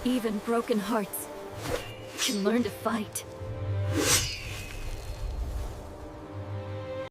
Even broken hearts can learn to fight.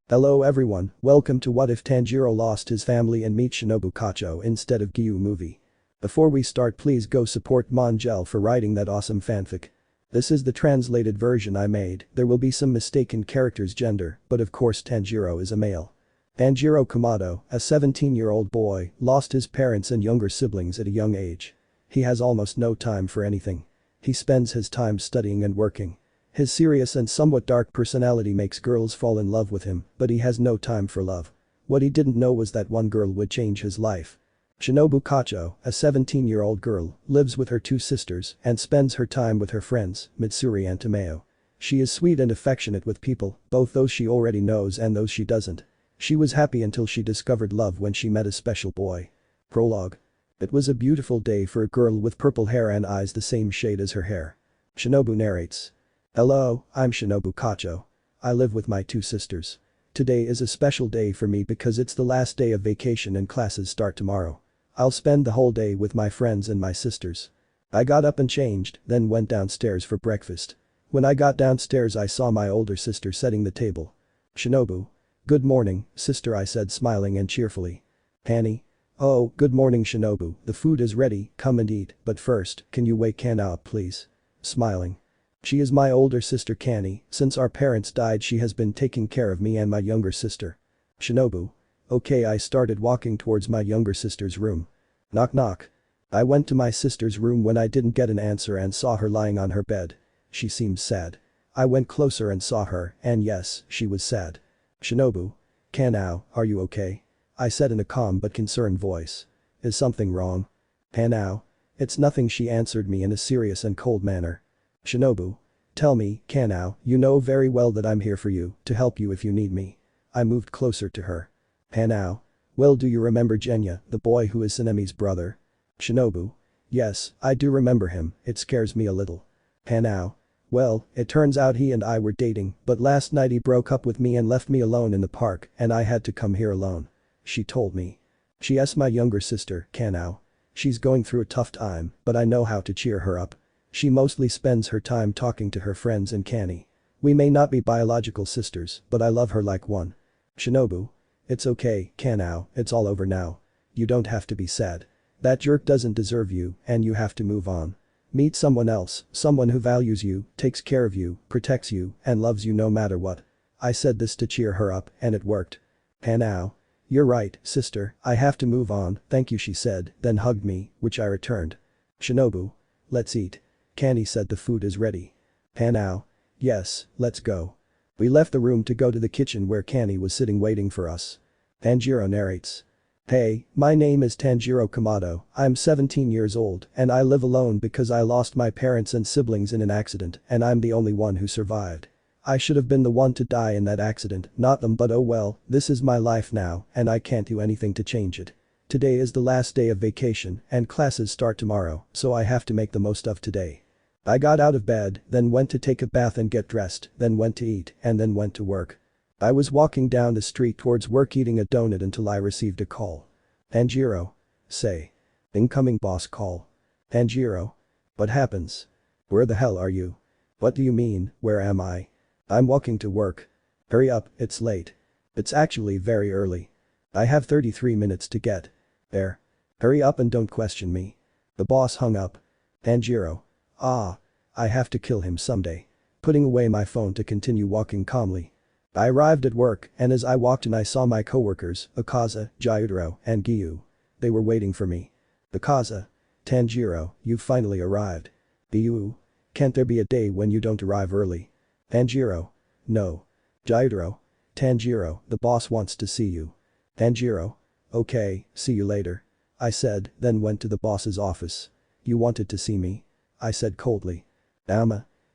Hello everyone, welcome to What If Tanjiro Lost His Family and Meet Shinobu Kocho instead of Giyuu movie. Before we start, please go support Mongel for writing that awesome fanfic. This is the translated version I made. There will be some mistaken characters' gender, but of course Tanjiro is a male. Tanjiro Kocho, a 17-year-old boy, lost his parents and younger siblings at a young age. He has almost no time for anything. He spends his time studying and working. His serious and somewhat dark personality makes girls fall in love with him, but he has no time for love. What he didn't know was that one girl would change his life. Shinobu Kocho, a 17-year-old girl, lives with her two sisters and spends her time with her friends, Mitsuri and Tomeo. She is sweet and affectionate with people, both those she already knows and those she doesn't. She was happy until she discovered love when she met a special boy. Prologue. It was a beautiful day for a girl with purple hair and eyes the same shade as her hair. Shinobu narrates. Hello, I'm Shinobu Kocho. I live with my two sisters. Today is a special day for me because it's the last day of vacation and classes start tomorrow. I'll spend the whole day with my friends and my sisters. I got up and changed, then went downstairs for breakfast. When I got downstairs I saw my older sister setting the table. Shinobu. Good morning, sister, I said, smiling and cheerfully. Annie. Oh, good morning Shinobu, the food is ready, come and eat, but first, can you wake Kana up please? Smiling. She is my older sister Kanny. Since our parents died she has been taking care of me and my younger sister. Shinobu. Okay, I started walking towards my younger sister's room. Knock knock. I went to my sister's room when I didn't get an answer and saw her lying on her bed. She seemed sad. I went closer and saw her, and yes, she was sad. Shinobu. Kanao, are you okay? I said in a calm but concerned voice. Is something wrong? Kanao. It's nothing, she answered me in a serious and cold manner. Shinobu. Tell me, Kanao, you know very well that I'm here for you, to help you if you need me. I moved closer to her. Kanao. Well, do you remember Genya, the boy who is Sanemi's brother? Shinobu. Yes, I do remember him, it scares me a little. Kanao. Well, it turns out he and I were dating, but last night he broke up with me and left me alone in the park and I had to come here alone. She told me. She asked my younger sister, Kanao. She's going through a tough time, but I know how to cheer her up. She mostly spends her time talking to her friends and Kanny. We may not be biological sisters, but I love her like one. Shinobu. It's okay, Kanao, it's all over now. You don't have to be sad. That jerk doesn't deserve you, and you have to move on. Meet someone else, someone who values you, takes care of you, protects you, and loves you no matter what. I said this to cheer her up, and it worked. Kanao. You're right, sister, I have to move on, thank you, she said, then hugged me, which I returned. Shinobu. Let's eat. Kanny said the food is ready. Kanao. Yes, let's go. We left the room to go to the kitchen where Kanny was sitting waiting for us. Tanjiro narrates. Hey, my name is Tanjiro Kocho, I'm 17 years old and I live alone because I lost my parents and siblings in an accident and I'm the only one who survived. I should have been the one to die in that accident, not them, but oh well, this is my life now and I can't do anything to change it. Today is the last day of vacation and classes start tomorrow, so I have to make the most of today. I got out of bed, then went to take a bath and get dressed, then went to eat, and then went to work. I was walking down the street towards work eating a donut until I received a call. Tanjiro. Say. Incoming boss call. Tanjiro. What happens? Where the hell are you? What do you mean, where am I? I'm walking to work. Hurry up, it's late. It's actually very early. I have 33 minutes to get there. Hurry up and don't question me. The boss hung up. Tanjiro. Ah. I have to kill him someday. Putting away my phone to continue walking calmly. I arrived at work and as I walked in I saw my coworkers, Akaza, Gyutaro, and Giyuu. They were waiting for me. Akaza. Tanjiro, you've finally arrived. Giyuu. Can't there be a day when you don't arrive early? Tanjiro. No. Gyutaro. Tanjiro, the boss wants to see you. Tanjiro. Okay, see you later. I said, then went to the boss's office. You wanted to see me? I said coldly.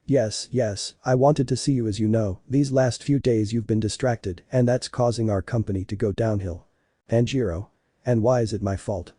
Yes, I wanted to see you. As you know, these last few days you've been distracted and that's causing our company to go downhill. Tanjiro. And why is it my fault?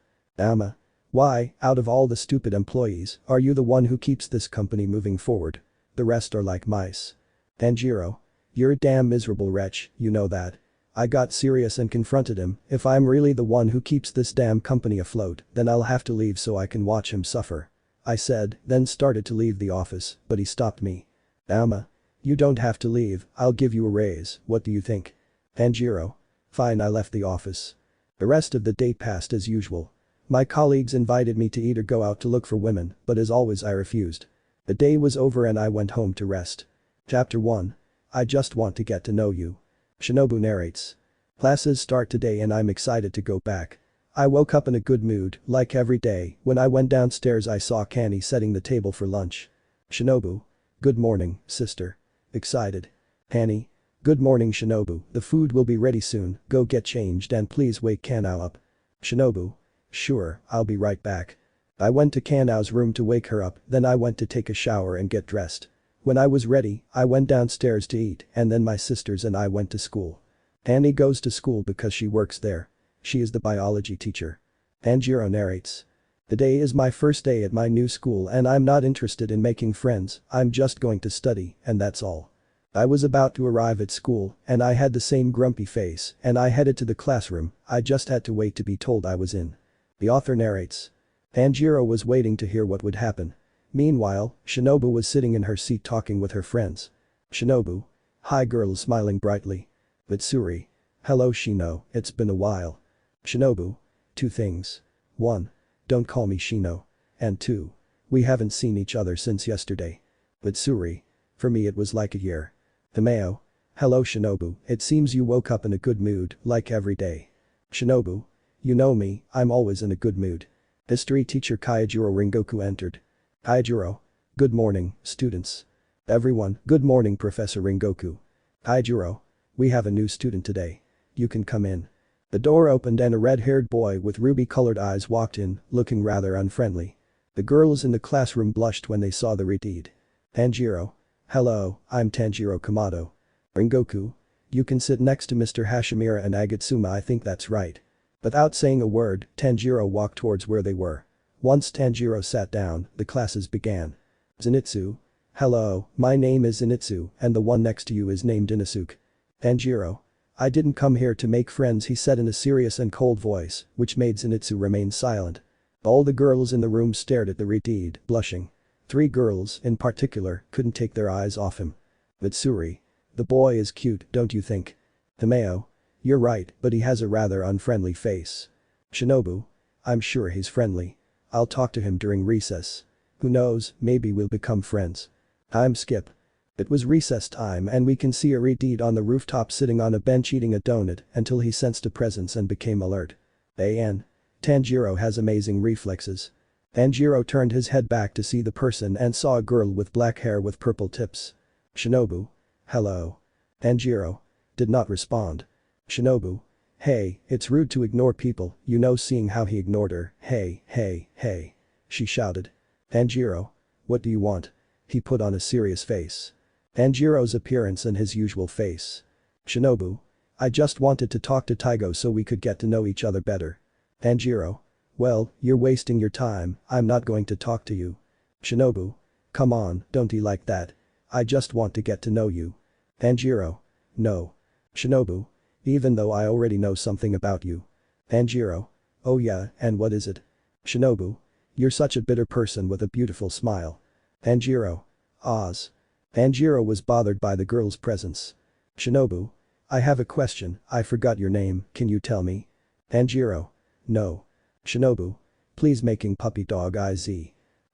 Why, out of all the stupid employees, are you the one who keeps this company moving forward? The rest are like mice. Tanjiro. You're a damn miserable wretch, you know that. I got serious and confronted him. If I'm really the one who keeps this damn company afloat, then I'll have to leave so I can watch him suffer. I said, then started to leave the office, but he stopped me. Amma. You don't have to leave, I'll give you a raise, what do you think? Tanjiro. Fine, I left the office. The rest of the day passed as usual. My colleagues invited me to eat or go out to look for women, but as always I refused. The day was over and I went home to rest. Chapter 1. I just want to get to know you. Shinobu narrates. Classes start today and I'm excited to go back. I woke up in a good mood, like every day. When I went downstairs I saw Kani setting the table for lunch. Shinobu. Good morning, sister. Excited. Kani. Good morning Shinobu, the food will be ready soon, go get changed and please wake Kanao up. Shinobu. Sure, I'll be right back. I went to Kanao's room to wake her up, then I went to take a shower and get dressed. When I was ready, I went downstairs to eat and then my sisters and I went to school. Annie goes to school because she works there. She is the biology teacher. Tanjiro narrates. Today is my first day at my new school and I'm not interested in making friends, I'm just going to study and that's all. I was about to arrive at school and I had the same grumpy face and I headed to the classroom, I just had to wait to be told I was in. The author narrates. Tanjiro was waiting to hear what would happen. Meanwhile, Shinobu was sitting in her seat talking with her friends. Shinobu. Hi girls smiling brightly. Mitsuri. Hello Shino, it's been a while. Shinobu. 2 things. 1. Don't call me Shino. And 2. We haven't seen each other since yesterday. Mitsuri. For me it was like a year. Himeo. Hello Shinobu, it seems you woke up in a good mood, like every day. Shinobu. You know me, I'm always in a good mood. History teacher Kaijiro Rengoku entered. Kaijiro. Good morning, students. Everyone, good morning Professor Rengoku. Kaijiro. We have a new student today. You can come in. The door opened and a red-haired boy with ruby-colored eyes walked in, looking rather unfriendly. The girls in the classroom blushed when they saw the redeed. Tanjiro. Hello, I'm Tanjiro Kamado. Rengoku. You can sit next to Mr. Hashimura and Agatsuma, I think that's right. Without saying a word, Tanjiro walked towards where they were. Once Tanjiro sat down, the classes began. Zenitsu. Hello, my name is Zenitsu and the one next to you is named Inosuke. Tanjiro. I didn't come here to make friends, he said in a serious and cold voice, which made Zenitsu remain silent. All the girls in the room stared at the redeed, blushing. 3 girls, in particular, couldn't take their eyes off him. Mitsuri. The boy is cute, don't you think? Himeo. You're right, but he has a rather unfriendly face. Shinobu. I'm sure he's friendly. I'll talk to him during recess. Who knows, maybe we'll become friends. Time skip. It was recess time and we can see a redeed on the rooftop sitting on a bench eating a donut until he sensed a presence and became alert. An. Tanjiro has amazing reflexes. Tanjiro turned his head back to see the person and saw a girl with black hair with purple tips. Shinobu. Hello. Tanjiro. Did not respond. Shinobu. Hey, it's rude to ignore people, you know, seeing how he ignored her. Hey, hey, hey. She shouted. Tanjiro. What do you want? He put on a serious face. Tanjiro's appearance and his usual face. Shinobu. I just wanted to talk to Taigo so we could get to know each other better. Tanjiro. Well, you're wasting your time, I'm not going to talk to you. Shinobu. Come on, don't be like that. I just want to get to know you. Tanjiro. No. Shinobu. Even though I already know something about you. Tanjiro. Oh yeah, and what is it? Shinobu. You're such a bitter person with a beautiful smile. Tanjiro. Oz. Tanjiro was bothered by the girl's presence. Shinobu. I have a question, I forgot your name, can you tell me? Tanjiro. No. Shinobu. Please making puppy dog eyes.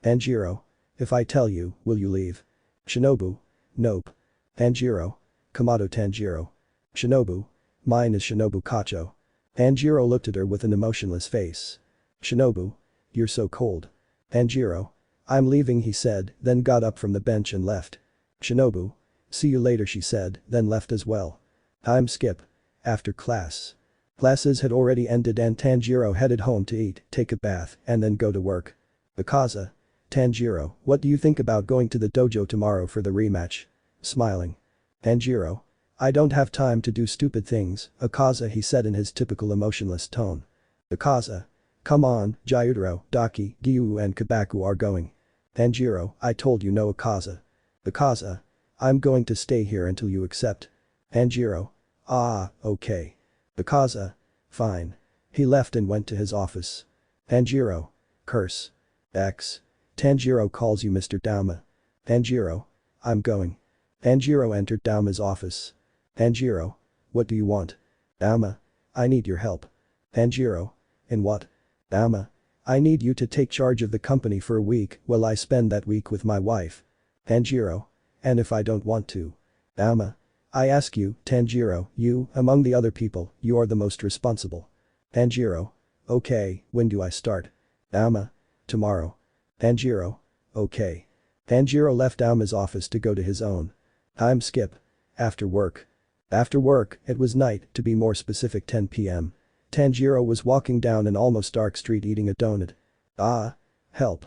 Tanjiro. If I tell you, will you leave? Shinobu. Nope. Tanjiro. Kamado Tanjiro. Shinobu. Mine is Shinobu Kocho. Tanjiro looked at her with an emotionless face. Shinobu. You're so cold. Tanjiro. I'm leaving, he said, then got up from the bench and left. Shinobu. See you later, she said, then left as well. Time skip. After class. Classes had already ended and Tanjiro headed home to eat, take a bath, and then go to work. Akaza. Tanjiro, what do you think about going to the dojo tomorrow for the rematch? Smiling. Tanjiro. I don't have time to do stupid things, Akaza, he said in his typical emotionless tone. Akaza. Come on, Gyutaro, Daki, Giyuu and Kabaku are going. Tanjiro, I told you no, Akaza. Akaza. I'm going to stay here until you accept. Tanjiro. Ah, okay. Akaza. Fine. He left and went to his office. Tanjiro. Curse. X. Tanjiro calls you Mr. Dauma. Tanjiro. I'm going. Tanjiro entered Dauma's office. Tanjiro. What do you want? Dauma. I need your help. Tanjiro. In what? Dauma. I need you to take charge of the company for a week while I spend that week with my wife. Tanjiro. And if I don't want to? Dauma. I ask you, Tanjiro, you, among the other people, you are the most responsible. Tanjiro. Okay, when do I start? Dauma. Tomorrow. Tanjiro. Okay. Tanjiro left Dauma's office to go to his own. Time skip. After work. After work, it was night, to be more specific 10 p.m. Tanjiro was walking down an almost dark street eating a donut. Ah. Help.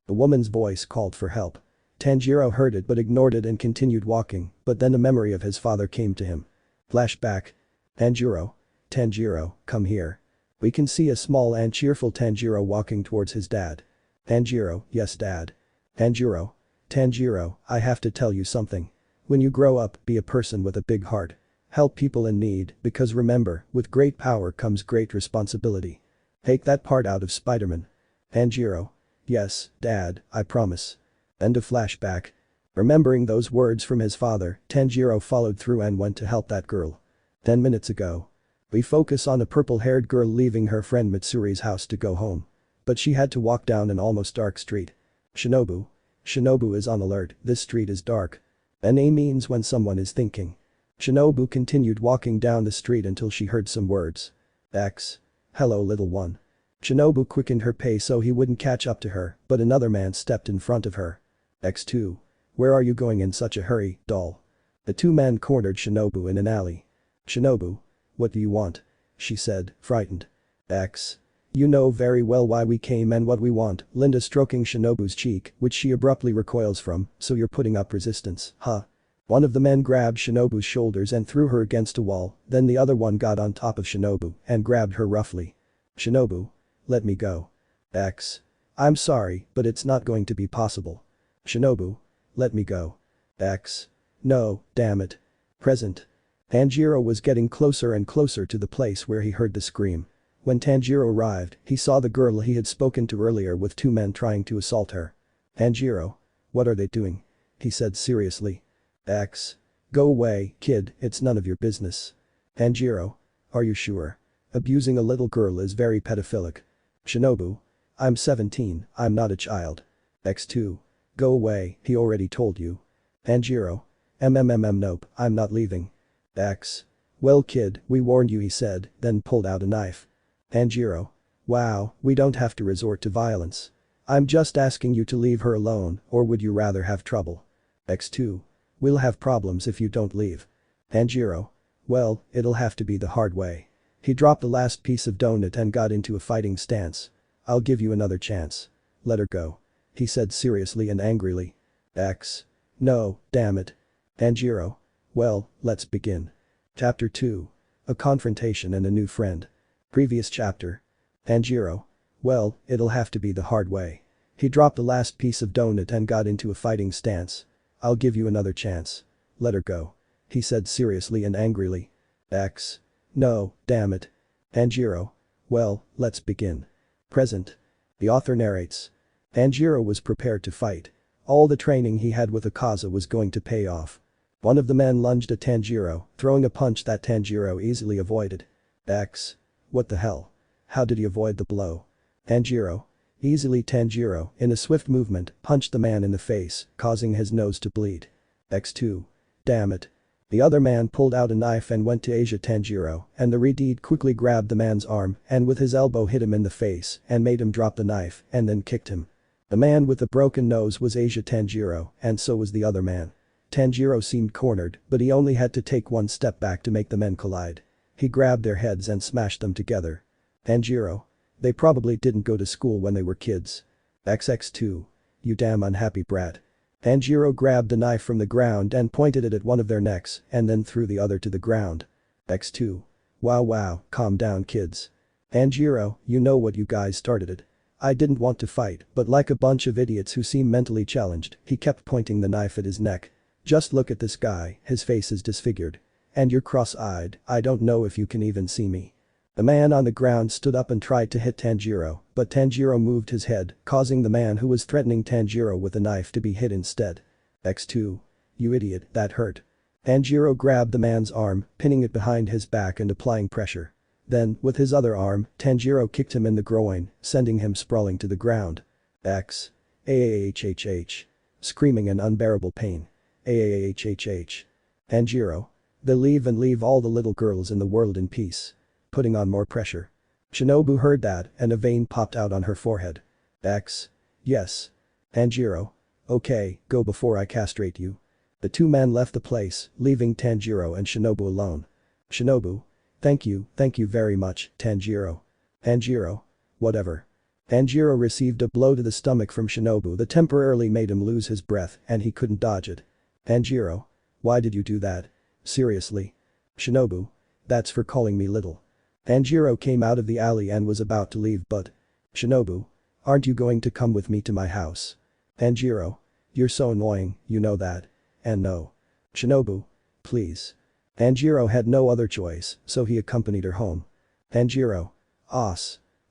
The woman's voice called for help. Tanjiro heard it but ignored it and continued walking, but then a memory of his father came to him. Flashback. Tanjiro. Tanjiro, come here. We can see a small and cheerful Tanjiro walking towards his dad. Tanjiro, yes dad. Tanjiro. Tanjiro, I have to tell you something. When you grow up, be a person with a big heart. Help people in need, because remember, with great power comes great responsibility. Take that part out of Spider-Man. Tanjiro. Yes, dad, I promise. End of flashback. Remembering those words from his father, Tanjiro followed through and went to help that girl. 10 minutes ago. We focus on a purple-haired girl leaving her friend Mitsuri's house to go home. But she had to walk down an almost dark street. Shinobu. Shinobu is on alert, this street is dark. NA means when someone is thinking. Shinobu continued walking down the street until she heard some words. X. Hello little one. Shinobu quickened her pace so he wouldn't catch up to her, but another man stepped in front of her. X2. Where are you going in such a hurry, doll? The two men cornered Shinobu in an alley. Shinobu. What do you want? She said, frightened. X. You know very well why we came and what we want, Linda stroking Shinobu's cheek, which she abruptly recoils from, so you're putting up resistance, huh? One of the men grabbed Shinobu's shoulders and threw her against a wall, then the other one got on top of Shinobu and grabbed her roughly. Shinobu. Let me go. X. I'm sorry, but it's not going to be possible. Shinobu. Let me go. X. No, damn it. Present. Tanjiro was getting closer and closer to the place where he heard the scream. When Tanjiro arrived, he saw the girl he had spoken to earlier with two men trying to assault her. Tanjiro. What are they doing? He said seriously. X. Go away, kid, it's none of your business. Tanjiro. Are you sure? Abusing a little girl is very pedophilic. Shinobu. I'm 17, I'm not a child. X2. Go away, he already told you. Tanjiro. Nope, I'm not leaving. X. Well kid, we warned you he said, then pulled out a knife. Tanjiro. Wow, we don't have to resort to violence. I'm just asking you to leave her alone, or would you rather have trouble? X2. We'll have problems if you don't leave. Tanjiro. Well, it'll have to be the hard way. He dropped the last piece of donut and got into a fighting stance. I'll give you another chance. Let her go. He said seriously and angrily. X. No, damn it. Tanjiro. Well, let's begin. Chapter 2. A confrontation and a new friend. Previous chapter. Tanjiro. Well, it'll have to be the hard way. He dropped the last piece of donut and got into a fighting stance. I'll give you another chance. Let her go. He said seriously and angrily. X. No, damn it. Tanjiro. Well, let's begin. Present. The author narrates. Tanjiro was prepared to fight. All the training he had with Akaza was going to pay off. One of the men lunged at Tanjiro, throwing a punch that Tanjiro easily avoided. X. What the hell? How did he avoid the blow? Tanjiro. Easily Tanjiro, in a swift movement, punched the man in the face, causing his nose to bleed. X2. Damn it. The other man pulled out a knife and went to Asia Tanjiro, and the Redeed quickly grabbed the man's arm and with his elbow hit him in the face and made him drop the knife and then kicked him. The man with the broken nose was Asia Tanjiro, and so was the other man. Tanjiro seemed cornered, but he only had to take one step back to make the men collide. He grabbed their heads and smashed them together. Tanjiro. They probably didn't go to school when they were kids. XX2. You damn unhappy brat. Tanjiro grabbed the knife from the ground and pointed it at one of their necks and then threw the other to the ground. X2. Wow, calm down kids. Tanjiro, you know what, you guys started it. I didn't want to fight, but like a bunch of idiots who seem mentally challenged, he kept pointing the knife at his neck. Just look at this guy, his face is disfigured. And you're cross-eyed, I don't know if you can even see me. The man on the ground stood up and tried to hit Tanjiro, but Tanjiro moved his head, causing the man who was threatening Tanjiro with a knife to be hit instead. X2. You idiot, that hurt. Tanjiro grabbed the man's arm, pinning it behind his back and applying pressure. Then, with his other arm, Tanjiro kicked him in the groin, sending him sprawling to the ground. X. Ahhhh. Screaming in unbearable pain. Ahhhh. Tanjiro. They leave and leave all the little girls in the world in peace. Putting on more pressure. Shinobu heard that and a vein popped out on her forehead. X. Yes. Tanjiro. Okay, go before I castrate you. The two men left the place, leaving Tanjiro and Shinobu alone. Shinobu. Thank you very much, Tanjiro. Tanjiro. Whatever. Tanjiro received a blow to the stomach from Shinobu that temporarily made him lose his breath and he couldn't dodge it. Tanjiro. Why did you do that? Seriously. Shinobu. That's for calling me little. Tanjiro came out of the alley and was about to leave but. Shinobu. Aren't you going to come with me to my house? Tanjiro. You're so annoying, you know that. And no. Shinobu. Please. Tanjiro had no other choice, so he accompanied her home. Tanjiro.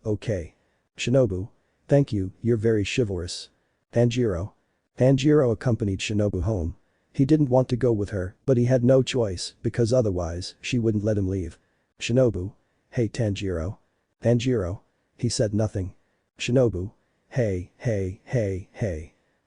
Okay. Shinobu. Thank you, you're very chivalrous. Tanjiro. Tanjiro accompanied Shinobu home. He didn't want to go with her, but he had no choice because otherwise she wouldn't let him leave. Shinobu. Hey Tanjiro. Tanjiro. He said nothing. Shinobu. Hey.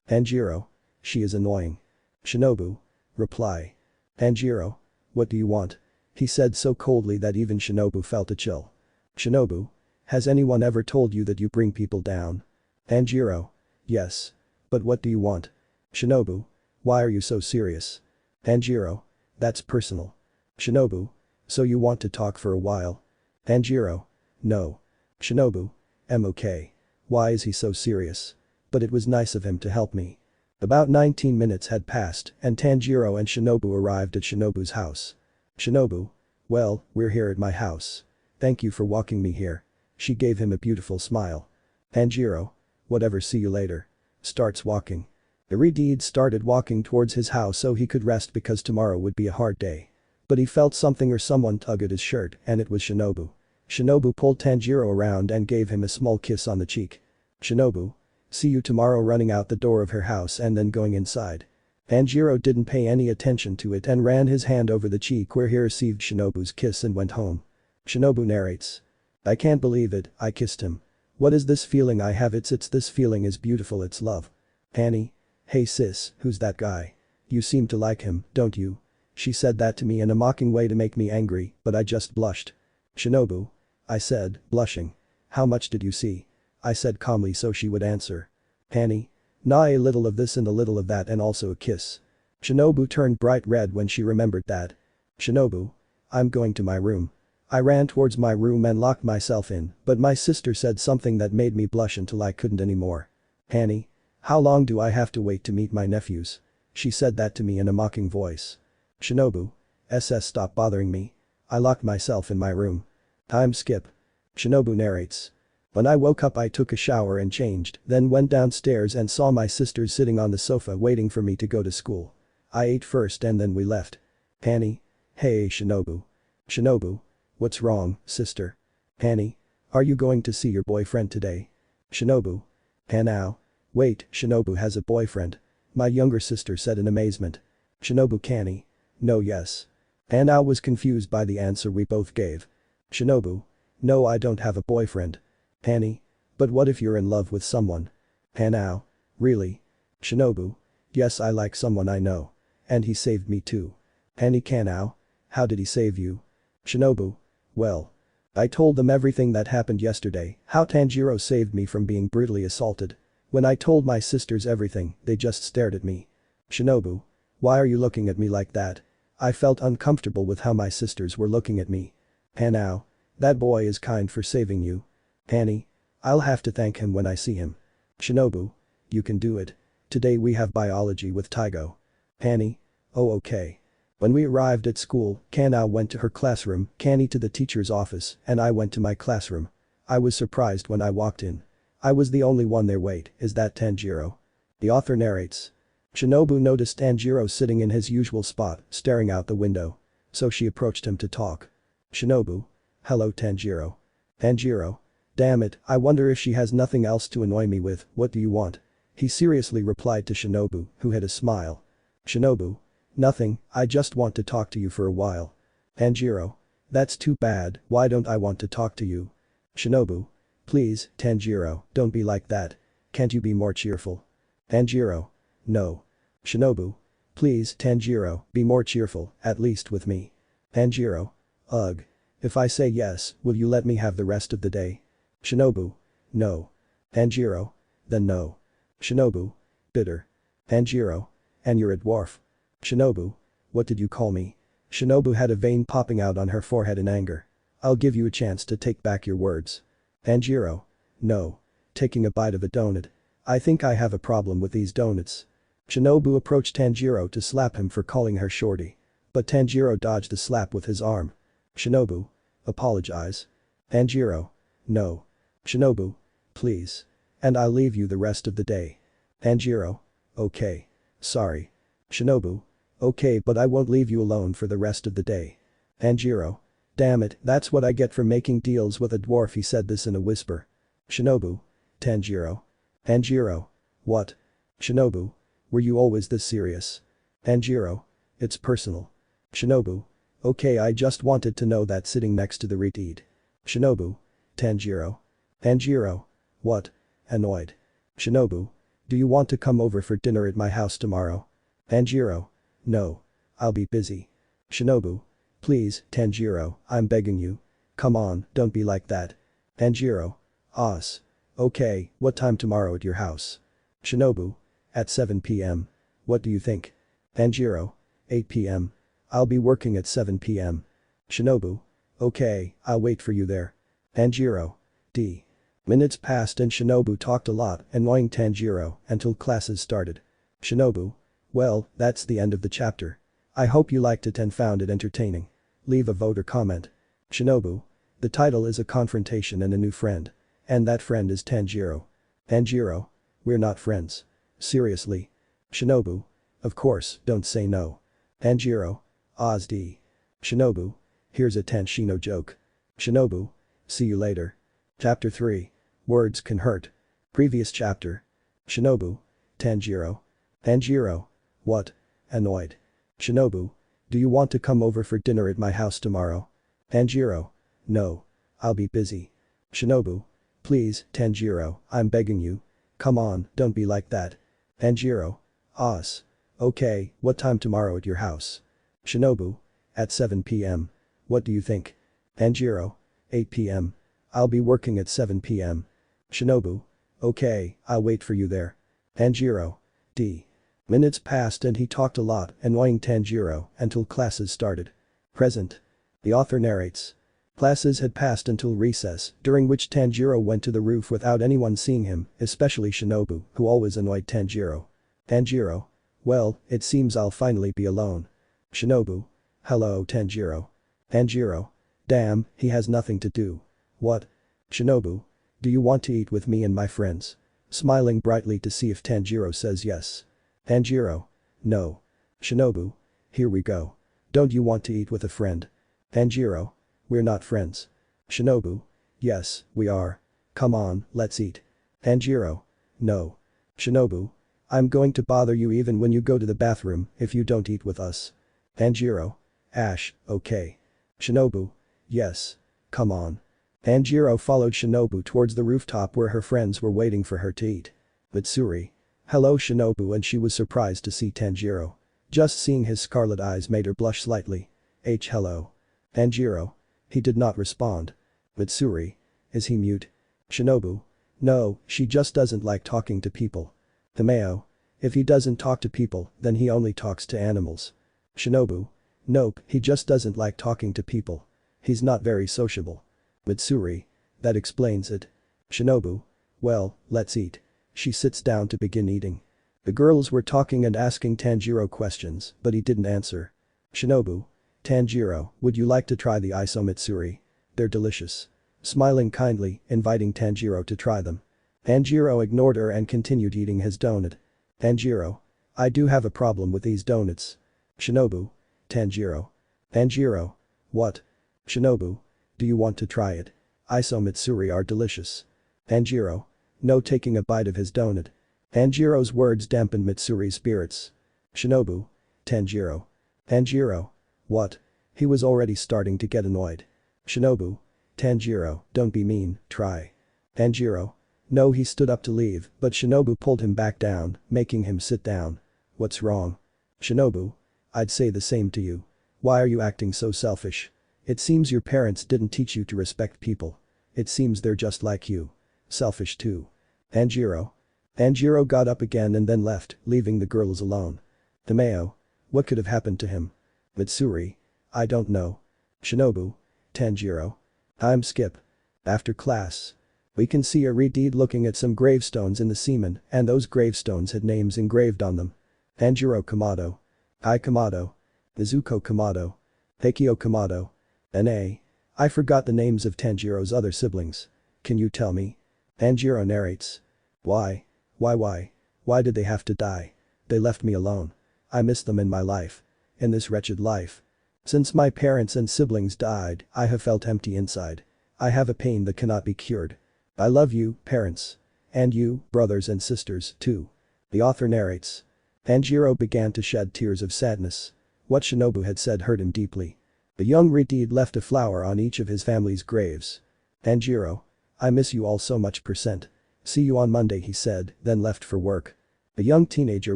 Tanjiro. She is annoying. Shinobu. Reply. Tanjiro. What do you want? He said so coldly that even Shinobu felt a chill. Shinobu. Has anyone ever told you that you bring people down? Tanjiro. Yes. But what do you want? Shinobu. Why are you so serious? Tanjiro. That's personal. Shinobu. So you want to talk for a while? Tanjiro. No. Shinobu. I'm okay. Why is he so serious? But it was nice of him to help me. About 19 minutes had passed and Tanjiro and Shinobu arrived at Shinobu's house. Shinobu. Well, we're here at my house. Thank you for walking me here. She gave him a beautiful smile. Tanjiro. Whatever, see you later. Starts walking. Irideed started walking towards his house so he could rest because tomorrow would be a hard day. But he felt something or someone tug at his shirt and it was Shinobu. Shinobu pulled Tanjiro around and gave him a small kiss on the cheek. Shinobu. See you tomorrow, running out the door of her house and then going inside. Tanjiro didn't pay any attention to it and ran his hand over the cheek where he received Shinobu's kiss and went home. Shinobu narrates. I can't believe it, I kissed him. What is this feeling I have? It's this feeling is beautiful, it's love. Annie. Hey sis, who's that guy? You seem to like him, don't you? She said that to me in a mocking way to make me angry, but I just blushed. Shinobu. I said, blushing. How much did you see? I said calmly so she would answer. Annie. Nah, a little of this and a little of that and also a kiss. Shinobu turned bright red when she remembered that. Shinobu. I'm going to my room. I ran towards my room and locked myself in, but my sister said something that made me blush until I couldn't anymore. Annie. How long do I have to wait to meet my nephews? She said that to me in a mocking voice. Shinobu. Stop bothering me. I locked myself in my room. Time skip. Shinobu narrates. When I woke up I took a shower and changed, then went downstairs and saw my sisters sitting on the sofa waiting for me to go to school. I ate first and then we left. Annie. Hey Shinobu. Shinobu. What's wrong, sister? Annie. Are you going to see your boyfriend today? Shinobu. Now. Wait, Shinobu has a boyfriend. My younger sister said in amazement. Shinobu. Canny. No, yes. Hanao was confused by the answer we both gave. Shinobu. No, I don't have a boyfriend. Annie. But what if you're in love with someone? Hanao. Really? Shinobu. Yes, I like someone I know. And he saved me too. Annie. Kanao. How did he save you? Shinobu. Well. I told them everything that happened yesterday, how Tanjiro saved me from being brutally assaulted. When I told my sisters everything, they just stared at me. Shinobu. Why are you looking at me like that? I felt uncomfortable with how my sisters were looking at me. Hanao. That boy is kind for saving you. Annie. I'll have to thank him when I see him. Shinobu. You can do it. Today we have biology with Taigo. Annie. Oh okay. When we arrived at school, Kanao went to her classroom, Kanny to the teacher's office, and I went to my classroom. I was surprised when I walked in. I was the only one there. Wait, is that Tanjiro? The author narrates. Shinobu noticed Tanjiro sitting in his usual spot, staring out the window. So she approached him to talk. Shinobu. Hello Tanjiro. Tanjiro. Damn it, I wonder if she has nothing else to annoy me with, what do you want? He seriously replied to Shinobu, who had a smile. Shinobu. Nothing, I just want to talk to you for a while. Tanjiro. That's too bad, why don't I want to talk to you? Shinobu. Please, Tanjiro, don't be like that. Can't you be more cheerful? Tanjiro. No. Shinobu. Please, Tanjiro, be more cheerful, at least with me. Tanjiro. Ugh. If I say yes, will you let me have the rest of the day? Shinobu. No. Tanjiro. Then no. Shinobu. Bitter. Tanjiro. And you're a dwarf. Shinobu. What did you call me? Shinobu had a vein popping out on her forehead in anger. I'll give you a chance to take back your words. Tanjiro. No. Taking a bite of a donut. I think I have a problem with these donuts. Shinobu approached Tanjiro to slap him for calling her shorty. But Tanjiro dodged the slap with his arm. Shinobu. Apologize. Tanjiro. No. Shinobu. Please. And I'll leave you the rest of the day. Tanjiro. Okay. Sorry. Shinobu. Okay, but I won't leave you alone for the rest of the day. Tanjiro. Damn it, that's what I get for making deals with a dwarf. He said this in a whisper. Shinobu. Tanjiro. Tanjiro. What? Shinobu. Were you always this serious? Tanjiro. It's personal. Shinobu. Okay, I just wanted to know that sitting next to the retreat. Shinobu. Tanjiro. Tanjiro. What? Annoyed. Shinobu. Do you want to come over for dinner at my house tomorrow? Tanjiro. No. I'll be busy. Shinobu. Please, Tanjiro, I'm begging you. Come on, don't be like that. Tanjiro. Oz. Okay, what time tomorrow at your house? Shinobu. At 7 p.m. What do you think? Tanjiro. 8 p.m. I'll be working at 7 p.m. Shinobu. Okay, I'll wait for you there. Tanjiro. D. Minutes passed and Shinobu talked a lot, annoying Tanjiro until classes started. Shinobu. Well, that's the end of the chapter. I hope you liked it and found it entertaining. Leave a vote or comment. Shinobu. The title is a confrontation and a new friend. And that friend is Tanjiro. Tanjiro. We're not friends. Seriously. Shinobu. Of course, don't say no. Tanjiro. Ozd. Shinobu. Here's a Tanshino joke. Shinobu. See you later. Chapter 3. Words can hurt. Previous chapter. Shinobu. Tanjiro. Tanjiro. What? Annoyed. Shinobu. Do you want to come over for dinner at my house tomorrow? Tanjiro. No. I'll be busy. Shinobu. Please, Tanjiro, I'm begging you. Come on, don't be like that. Tanjiro. Oz. Okay, what time tomorrow at your house? Shinobu. At 7 p.m. What do you think? Tanjiro. 8 p.m. I'll be working at 7 p.m. Shinobu. Okay, I'll wait for you there. Tanjiro. D. Minutes passed and he talked a lot, annoying Tanjiro until classes started. Present. The author narrates. Classes had passed until recess, during which Tanjiro went to the roof without anyone seeing him, especially Shinobu, who always annoyed Tanjiro. Tanjiro. Well, it seems I'll finally be alone. Shinobu. Hello Tanjiro. Tanjiro. Damn, he has nothing to do. What? Shinobu. Do you want to eat with me and my friends? Smiling brightly to see if Tanjiro says yes. Tanjiro. No. Shinobu. Here we go. Don't you want to eat with a friend? Tanjiro. We're not friends. Shinobu. Yes, we are. Come on, let's eat. Tanjiro. No. Shinobu. I'm going to bother you even when you go to the bathroom if you don't eat with us. Tanjiro. Ash, okay. Shinobu. Yes. Come on. Tanjiro followed Shinobu towards the rooftop where her friends were waiting for her to eat. Mitsuri. Hello Shinobu, and she was surprised to see Tanjiro. Just seeing his scarlet eyes made her blush slightly. Hello. Tanjiro. He did not respond. Mitsuri. Is he mute? Shinobu. No, she just doesn't like talking to people. Tameo. If he doesn't talk to people, then he only talks to animals. Shinobu. Nope, he just doesn't like talking to people. He's not very sociable. Mitsuri. That explains it. Shinobu. Well, let's eat. She sits down to begin eating. The girls were talking and asking Tanjiro questions, but he didn't answer. Shinobu. Tanjiro, would you like to try the iso Mitsuri? They're delicious. Smiling kindly, inviting Tanjiro to try them. Tanjiro ignored her and continued eating his donut. Tanjiro. I do have a problem with these donuts. Shinobu. Tanjiro. Tanjiro. What? Shinobu. Do you want to try it? Iso Mitsuri are delicious. Tanjiro. No, taking a bite of his donut. Tanjiro's words dampened Mitsuri's spirits. Shinobu. Tanjiro. Tanjiro. What? He was already starting to get annoyed. Shinobu. Tanjiro, don't be mean, try. Tanjiro. No, he stood up to leave, but Shinobu pulled him back down, making him sit down. What's wrong? Shinobu. I'd say the same to you. Why are you acting so selfish? It seems your parents didn't teach you to respect people. It seems they're just like you. Selfish too. Tanjiro. Tanjiro got up again and then left, leaving the girls alone. Tomeo. What could have happened to him? Mitsuri. I don't know. Shinobu. Tanjiro. Time skip. After class. We can see a Redeed looking at some gravestones in the semen, and those gravestones had names engraved on them. Tanjiro Kamado. Ai Kamado. Izuko Kamado. Heikyo Kamado. N.A. I forgot the names of Tanjiro's other siblings. Can you tell me? Tanjiro narrates. Why? Why did they have to die? They left me alone. I miss them in my life. In this wretched life. Since my parents and siblings died, I have felt empty inside. I have a pain that cannot be cured. I love you, parents. And you, brothers and sisters, too. The author narrates. Tanjiro began to shed tears of sadness. What Shinobu had said hurt him deeply. The young Redeed left a flower on each of his family's graves. Tanjiro. I miss you all so much %. See you on Monday, he said, then left for work. A young teenager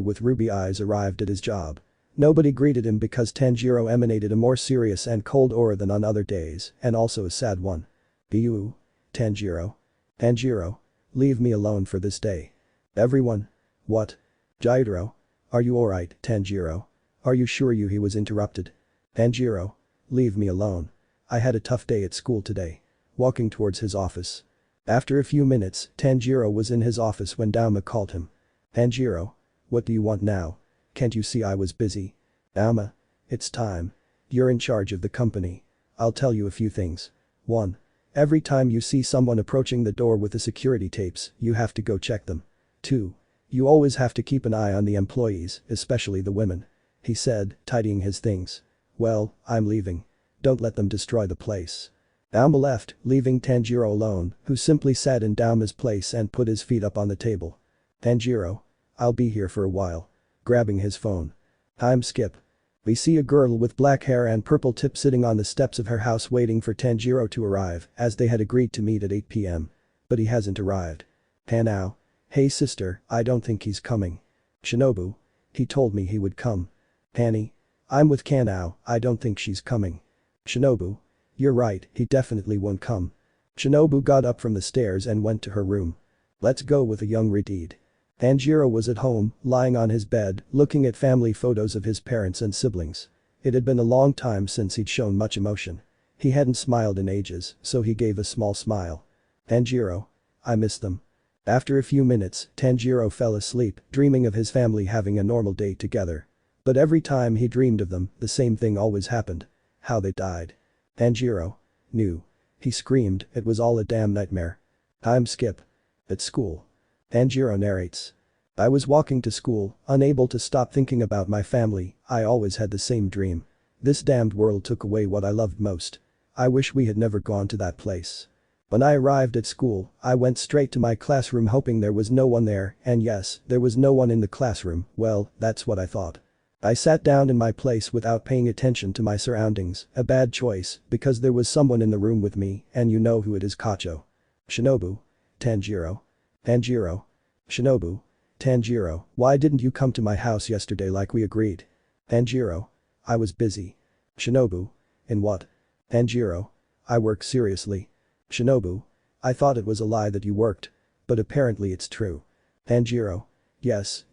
with ruby eyes arrived at his job. Nobody greeted him because Tanjiro emanated a more serious and cold aura than on other days, and also a sad one. Giyuu. Tanjiro. Tanjiro. Leave me alone for this day. Everyone. What? Jairo. Are you alright, Tanjiro? Are you sure he was interrupted? Tanjiro. Leave me alone. I had a tough day at school today. Walking towards his office. After a few minutes, Tanjiro was in his office when Dauma called him. Tanjiro. What do you want now? Can't you see I was busy? Dauma. It's time. You're in charge of the company. I'll tell you a few things. 1. Every time you see someone approaching the door with the security tapes, you have to go check them. 2. You always have to keep an eye on the employees, especially the women. He said, tidying his things. Well, I'm leaving. Don't let them destroy the place. Dauma left, leaving Tanjiro alone, who simply sat in Dauma's place and put his feet up on the table. Tanjiro. I'll be here for a while. Grabbing his phone. Time skip. We see a girl with black hair and purple tip sitting on the steps of her house waiting for Tanjiro to arrive, as they had agreed to meet at 8 p.m. But he hasn't arrived. Hanao. Hey sister, I don't think he's coming. Shinobu. He told me he would come. Hanny. I'm with Kanao, I don't think she's coming. Shinobu. You're right, he definitely won't come. Shinobu got up from the stairs and went to her room. Let's go with a young Redeed. Tanjiro was at home, lying on his bed, looking at family photos of his parents and siblings. It had been a long time since he'd shown much emotion. He hadn't smiled in ages, so he gave a small smile. Tanjiro. I miss them. After a few minutes, Tanjiro fell asleep, dreaming of his family having a normal day together. But every time he dreamed of them, the same thing always happened. How they died. Tanjiro. Knew. He screamed, it was all a damn nightmare. Time skip. At school. Tanjiro narrates. I was walking to school, unable to stop thinking about my family, I always had the same dream. This damned world took away what I loved most. I wish we had never gone to that place. When I arrived at school, I went straight to my classroom hoping there was no one there, and yes, there was no one in the classroom, well, that's what I thought. I sat down in my place without paying attention to my surroundings, a bad choice, because there was someone in the room with me, and you know who it is. Kocho. Shinobu. Tanjiro. Tanjiro. Shinobu. Tanjiro, why didn't you come to my house yesterday like we agreed? Tanjiro. I was busy. Shinobu. In what? Tanjiro. I work seriously. Shinobu. I thought it was a lie that you worked. But apparently it's true. Tanjiro. Yes,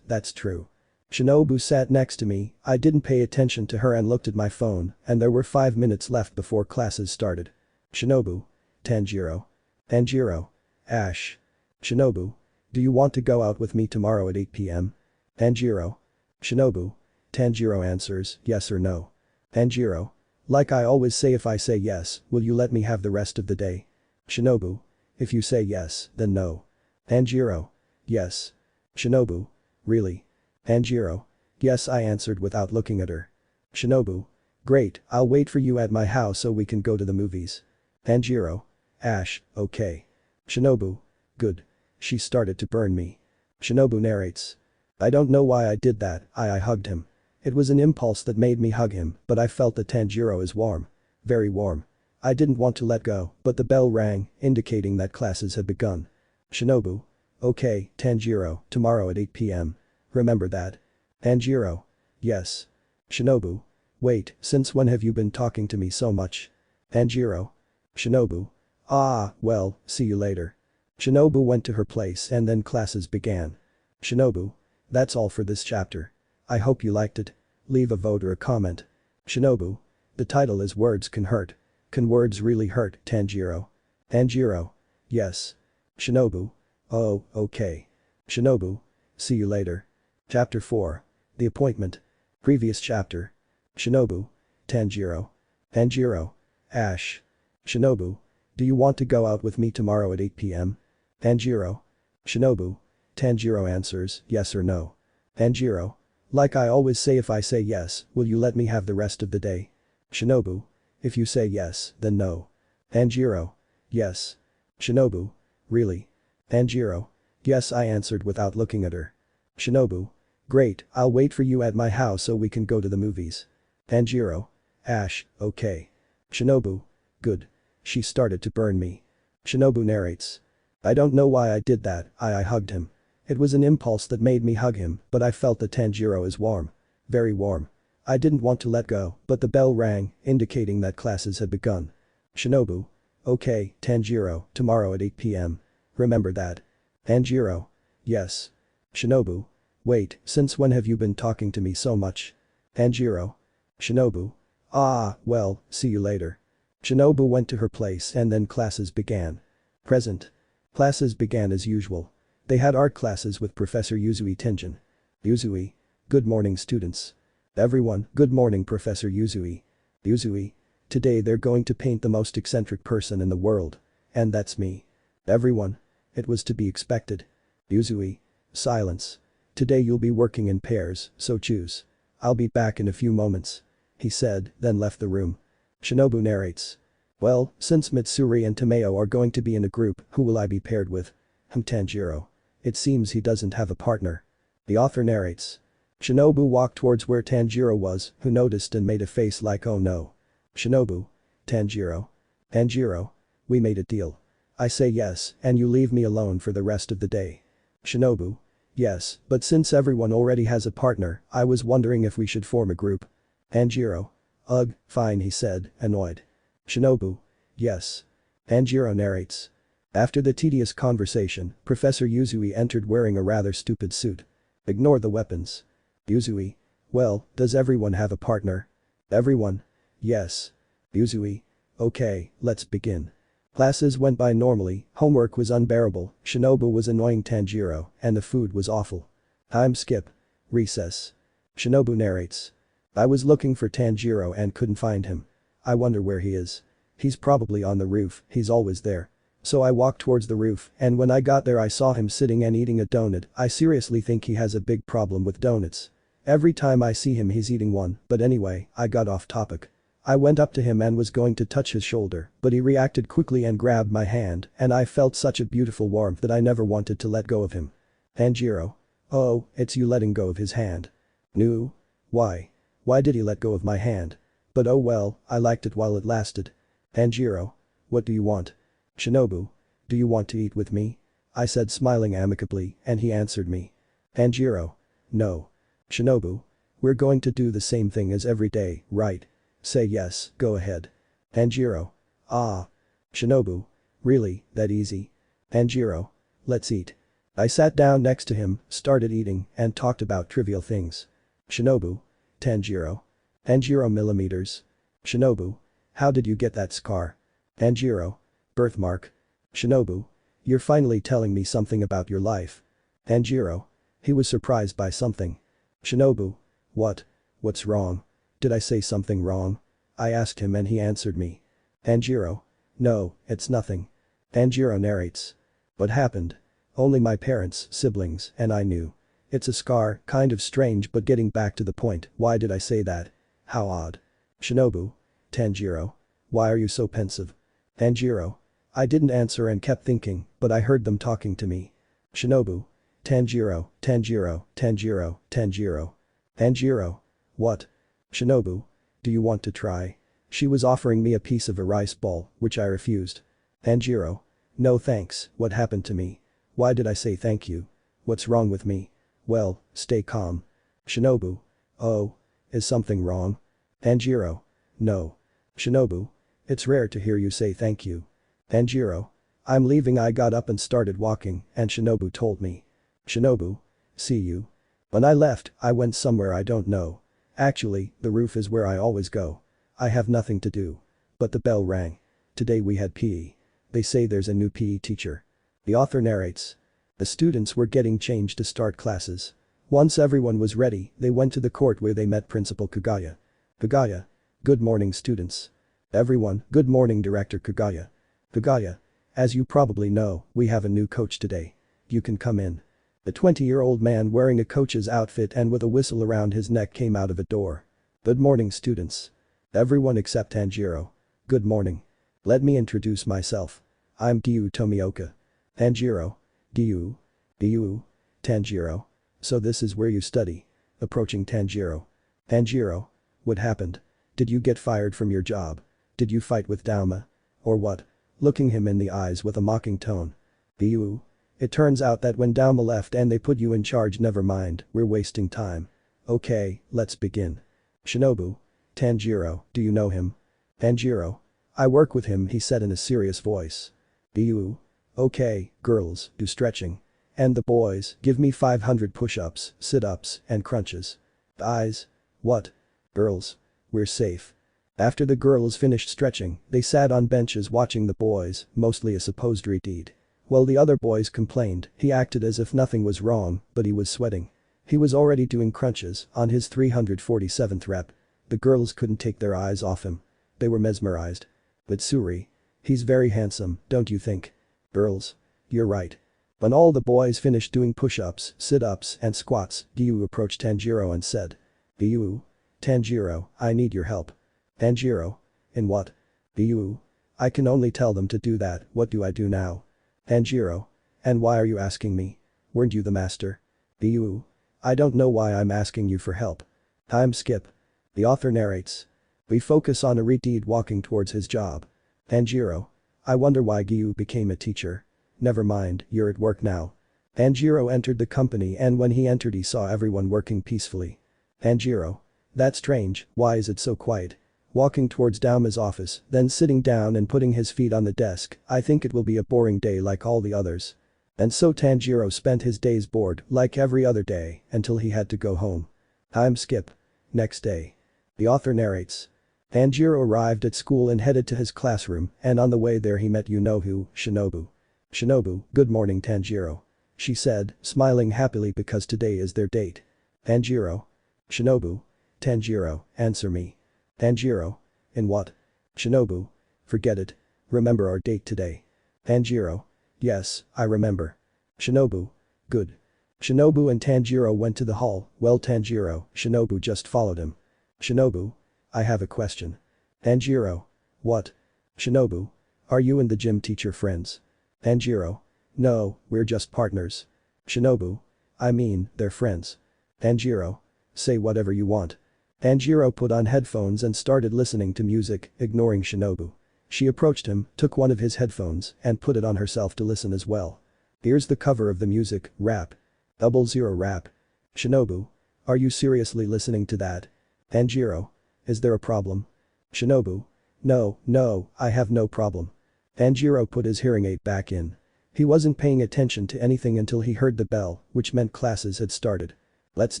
that's true. Shinobu sat next to me, I didn't pay attention to her and looked at my phone, and there were 5 minutes left before classes started. Shinobu. Tanjiro. Tanjiro. Ash. Shinobu. Do you want to go out with me tomorrow at 8 p.m.? Tanjiro. Shinobu. Tanjiro answers, yes or no. Tanjiro. Like I always say, if I say yes, will you let me have the rest of the day? Shinobu. If you say yes, then no. Tanjiro. Yes. Shinobu. Really? Tanjiro. Yes, I answered without looking at her. Shinobu. Great, I'll wait for you at my house so we can go to the movies. Tanjiro. Ash, okay. Shinobu. Good. She started to burn me. Shinobu narrates. I don't know why I did that, I hugged him. It was an impulse that made me hug him, but I felt that Tanjiro is warm. Very warm. I didn't want to let go, but the bell rang, indicating that classes had begun. Shinobu. Okay, Tanjiro, tomorrow at 8 p.m. Remember that. Tanjiro. Yes. Shinobu. Wait, since when have you been talking to me so much? Tanjiro. Shinobu. Ah, well, see you later. Shinobu went to her place and then classes began. Shinobu. That's all for this chapter. I hope you liked it. Leave a vote or a comment. Shinobu. The title is Words Can Hurt. Can words really hurt, Tanjiro? Tanjiro. Yes. Shinobu. Oh, okay. Shinobu. See you later. Chapter 4. The Appointment. Previous chapter. Shinobu. Tanjiro. Tanjiro. Ash. Shinobu. Do you want to go out with me tomorrow at 8 p.m.? Tanjiro. Shinobu. Tanjiro answers, yes or no. Tanjiro. Like I always say, if I say yes, will you let me have the rest of the day? Shinobu. If you say yes, then no. Tanjiro. Yes. Shinobu. Really? Tanjiro. Yes, I answered without looking at her. Shinobu. Great, I'll wait for you at my house so we can go to the movies. Tanjiro. Ash, okay. Shinobu. Good. She started to burn me. Shinobu narrates. I don't know why I did that, I hugged him. It was an impulse that made me hug him, but I felt that Tanjiro is warm. Very warm. I didn't want to let go, but the bell rang, indicating that classes had begun. Shinobu. Okay, Tanjiro, tomorrow at 8 p.m. Remember that. Tanjiro. Yes. Shinobu. Wait, since when have you been talking to me so much? Tanjiro. Shinobu. Ah, well, see you later. Shinobu went to her place and then classes began. Present. Classes began as usual. They had art classes with Professor Yuzui Tenjin. Yuzui. Good morning, students. Everyone, good morning, Professor Yuzui. Yuzui. Today they're going to paint the most eccentric person in the world. And that's me. Everyone. It was to be expected. Yuzui. Silence. Today you'll be working in pairs, so choose. I'll be back in a few moments. He said, then left the room. Shinobu narrates. Well, since Mitsuri and Tomeo are going to be in a group, who will I be paired with? Tanjiro. It seems he doesn't have a partner. The author narrates. Shinobu walked towards where Tanjiro was, who noticed and made a face like oh no. Shinobu. Tanjiro. Tanjiro. We made a deal. I say yes, and you leave me alone for the rest of the day. Shinobu. Yes, but since everyone already has a partner, I was wondering if we should form a group. Tanjiro. Ugh, fine, he said, annoyed. Shinobu. Yes. Tanjiro narrates. After the tedious conversation, Professor Yuzui entered wearing a rather stupid suit. Ignore the weapons. Yuzui. Well, does everyone have a partner? Everyone. Yes. Yuzui. Okay, let's begin. Classes went by normally, homework was unbearable, Shinobu was annoying Tanjiro, and the food was awful. Time skip. Recess. Shinobu narrates. I was looking for Tanjiro and couldn't find him. I wonder where he is. He's probably on the roof, he's always there. So I walked towards the roof, and when I got there I saw him sitting and eating a donut. I seriously think he has a big problem with donuts. Every time I see him he's eating one, but anyway, I got off topic. I went up to him and was going to touch his shoulder, but he reacted quickly and grabbed my hand, and I felt such a beautiful warmth that I never wanted to let go of him. Tanjiro. Oh, it's you letting go of his hand. No. Why? Why did he let go of my hand? But oh well, I liked it while it lasted. Tanjiro. What do you want? Shinobu. Do you want to eat with me? I said smiling amicably, and he answered me. Tanjiro. No. Shinobu. We're going to do the same thing as every day, right? Say yes, go ahead. Tanjiro. Ah. Shinobu. Really, that easy? Tanjiro. Let's eat. I sat down next to him, started eating, and talked about trivial things. Shinobu. Tanjiro. Tanjiro millimeters. Shinobu. How did you get that scar? Tanjiro. Birthmark. Shinobu. You're finally telling me something about your life. Tanjiro. He was surprised by something. Shinobu. What? What's wrong? Did I say something wrong? I asked him and he answered me. Tanjiro. No, it's nothing. Tanjiro narrates. What happened? Only my parents, siblings, and I knew. It's a scar, kind of strange, but getting back to the point, why did I say that? How odd. Shinobu. Tanjiro. Why are you so pensive? Tanjiro. I didn't answer and kept thinking, but I heard them talking to me. Shinobu. Tanjiro, Tanjiro, Tanjiro, Tanjiro. Tanjiro. What? Shinobu. Do you want to try? She was offering me a piece of a rice ball, which I refused. Tanjiro. No thanks, what happened to me? Why did I say thank you? What's wrong with me? Well, stay calm. Shinobu. Oh. Is something wrong? Tanjiro. No. Shinobu. It's rare to hear you say thank you. Tanjiro. I'm leaving. I got up and started walking, and Shinobu told me. Shinobu. See you. When I left, I went somewhere I don't know. Actually, the roof is where I always go. I have nothing to do. But the bell rang. Today we had PE. They say there's a new PE teacher. The author narrates. The students were getting changed to start classes. Once everyone was ready, they went to the court where they met Principal Kagaya. Kagaya. Good morning, students. Everyone, good morning, Director Kagaya. Kagaya. As you probably know, we have a new coach today. You can come in. The 20-year-old man wearing a coach's outfit and with a whistle around his neck came out of a door. Good morning, students. Everyone except Tanjiro. Good morning. Let me introduce myself. I'm Giyuu Tomioka. Tanjiro. Giyuu. Giyuu. Tanjiro. So this is where you study. Approaching Tanjiro. Tanjiro. What happened? Did you get fired from your job? Did you fight with Dauma? Or what? Looking him in the eyes with a mocking tone. Giyuu. It turns out that when Dauma left and they put you in charge, never mind, we're wasting time. Okay, let's begin. Shinobu. Tanjiro, do you know him? Tanjiro. I work with him, he said in a serious voice. Giyuu. Okay, girls, do stretching. And the boys, give me 500 push-ups, sit-ups, and crunches. Guys. What? Girls. We're safe. After the girls finished stretching, they sat on benches watching the boys, mostly a supposed deed. While the other boys complained, he acted as if nothing was wrong, but he was sweating. He was already doing crunches, on his 347th rep. The girls couldn't take their eyes off him. They were mesmerized. But Suri. He's very handsome, don't you think? Girls. You're right. When all the boys finished doing push-ups, sit-ups, and squats, Giyuu approached Tanjiro and said. Giyuu. Tanjiro, I need your help. Tanjiro. In what? Giyuu. I can only tell them to do that, what do I do now? Tanjiro. And why are you asking me? Weren't you the master? Giyuu. I don't know why I'm asking you for help. Time skip. The author narrates. We focus on Arideed walking towards his job. Tanjiro. I wonder why Giyuu became a teacher. Never mind, you're at work now. Tanjiro entered the company and when he entered he saw everyone working peacefully. Tanjiro. That's strange, why is it so quiet? Walking towards Dauma's office, then sitting down and putting his feet on the desk, I think it will be a boring day like all the others. And so Tanjiro spent his days bored, like every other day, until he had to go home. Time skip. Next day. The author narrates. Tanjiro arrived at school and headed to his classroom, and on the way there he met you-know-who, Shinobu. Shinobu, good morning Tanjiro. She said, smiling happily because today is their date. Tanjiro. Shinobu. Tanjiro, answer me. Tanjiro. In what? Shinobu. Forget it. Remember our date today. Tanjiro. Yes, I remember. Shinobu. Good. Shinobu and Tanjiro went to the hall, well Tanjiro, Shinobu just followed him. Shinobu. I have a question. Tanjiro. What? Shinobu. Are you and the gym teacher friends? Tanjiro. No, we're just partners. Shinobu. I mean, they're friends. Tanjiro. Say whatever you want. Tanjiro put on headphones and started listening to music, ignoring Shinobu. She approached him, took one of his headphones, and put it on herself to listen as well. Here's the cover of the music, rap. 00 rap. Shinobu. Are you seriously listening to that? Tanjiro. Is there a problem? Shinobu. No, I have no problem. Tanjiro put his hearing aid back in. He wasn't paying attention to anything until he heard the bell, which meant classes had started. Let's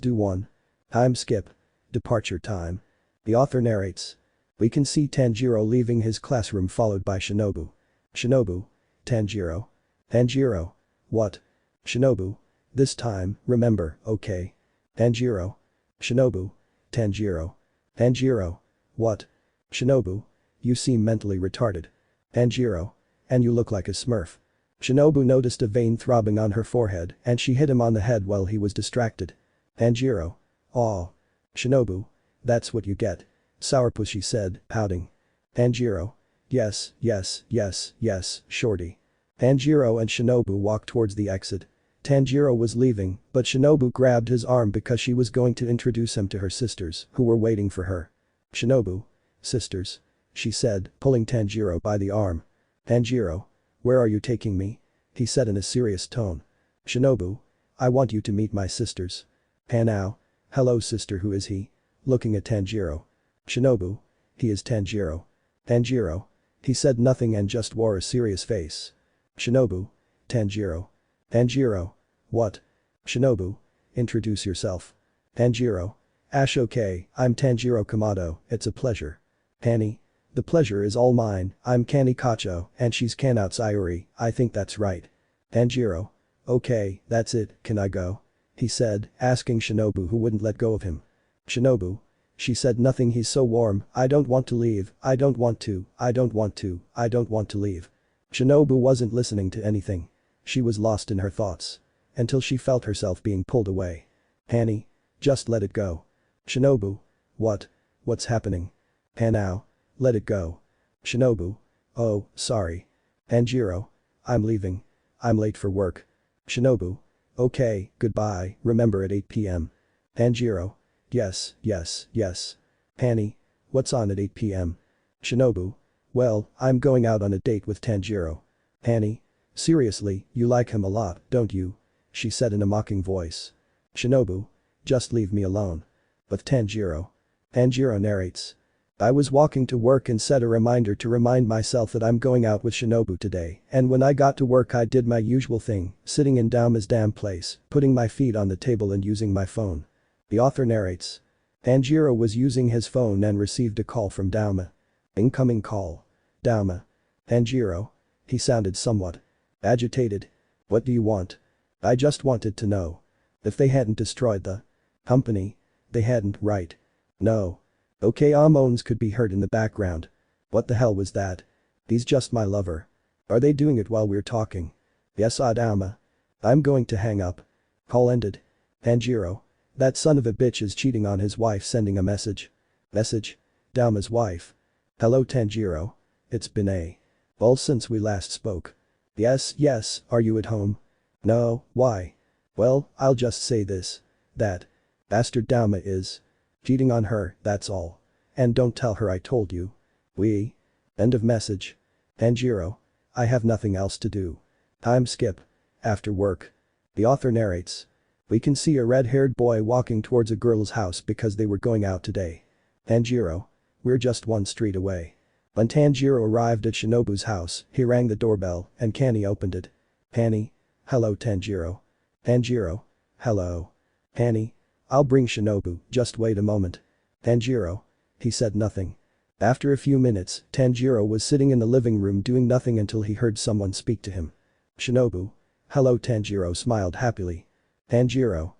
do one. Time skip. Departure time. The author narrates. We can see Tanjiro leaving his classroom followed by Shinobu. Shinobu. Tanjiro. Tanjiro. What? Shinobu. This time, remember, okay? Tanjiro. Shinobu. Tanjiro. Tanjiro. What? Shinobu. You seem mentally retarded. Tanjiro. And you look like a smurf. Shinobu noticed a vein throbbing on her forehead and she hit him on the head while he was distracted. Tanjiro. Aw. Shinobu. That's what you get. Sourpuss, she said, pouting. Tanjiro. Yes, yes, yes, yes, shorty. Tanjiro and Shinobu walked towards the exit. Tanjiro was leaving, but Shinobu grabbed his arm because she was going to introduce him to her sisters, who were waiting for her. Shinobu. Sisters. She said, pulling Tanjiro by the arm. Tanjiro. Where are you taking me? He said in a serious tone. Shinobu. I want you to meet my sisters. Hanao. Hello sister, who is he? Looking at Tanjiro. Shinobu. He is Tanjiro. Tanjiro. He said nothing and just wore a serious face. Shinobu. Tanjiro. Tanjiro. What? Shinobu. Introduce yourself. Tanjiro. Okay, I'm Tanjiro Kamado, it's a pleasure. Kani. The pleasure is all mine, I'm Kani Kocho, and she's Kanao Sayuri, I think that's right. Tanjiro. Okay, that's it, can I go? He said, asking Shinobu who wouldn't let go of him. Shinobu. She said nothing, he's so warm, I don't want to leave, I don't want to, I don't want to, I don't want to leave. Shinobu wasn't listening to anything. She was lost in her thoughts. Until she felt herself being pulled away. Hanny. Just let it go. Shinobu. What? What's happening? Hanao. Let it go. Shinobu. Oh, sorry. Tanjiro. I'm leaving. I'm late for work. Shinobu. Okay, goodbye, remember at 8 p.m. Tanjiro. Yes, yes, yes. Hanny. What's on at 8 p.m.? Shinobu. Well, I'm going out on a date with Tanjiro. Hanny. Seriously, you like him a lot, don't you? She said in a mocking voice. Shinobu. Just leave me alone. But Tanjiro. Tanjiro narrates. I was walking to work and set a reminder to remind myself that I'm going out with Shinobu today, and when I got to work I did my usual thing, sitting in Dauma's damn place, putting my feet on the table and using my phone. The author narrates. Tanjiro was using his phone and received a call from Dauma. Incoming call. Dauma. Tanjiro. He sounded somewhat agitated. What do you want? I just wanted to know. If they hadn't destroyed the company. They hadn't, right? No. Okay, moans could be heard in the background. What the hell was that? He's just my lover. Are they doing it while we're talking? Yes, Dauma. I'm going to hang up. Call ended. Tanjiro. That son of a bitch is cheating on his wife, sending a message. Message? Dauma's wife. Hello Tanjiro. It's been a while since we last spoke. Yes, yes, are you at home? No, why? Well, I'll just say this. That bastard Dauma is cheating on her, that's all. And don't tell her I told you. We. End of message. Tanjiro. I have nothing else to do. Time skip. After work. The author narrates. We can see a red-haired boy walking towards a girl's house because they were going out today. Tanjiro. We're just one street away. When Tanjiro arrived at Shinobu's house, he rang the doorbell and Kani opened it. Kani. Hello Tanjiro. Tanjiro. Hello. Kani. I'll bring Shinobu, just wait a moment. Tanjiro. He said nothing. After a few minutes, Tanjiro was sitting in the living room doing nothing until he heard someone speak to him. Shinobu. Hello Tanjiro smiled happily. Tanjiro.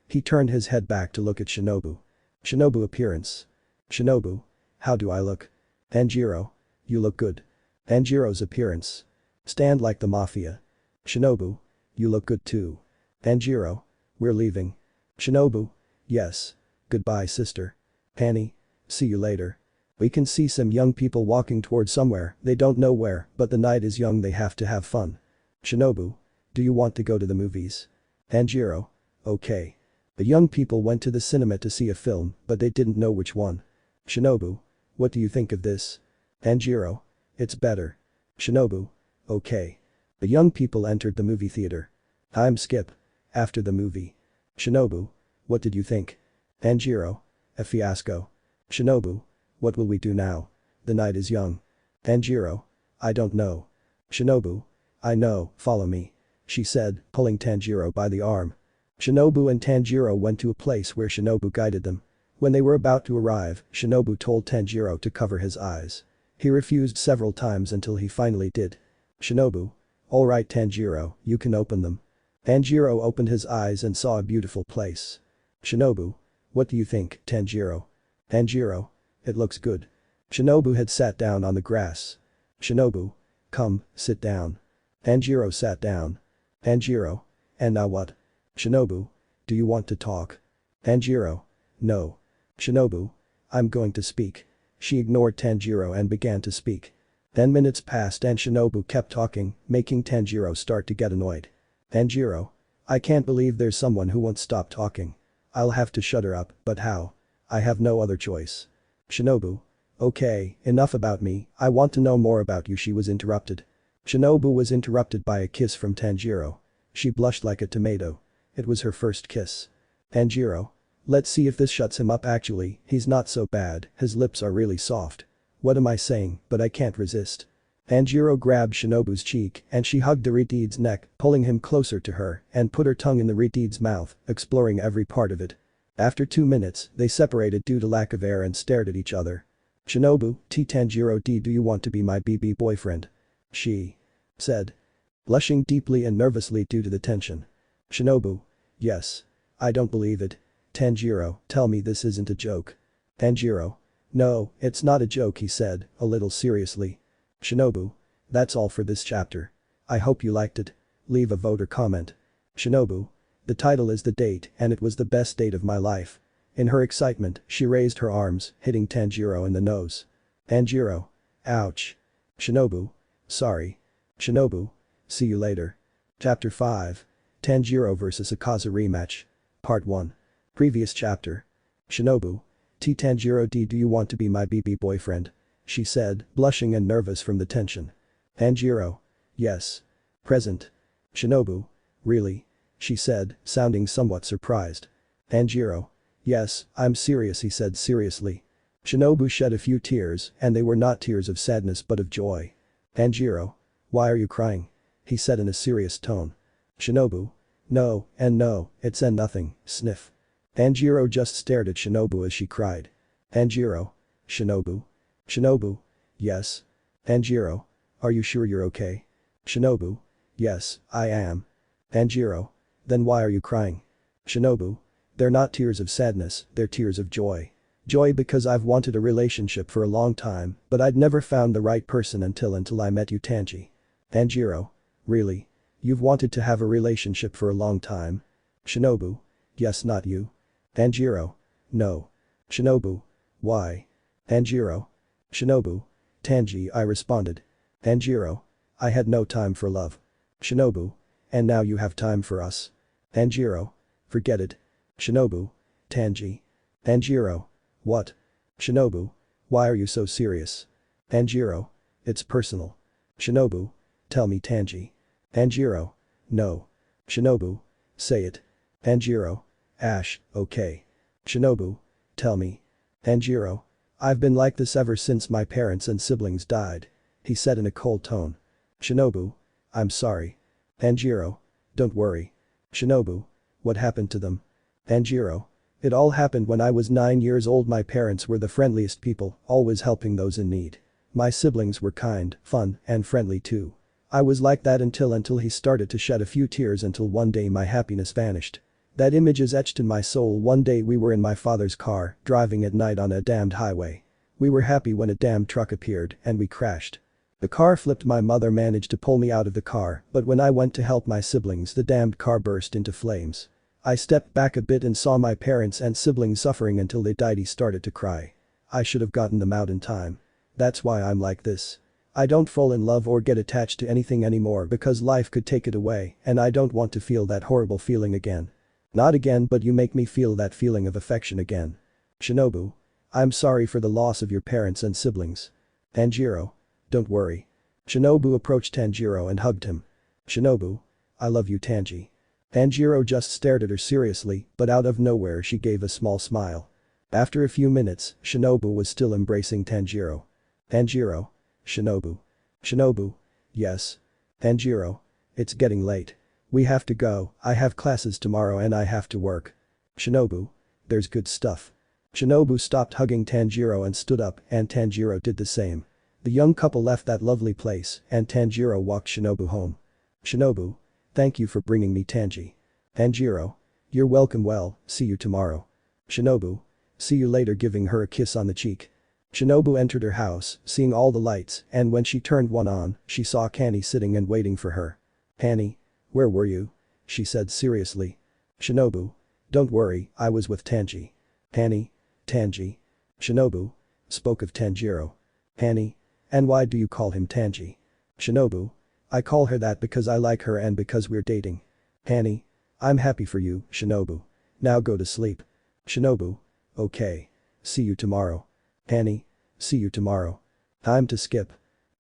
He turned his head back to look at Shinobu. Shinobu appearance. Shinobu. How do I look? Tanjiro. You look good. Tanjiro's appearance. Stand like the mafia. Shinobu. You look good too. Tanjiro. We're leaving. Shinobu. Yes. Goodbye sister. Kani. See you later. We can see some young people walking towards somewhere, they don't know where, but the night is young, they have to have fun. Shinobu. Do you want to go to the movies? Tanjiro. Okay. The young people went to the cinema to see a film, but they didn't know which one. Shinobu. What do you think of this? Tanjiro. It's better. Shinobu. Okay. The young people entered the movie theater. Time skip. After the movie. Shinobu. What did you think? Tanjiro. A fiasco. Shinobu. What will we do now? The night is young. Tanjiro. I don't know. Shinobu. I know, follow me. She said, pulling Tanjiro by the arm. Shinobu and Tanjiro went to a place where Shinobu guided them. When they were about to arrive, Shinobu told Tanjiro to cover his eyes. He refused several times until he finally did. Shinobu. Alright Tanjiro, you can open them. Tanjiro opened his eyes and saw a beautiful place. Shinobu. What do you think, Tanjiro? Tanjiro. It looks good. Shinobu had sat down on the grass. Shinobu. Come, sit down. Tanjiro sat down. Tanjiro. And now what? Shinobu. Do you want to talk? Tanjiro. No. Shinobu. I'm going to speak. She ignored Tanjiro and began to speak. 10 minutes passed and Shinobu kept talking, making Tanjiro start to get annoyed. Tanjiro. I can't believe there's someone who won't stop talking. I'll have to shut her up, but how? I have no other choice. Shinobu. Okay, enough about me, I want to know more about you. She was interrupted. Shinobu was interrupted by a kiss from Tanjiro. She blushed like a tomato. It was her first kiss. Tanjiro. Let's see if this shuts him up. Actually, he's not so bad, his lips are really soft. What am I saying, but I can't resist. Tanjiro grabbed Shinobu's cheek and she hugged Aritide's neck, pulling him closer to her and put her tongue in Aritide's mouth, exploring every part of it. After 2 minutes, they separated due to lack of air and stared at each other. Shinobu, Tanjiro D, do you want to be my BB boyfriend? She said, blushing deeply and nervously due to the tension. Shinobu. Yes. I don't believe it. Tanjiro, tell me this isn't a joke. Tanjiro. No, it's not a joke, he said, a little seriously. Shinobu. That's all for this chapter. I hope you liked it. Leave a vote or comment. Shinobu. The title is The Date and it was the best date of my life. In her excitement, she raised her arms, hitting Tanjiro in the nose. Tanjiro. Ouch. Shinobu. Sorry. Shinobu. See you later. Chapter 5. Tanjiro vs Akaza rematch. Part 1. Previous chapter. Shinobu. Tanjiro D, do you want to be my BB boyfriend? She said, blushing and nervous from the tension. Tanjiro. Yes. Present. Shinobu. Really? She said, sounding somewhat surprised. Tanjiro. Yes, I'm serious, he said seriously. Shinobu shed a few tears and they were not tears of sadness but of joy. Tanjiro. Why are you crying? He said in a serious tone. Shinobu. No, and no, it's and nothing, sniff. Tanjiro just stared at Shinobu as she cried. Tanjiro. Shinobu. Shinobu. Yes. Tanjiro. Are you sure you're okay? Shinobu. Yes, I am. Tanjiro. Then why are you crying? Shinobu. They're not tears of sadness, they're tears of joy. Joy because I've wanted a relationship for a long time, but I'd never found the right person until I met you, Tanji. Tanjiro. Really? You've wanted to have a relationship for a long time? Shinobu. Yes, not you. Tanjiro. No. Shinobu. Why? Tanjiro. Shinobu. Tanji, I responded. Tanjiro. I had no time for love. Shinobu. And now you have time for us. Tanjiro. Forget it. Shinobu. Tanji. Tanjiro. What? Shinobu. Why are you so serious? Tanjiro. It's personal. Shinobu. Tell me, Tanji. Tanjiro. No. Shinobu. Say it. Tanjiro. Ash, okay. Shinobu. Tell me. Tanjiro. I've been like this ever since my parents and siblings died. He said in a cold tone. Shinobu. I'm sorry. Tanjiro. Don't worry. Shinobu. What happened to them? Tanjiro. It all happened when I was 9 years old. My parents were the friendliest people, always helping those in need. My siblings were kind, fun, and friendly too. I was like that until he started to shed a few tears until one day my happiness vanished. That image is etched in my soul. One day we were in my father's car, driving at night on a damned highway. We were happy when a damned truck appeared and we crashed. The car flipped. My mother managed to pull me out of the car, but when I went to help my siblings, the damned car burst into flames. I stepped back a bit and saw my parents and siblings suffering until they died. He started to cry. I should have gotten them out in time. That's why I'm like this. I don't fall in love or get attached to anything anymore because life could take it away and I don't want to feel that horrible feeling again. Not again, but you make me feel that feeling of affection again. Shinobu. I'm sorry for the loss of your parents and siblings. Tanjiro. Don't worry. Shinobu approached Tanjiro and hugged him. Shinobu. I love you, Tanji. Tanjiro just stared at her seriously, but out of nowhere she gave a small smile. After a few minutes, Shinobu was still embracing Tanjiro. Tanjiro. Shinobu. Shinobu. Yes. Tanjiro. It's getting late. We have to go, I have classes tomorrow and I have to work. Shinobu. There's good stuff. Shinobu stopped hugging Tanjiro and stood up and Tanjiro did the same. The young couple left that lovely place and Tanjiro walked Shinobu home. Shinobu. Thank you for bringing me Tanji. Tanjiro. You're welcome. Well, see you tomorrow. Shinobu. See you later, giving her a kiss on the cheek. Shinobu entered her house, seeing all the lights, and when she turned one on, she saw Kani sitting and waiting for her. Kani. Where were you? She said seriously. Shinobu. Don't worry, I was with Tanji. Kani. Tanji. Shinobu. Spoke of Tanjiro. Kani. And why do you call him Tanji? Shinobu. I call her that because I like her and because we're dating. Annie. I'm happy for you, Shinobu. Now go to sleep. Shinobu. Okay. See you tomorrow. Annie. See you tomorrow. Time to skip.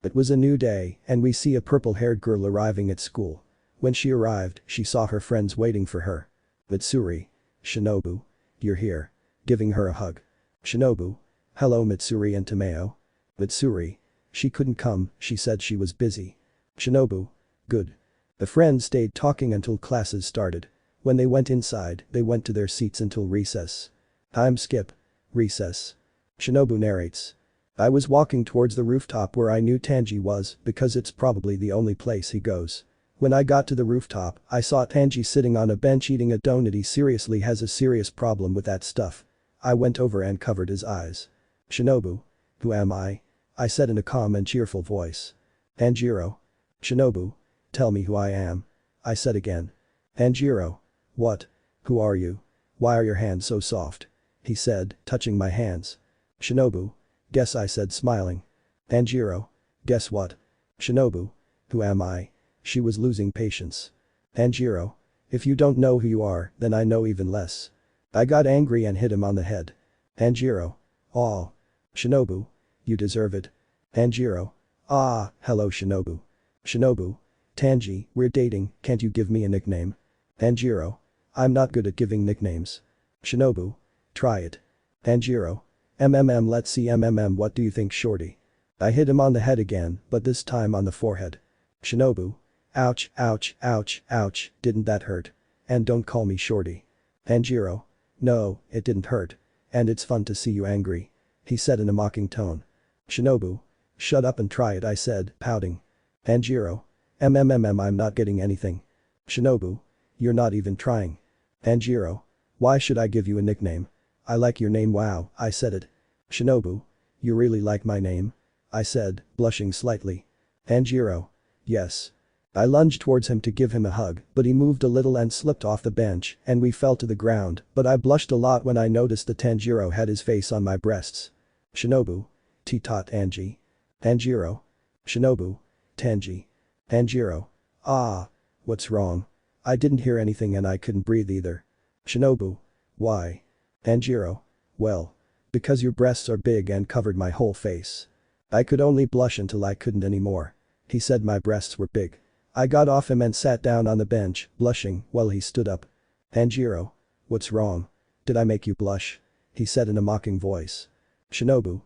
It was a new day and we see a purple-haired girl arriving at school. When she arrived, she saw her friends waiting for her. Mitsuri. Shinobu. You're here. Giving her a hug. Shinobu. Hello Mitsuri and Tomeo. Mitsuri. She couldn't come, she said she was busy. Shinobu. Good. The friends stayed talking until classes started. When they went inside, they went to their seats until recess. Time skip. Recess. Shinobu narrates. I was walking towards the rooftop where I knew Tanji was because it's probably the only place he goes. When I got to the rooftop, I saw Tanji sitting on a bench eating a donut. He seriously has a serious problem with that stuff. I went over and covered his eyes. Shinobu. Who am I? I said in a calm and cheerful voice. Tanjiro. Shinobu. Tell me who I am. I said again. Tanjiro. What? Who are you? Why are your hands so soft? He said, touching my hands. Shinobu. Guess, I said smiling. Tanjiro. Guess what? Shinobu. Who am I? She was losing patience. Tanjiro. If you don't know who you are, then I know even less. I got angry and hit him on the head. Tanjiro. Oh. Shinobu. You deserve it. Tanjiro. Ah, hello Shinobu. Shinobu. Tanji, we're dating, can't you give me a nickname? Tanjiro. I'm not good at giving nicknames. Shinobu. Try it. Tanjiro. Let's see what do you think shorty? I hit him on the head again, but this time on the forehead. Shinobu. Ouch, ouch, ouch, ouch, didn't that hurt? And don't call me shorty. Tanjiro. No, it didn't hurt. And it's fun to see you angry. He said in a mocking tone. Shinobu. Shut up and try it, I said, pouting. Tanjiro. I'm not getting anything. Shinobu. You're not even trying. Tanjiro. Why should I give you a nickname? I like your name, wow, I said it. Shinobu. You really like my name? I said, blushing slightly. Tanjiro. Yes. I lunged towards him to give him a hug, but he moved a little and slipped off the bench and we fell to the ground, but I blushed a lot when I noticed that Tanjiro had his face on my breasts. Shinobu. T-tot Tanji. Tanjiro. Shinobu. Tanji. Tanjiro. Ah. What's wrong? I didn't hear anything and I couldn't breathe either. Shinobu. Why? Tanjiro. Well. Because your breasts are big and covered my whole face. I could only blush until I couldn't anymore. He said my breasts were big. I got off him and sat down on the bench, blushing, while he stood up. Tanjiro. What's wrong? Did I make you blush? He said in a mocking voice. Shinobu.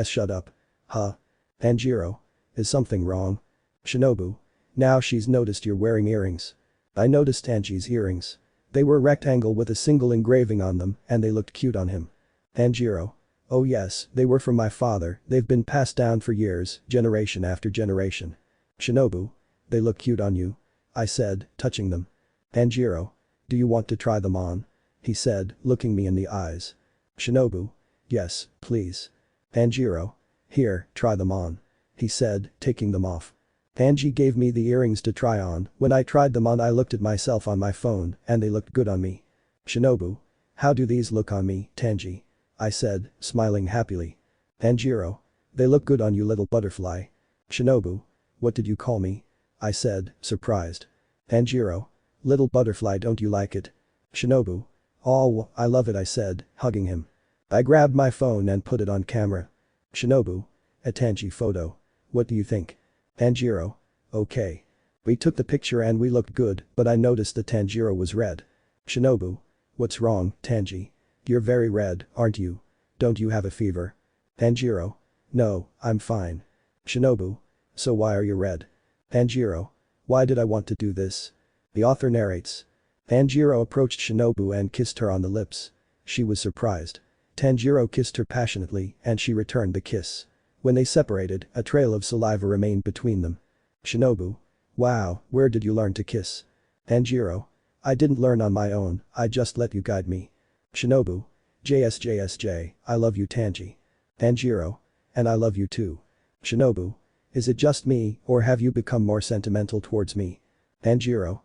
Shut up. Huh? Tanjiro. Is something wrong? Shinobu. Now she's noticed you're wearing earrings. I noticed Tanji's earrings. They were rectangle with a single engraving on them and they looked cute on him. Tanjiro. Oh yes, they were from my father, they've been passed down for years, generation after generation. Shinobu. They look cute on you. I said, touching them. Tanjiro. Do you want to try them on? He said, looking me in the eyes. Shinobu. Yes, please. Tanjiro. Here, try them on. He said, taking them off. Tanji gave me the earrings to try on. When I tried them on I looked at myself on my phone and they looked good on me. Shinobu. How do these look on me, Tanji? I said, smiling happily. Tanjiro. They look good on you little butterfly. Shinobu. What did you call me? I said, surprised. Tanjiro. Little butterfly, don't you like it? Shinobu. Oh, I love it, I said, hugging him. I grabbed my phone and put it on camera. Shinobu. A Tanji photo. What do you think? Tanjiro. Okay. We took the picture and we looked good, but I noticed that Tanjiro was red. Shinobu. What's wrong, Tanji? You're very red, aren't you? Don't you have a fever? Tanjiro. No, I'm fine. Shinobu. So why are you red? Tanjiro. Why did I want to do this? The author narrates. Tanjiro approached Shinobu and kissed her on the lips. She was surprised. Tanjiro kissed her passionately and she returned the kiss. When they separated, a trail of saliva remained between them. Shinobu. Wow, where did you learn to kiss? Tanjiro. I didn't learn on my own, I just let you guide me. Shinobu. JSJSJ, I love you Tanji. Tanjiro. And I love you too. Shinobu. Is it just me, or have you become more sentimental towards me? Tanjiro.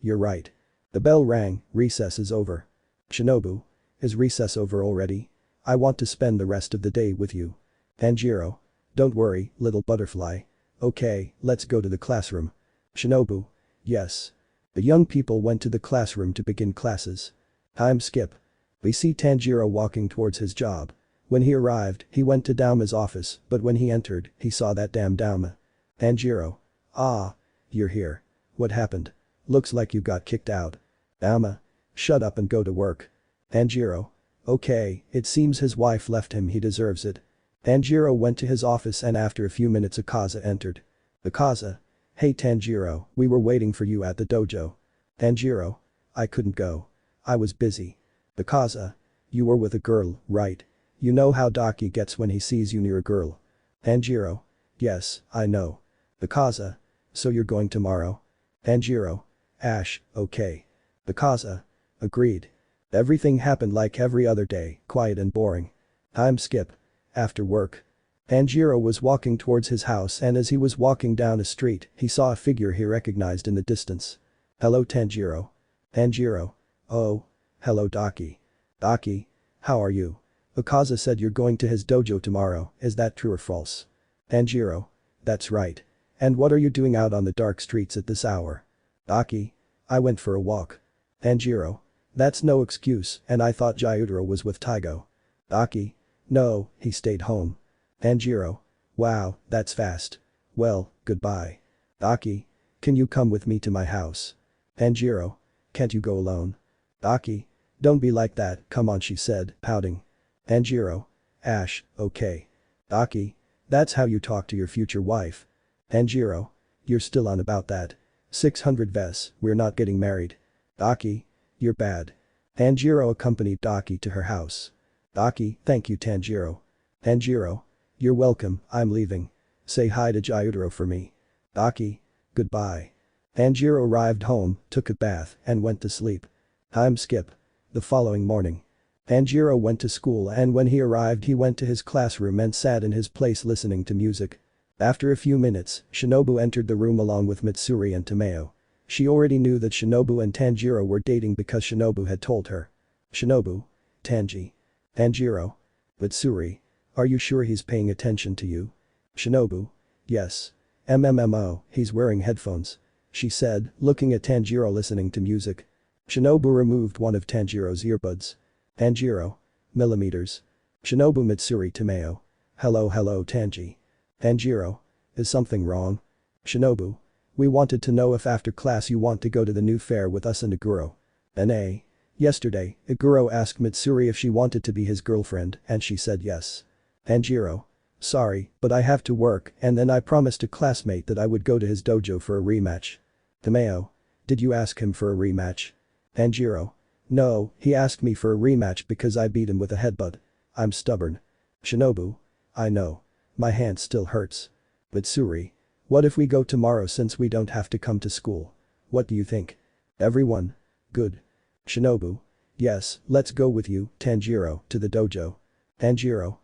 You're right. The bell rang, recess is over. Shinobu. Is recess over already? I want to spend the rest of the day with you. Tanjiro. Don't worry, little butterfly. Okay, let's go to the classroom. Shinobu. Yes. The young people went to the classroom to begin classes. Time skip. We see Tanjiro walking towards his job. When he arrived, he went to Dauma's office, but when he entered, he saw that damn Dauma. Tanjiro. Ah. You're here. What happened? Looks like you got kicked out. Dauma. Shut up and go to work. Tanjiro. Okay, it seems his wife left him, he deserves it. Tanjiro went to his office and after a few minutes Akaza entered. Akaza. Hey Tanjiro, we were waiting for you at the dojo. Tanjiro. I couldn't go. I was busy. Akaza. You were with a girl, right? You know how Daki gets when he sees you near a girl. Tanjiro. Yes, I know. Akaza. So you're going tomorrow? Tanjiro. Ash, okay. Akaza. Agreed. Everything happened like every other day, quiet and boring. Time skip. After work. Tanjiro was walking towards his house and as he was walking down a street, he saw a figure he recognized in the distance. Hello Tanjiro. Tanjiro. Oh. Hello Daki. Daki. How are you? Akaza said you're going to his dojo tomorrow, is that true or false? Tanjiro. That's right. And what are you doing out on the dark streets at this hour? Daki. I went for a walk. Tanjiro. That's no excuse and I thought Gyutaro was with Taigo. Daki. No, he stayed home. Tanjiro. Wow, that's fast. Well, goodbye. Daki. Can you come with me to my house? Tanjiro. Can't you go alone? Daki. Don't be like that, come on she said, pouting. Tanjiro. Ash, okay. Daki. That's how you talk to your future wife. Tanjiro. You're still on about that. 600 Ves, we're not getting married. Daki. You're bad. Tanjiro accompanied Daki to her house. Daki, thank you Tanjiro. Tanjiro. You're welcome, I'm leaving. Say hi to Gyutaro for me. Daki. Goodbye. Tanjiro arrived home, took a bath, and went to sleep. Time skip. The following morning. Tanjiro went to school and when he arrived he went to his classroom and sat in his place listening to music. After a few minutes, Shinobu entered the room along with Mitsuri and Tomeo. She already knew that Shinobu and Tanjiro were dating because Shinobu had told her. Shinobu. Tanji. Tanjiro. Mitsuri. Are you sure he's paying attention to you? Shinobu. Yes. MMMO, he's wearing headphones. She said, looking at Tanjiro listening to music. Shinobu removed one of Tanjiro's earbuds. Tanjiro. Millimeters. Shinobu Mitsuri Tomeo. Hello Tanji. Tanjiro. Is something wrong? Shinobu. We wanted to know if after class you want to go to the new fair with us and Aguro. N.A. Yesterday, Aguro asked Mitsuri if she wanted to be his girlfriend and she said yes. Tanjiro. Sorry, but I have to work and then I promised a classmate that I would go to his dojo for a rematch. Tomeo. Did you ask him for a rematch? Tanjiro. No, he asked me for a rematch because I beat him with a headbutt. I'm stubborn. Shinobu. I know. My hand still hurts. Mitsuri. What if we go tomorrow since we don't have to come to school? What do you think? Everyone? Good. Shinobu. Yes, let's go with you, Tanjiro, to the dojo. Tanjiro.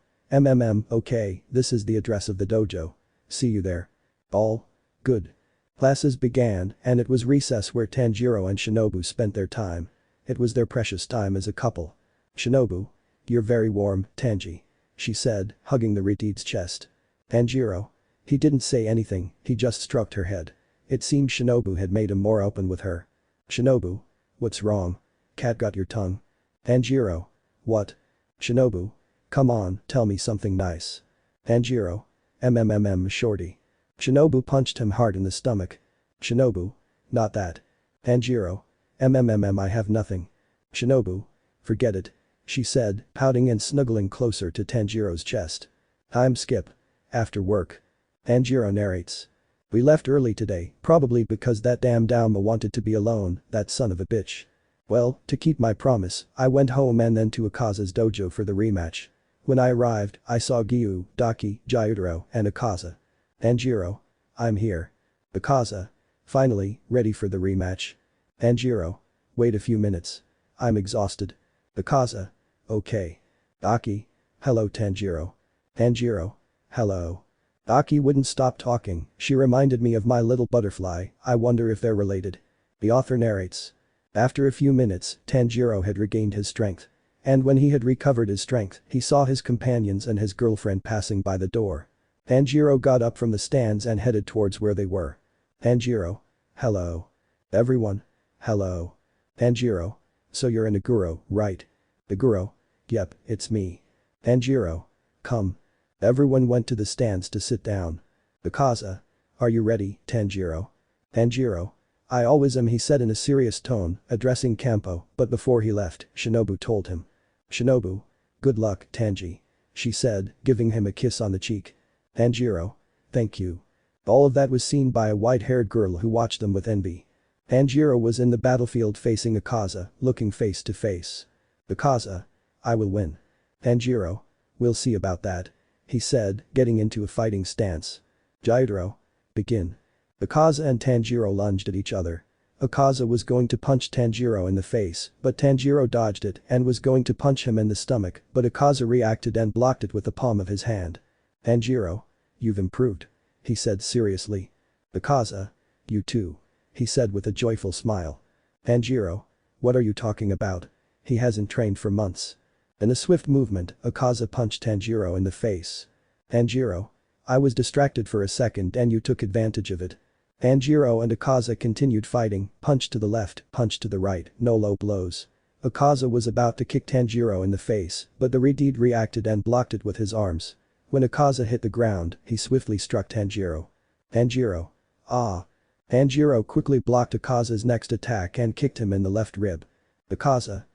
Okay, this is the address of the dojo. See you there. All? Good. Classes began and it was recess where Tanjiro and Shinobu spent their time. It was their precious time as a couple. Shinobu. You're very warm, Tanji. She said, hugging the Ritide's chest. Tanjiro. He didn't say anything, he just stroked her head. It seemed Shinobu had made him more open with her. Shinobu. What's wrong? Cat got your tongue. Tanjiro. What? Shinobu. Come on, tell me something nice. Tanjiro. Shorty. Shinobu punched him hard in the stomach. Shinobu. Not that. Tanjiro. I have nothing. Shinobu. Forget it. She said, pouting and snuggling closer to Tanjiro's chest. Time skip. After work. Tanjiro narrates. We left early today, probably because that damn Dauma wanted to be alone, that son of a bitch. Well, to keep my promise, I went home and then to Akaza's dojo for the rematch. When I arrived, I saw Giyuu, Daki, Gyutaro, and Akaza. Tanjiro. I'm here. Akaza. Finally, ready for the rematch. Tanjiro. Wait a few minutes. I'm exhausted. Akaza. Okay. Daki. Hello Tanjiro. Tanjiro. Hello. Daki wouldn't stop talking, she reminded me of my little butterfly, I wonder if they're related. The author narrates. After a few minutes, Tanjiro had regained his strength. And when he had recovered his strength, he saw his companions and his girlfriend passing by the door. Tanjiro got up from the stands and headed towards where they were. Tanjiro. Hello. Everyone. Hello. Tanjiro. So you're in Aguro, right? Aguro. Yep, it's me. Tanjiro. Come. Everyone went to the stands to sit down. Bakaza. Are you ready, Tanjiro? Tanjiro. I always am, he said in a serious tone, addressing Campo, but before he left, Shinobu told him. Shinobu. Good luck, Tanji. She said, giving him a kiss on the cheek. Tanjiro. Thank you. All of that was seen by a white-haired girl who watched them with envy. Tanjiro was in the battlefield facing Akaza, looking face to face. Akaza. I will win. Tanjiro. We'll see about that. He said, getting into a fighting stance. Gyutaro. Begin. Akaza and Tanjiro lunged at each other. Akaza was going to punch Tanjiro in the face, but Tanjiro dodged it and was going to punch him in the stomach, but Akaza reacted and blocked it with the palm of his hand. Tanjiro. You've improved. He said seriously. Akaza. You too. He said with a joyful smile. Tanjiro. What are you talking about? He hasn't trained for months. In a swift movement, Akaza punched Tanjiro in the face. Tanjiro. I was distracted for a second and you took advantage of it. Tanjiro and Akaza continued fighting, punch to the left, punch to the right, no low blows. Akaza was about to kick Tanjiro in the face, but the Redeed reacted and blocked it with his arms. When Akaza hit the ground, he swiftly struck Tanjiro. Tanjiro. Ah. Tanjiro quickly blocked Akaza's next attack and kicked him in the left rib. Akaza.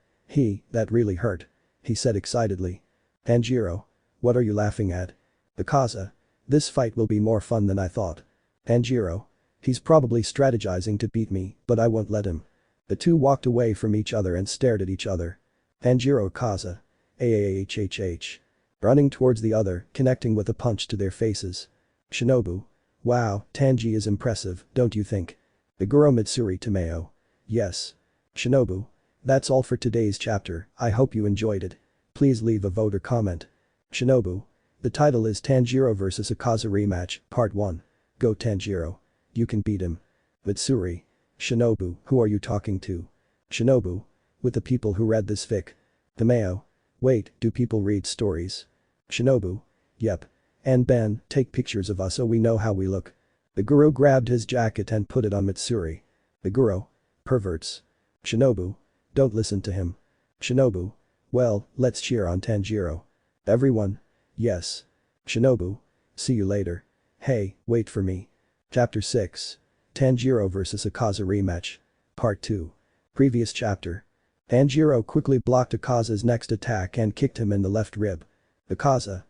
That really hurt. He said excitedly. Tanjiro. What are you laughing at? Akaza. This fight will be more fun than I thought. Tanjiro. He's probably strategizing to beat me, but I won't let him. The two walked away from each other and stared at each other. Tanjiro Akaza. Ahhhh. Running towards the other, connecting with a punch to their faces. Shinobu. Wow, Tanji is impressive, don't you think? Iguro Mitsuri Tomeo. Yes. Shinobu. That's all for today's chapter, I hope you enjoyed it. Please leave a vote or comment. Shinobu. The title is Tanjiro vs Akaza Rematch, Part 1. Go Tanjiro. You can beat him. Mitsuri. Shinobu, who are you talking to? Shinobu. With the people who read this fic. Tomeo. Wait, do people read stories? Shinobu. Yep. And Ben, take pictures of us so we know how we look. The guru grabbed his jacket and put it on Mitsuri. The guru. Perverts. Shinobu. Don't listen to him. Shinobu. Well, let's cheer on Tanjiro. Everyone. Yes. Shinobu. See you later. Hey, wait for me. Chapter 6. Tanjiro vs Akaza Rematch. Part 2. Previous chapter. Tanjiro quickly blocked Akaza's next attack and kicked him in the left rib. Akaza.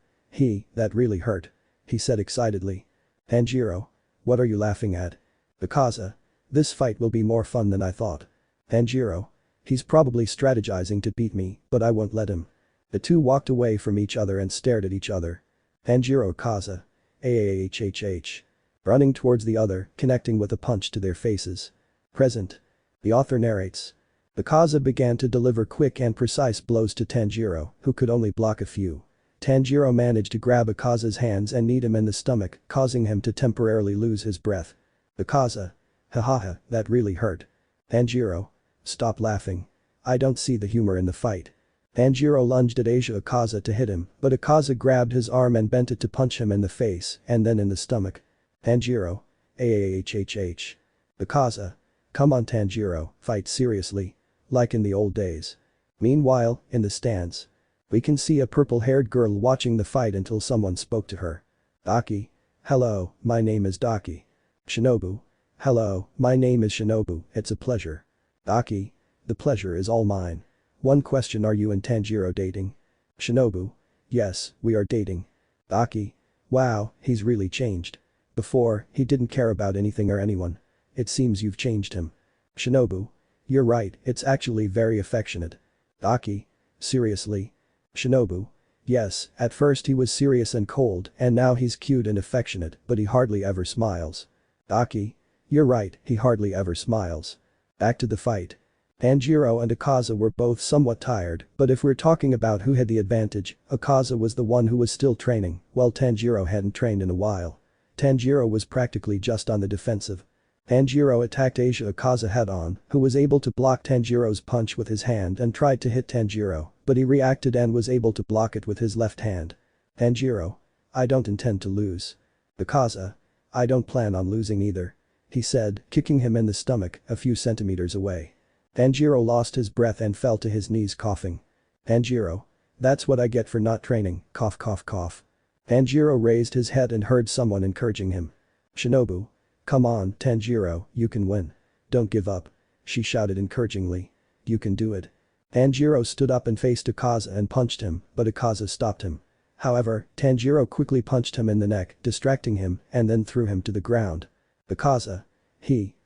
That really hurt. He said excitedly. Tanjiro. What are you laughing at? Akaza. This fight will be more fun than I thought. Tanjiro. He's probably strategizing to beat me, but I won't let him. The two walked away from each other and stared at each other. Tanjiro Akaza. Ahhhh. Running towards the other, connecting with a punch to their faces. Present. The author narrates. Akaza began to deliver quick and precise blows to Tanjiro, who could only block a few. Tanjiro managed to grab Akaza's hands and kneed him in the stomach, causing him to temporarily lose his breath. Akaza. Hahaha, that really hurt. Tanjiro. Stop laughing. I don't see the humor in the fight. Tanjiro lunged at Akaza to hit him, but Akaza grabbed his arm and bent it to punch him in the face and then in the stomach. Tanjiro. Ahhhh. Akaza. Come on Tanjiro, fight seriously. Like in the old days. Meanwhile, in the stands. We can see a purple-haired girl watching the fight until someone spoke to her. Daki. Hello, my name is Daki. Shinobu. Hello, my name is Shinobu, it's a pleasure. Daki. The pleasure is all mine. One question, are you and Tanjiro dating? Shinobu. Yes, we are dating. Daki. Wow, he's really changed. Before, he didn't care about anything or anyone. It seems you've changed him. Shinobu. You're right, it's actually very affectionate. Daki. Seriously? Shinobu. Yes, at first he was serious and cold and now he's cute and affectionate, but he hardly ever smiles. Daki. You're right, he hardly ever smiles. Back to the fight. Tanjiro and Akaza were both somewhat tired, but if we're talking about who had the advantage, Akaza was the one who was still training, while Tanjiro hadn't trained in a while. Tanjiro was practically just on the defensive. Tanjiro attacked Akaza head-on, who was able to block Tanjiro's punch with his hand and tried to hit Tanjiro, but he reacted and was able to block it with his left hand. Tanjiro. I don't intend to lose. Bakaza. I don't plan on losing either. He said, kicking him in the stomach a few centimeters away. Tanjiro lost his breath and fell to his knees coughing. Tanjiro. That's what I get for not training, cough cough cough. Tanjiro raised his head and heard someone encouraging him. Shinobu. Come on, Tanjiro, you can win. Don't give up. She shouted encouragingly. You can do it. Tanjiro stood up and faced Akaza and punched him, but Akaza stopped him. However, Tanjiro quickly punched him in the neck, distracting him, and then threw him to the ground. Akaza.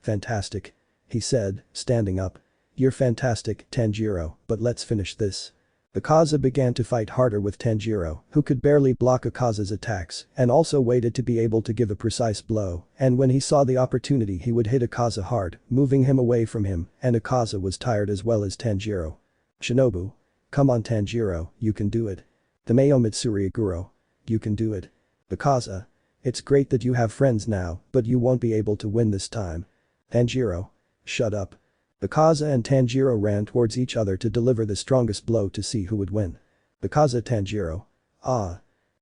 Fantastic. He said, standing up. You're fantastic, Tanjiro, but let's finish this. Akaza began to fight harder with Tanjiro, who could barely block Akaza's attacks and also waited to be able to give a precise blow, and when he saw the opportunity he would hit Akaza hard, moving him away from him, and Akaza was tired as well as Tanjiro. Shinobu. Come on Tanjiro, you can do it. Tameo Mitsuri Aguro. You can do it. Akaza. It's great that you have friends now, but you won't be able to win this time. Tanjiro. Shut up. Bakaza and Tanjiro ran towards each other to deliver the strongest blow to see who would win. Bakaza Tanjiro.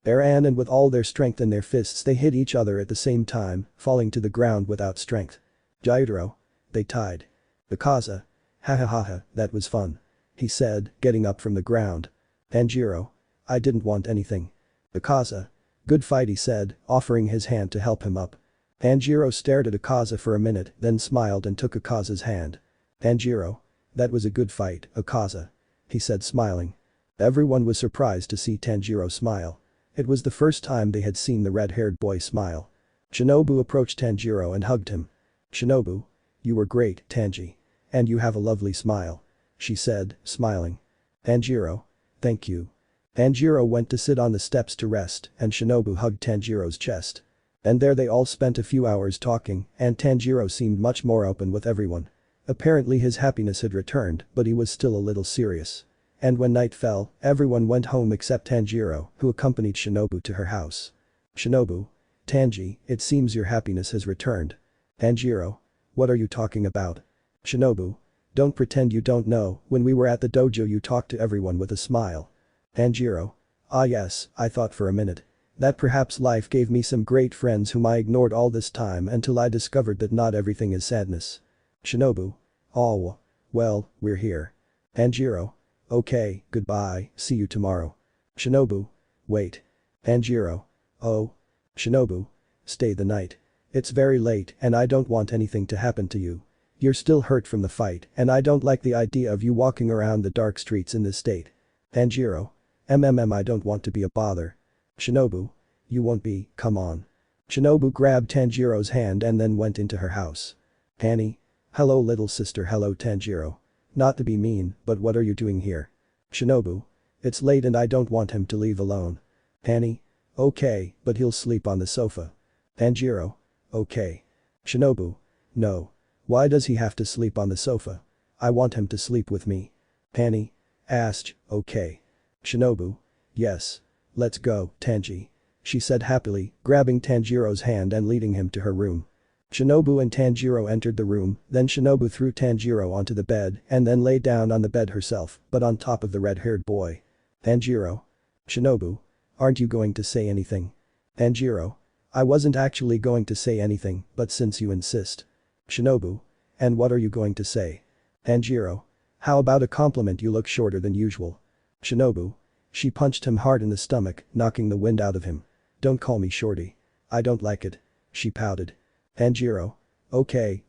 They ran and with all their strength in their fists they hit each other at the same time, falling to the ground without strength. Jairo. They tied. Bakaza. Ha ha ha ha, that was fun. He said, getting up from the ground. Tanjiro. I didn't want anything. Bakaza. Good fight he said, offering his hand to help him up. Tanjiro stared at Akaza for a minute, then smiled and took Akaza's hand. Tanjiro. That was a good fight, Akaza. He said smiling. Everyone was surprised to see Tanjiro smile. It was the first time they had seen the red-haired boy smile. Shinobu approached Tanjiro and hugged him. Shinobu. You were great, Tanji. And you have a lovely smile. She said, smiling. Tanjiro. Thank you. Tanjiro went to sit on the steps to rest and Shinobu hugged Tanjiro's chest. And there they all spent a few hours talking and Tanjiro seemed much more open with everyone. Apparently his happiness had returned, but he was still a little serious. And when night fell, everyone went home except Tanjiro, who accompanied Shinobu to her house. Shinobu. Tanji, it seems your happiness has returned. Tanjiro. What are you talking about? Shinobu. Don't pretend you don't know, when we were at the dojo you talked to everyone with a smile. Tanjiro. Ah yes, I thought for a minute. That perhaps life gave me some great friends whom I ignored all this time until I discovered that not everything is sadness. Shinobu. Oh. Well, we're here. Tanjiro. Okay, goodbye, see you tomorrow. Shinobu. Wait. Tanjiro. Oh. Shinobu. Stay the night. It's very late and I don't want anything to happen to you. You're still hurt from the fight and I don't like the idea of you walking around the dark streets in this state. Tanjiro. I don't want to be a bother. Shinobu. You won't be, come on. Shinobu grabbed Tanjiro's hand and then went into her house. Annie. Hello little sister hello Tanjiro. Not to be mean, but what are you doing here? Shinobu. It's late and I don't want him to leave alone. Annie. Okay, but he'll sleep on the sofa. Tanjiro. Okay. Shinobu. No. Why does he have to sleep on the sofa? I want him to sleep with me. Annie. Asked, okay. Shinobu. Yes. Let's go, Tanji. She said happily, grabbing Tanjiro's hand and leading him to her room. Shinobu and Tanjiro entered the room, then Shinobu threw Tanjiro onto the bed and then lay down on the bed herself, but on top of the red-haired boy. Tanjiro. Shinobu. Aren't you going to say anything? Tanjiro. I wasn't actually going to say anything, but since you insist. Shinobu. And what are you going to say? Tanjiro. How about a compliment you look shorter than usual? Shinobu. She punched him hard in the stomach, knocking the wind out of him. Don't call me shorty. I don't like it. She pouted. Tanjiro. Okay,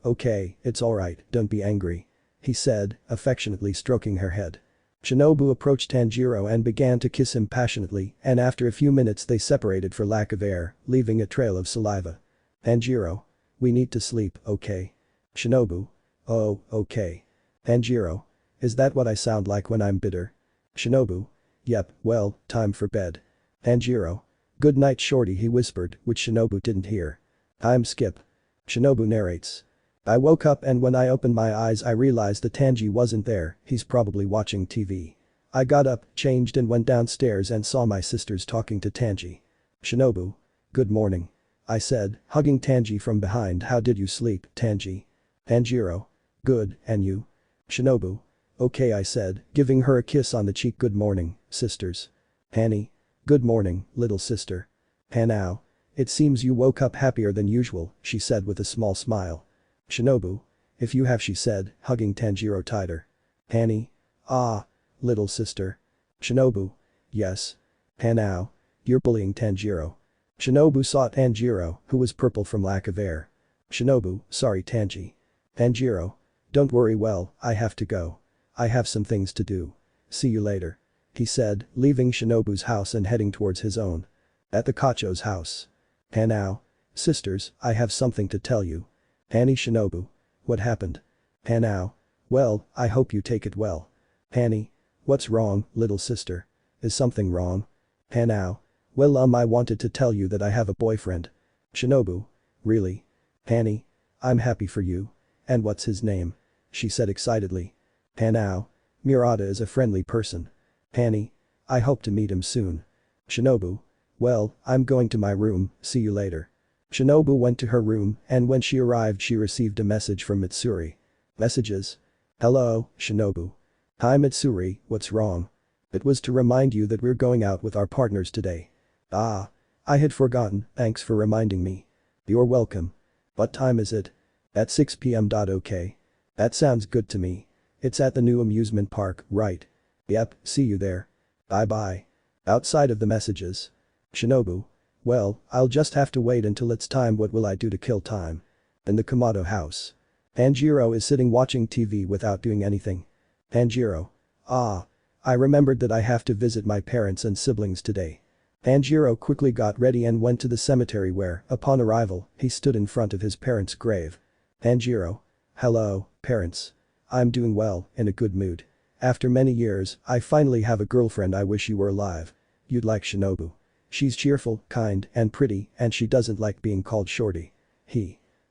it's alright, don't be angry. He said, affectionately stroking her head. Shinobu approached Tanjiro and began to kiss him passionately and after a few minutes they separated for lack of air, leaving a trail of saliva. Tanjiro. We need to sleep, okay? Shinobu. Oh, okay. Tanjiro. Is that what I sound like when I'm bitter? Shinobu. Yep, well, time for bed. Tanjiro. Good night shorty he whispered, which Shinobu didn't hear. I'm Skip. Shinobu narrates. I woke up and when I opened my eyes I realized that Tanji wasn't there, he's probably watching TV. I got up, changed and went downstairs and saw my sisters talking to Tanji. Shinobu. Good morning. I said, hugging Tanji from behind. How did you sleep, Tanji? Tanjiro. Good, and you? Shinobu. Okay I said, giving her a kiss on the cheek. Good morning, sisters. Annie. Good morning, little sister. Hanao. It seems you woke up happier than usual, she said with a small smile. Shinobu. If you have, she said, hugging Tanjiro tighter. Hanny. Ah. Little sister. Shinobu. Yes. Hanao. You're bullying Tanjiro. Shinobu saw Tanjiro, who was purple from lack of air. Shinobu, sorry Tanji. Tanjiro. Don't worry, well, I have to go. I have some things to do. See you later. He said, leaving Shinobu's house and heading towards his own. At the Kocho's house. Hanao. Sisters, I have something to tell you. Hanny. Shinobu. What happened? Hanao. Well, I hope you take it well. Hanny. What's wrong, little sister? Is something wrong? Hanao. Well, I wanted to tell you that I have a boyfriend. Shinobu. Really? Hanny. I'm happy for you. And what's his name? She said excitedly. Hanao. Murata is a friendly person. Hanny. I hope to meet him soon. Shinobu. Well, I'm going to my room, see you later. Shinobu went to her room and when she arrived she received a message from Mitsuri. Messages? Hello, Shinobu. Hi Mitsuri, what's wrong? It was to remind you that we're going out with our partners today. Ah. I had forgotten, thanks for reminding me. You're welcome. What time is it? At 6 p.m. Okay. That sounds good to me. It's at the new amusement park, right? Yep, see you there. Bye bye. Outside of the messages. Shinobu. Well, I'll just have to wait until it's time. What will I do to kill time? In the Komodo house. Tanjiro is sitting watching TV without doing anything. Tanjiro. Ah. I remembered that I have to visit my parents and siblings today. Tanjiro quickly got ready and went to the cemetery where, upon arrival, he stood in front of his parents' grave. Tanjiro. Hello, parents. I'm doing well, in a good mood. After many years, I finally have a girlfriend. I wish you were alive. You'd like Shinobu. She's cheerful, kind, and pretty, and she doesn't like being called shorty.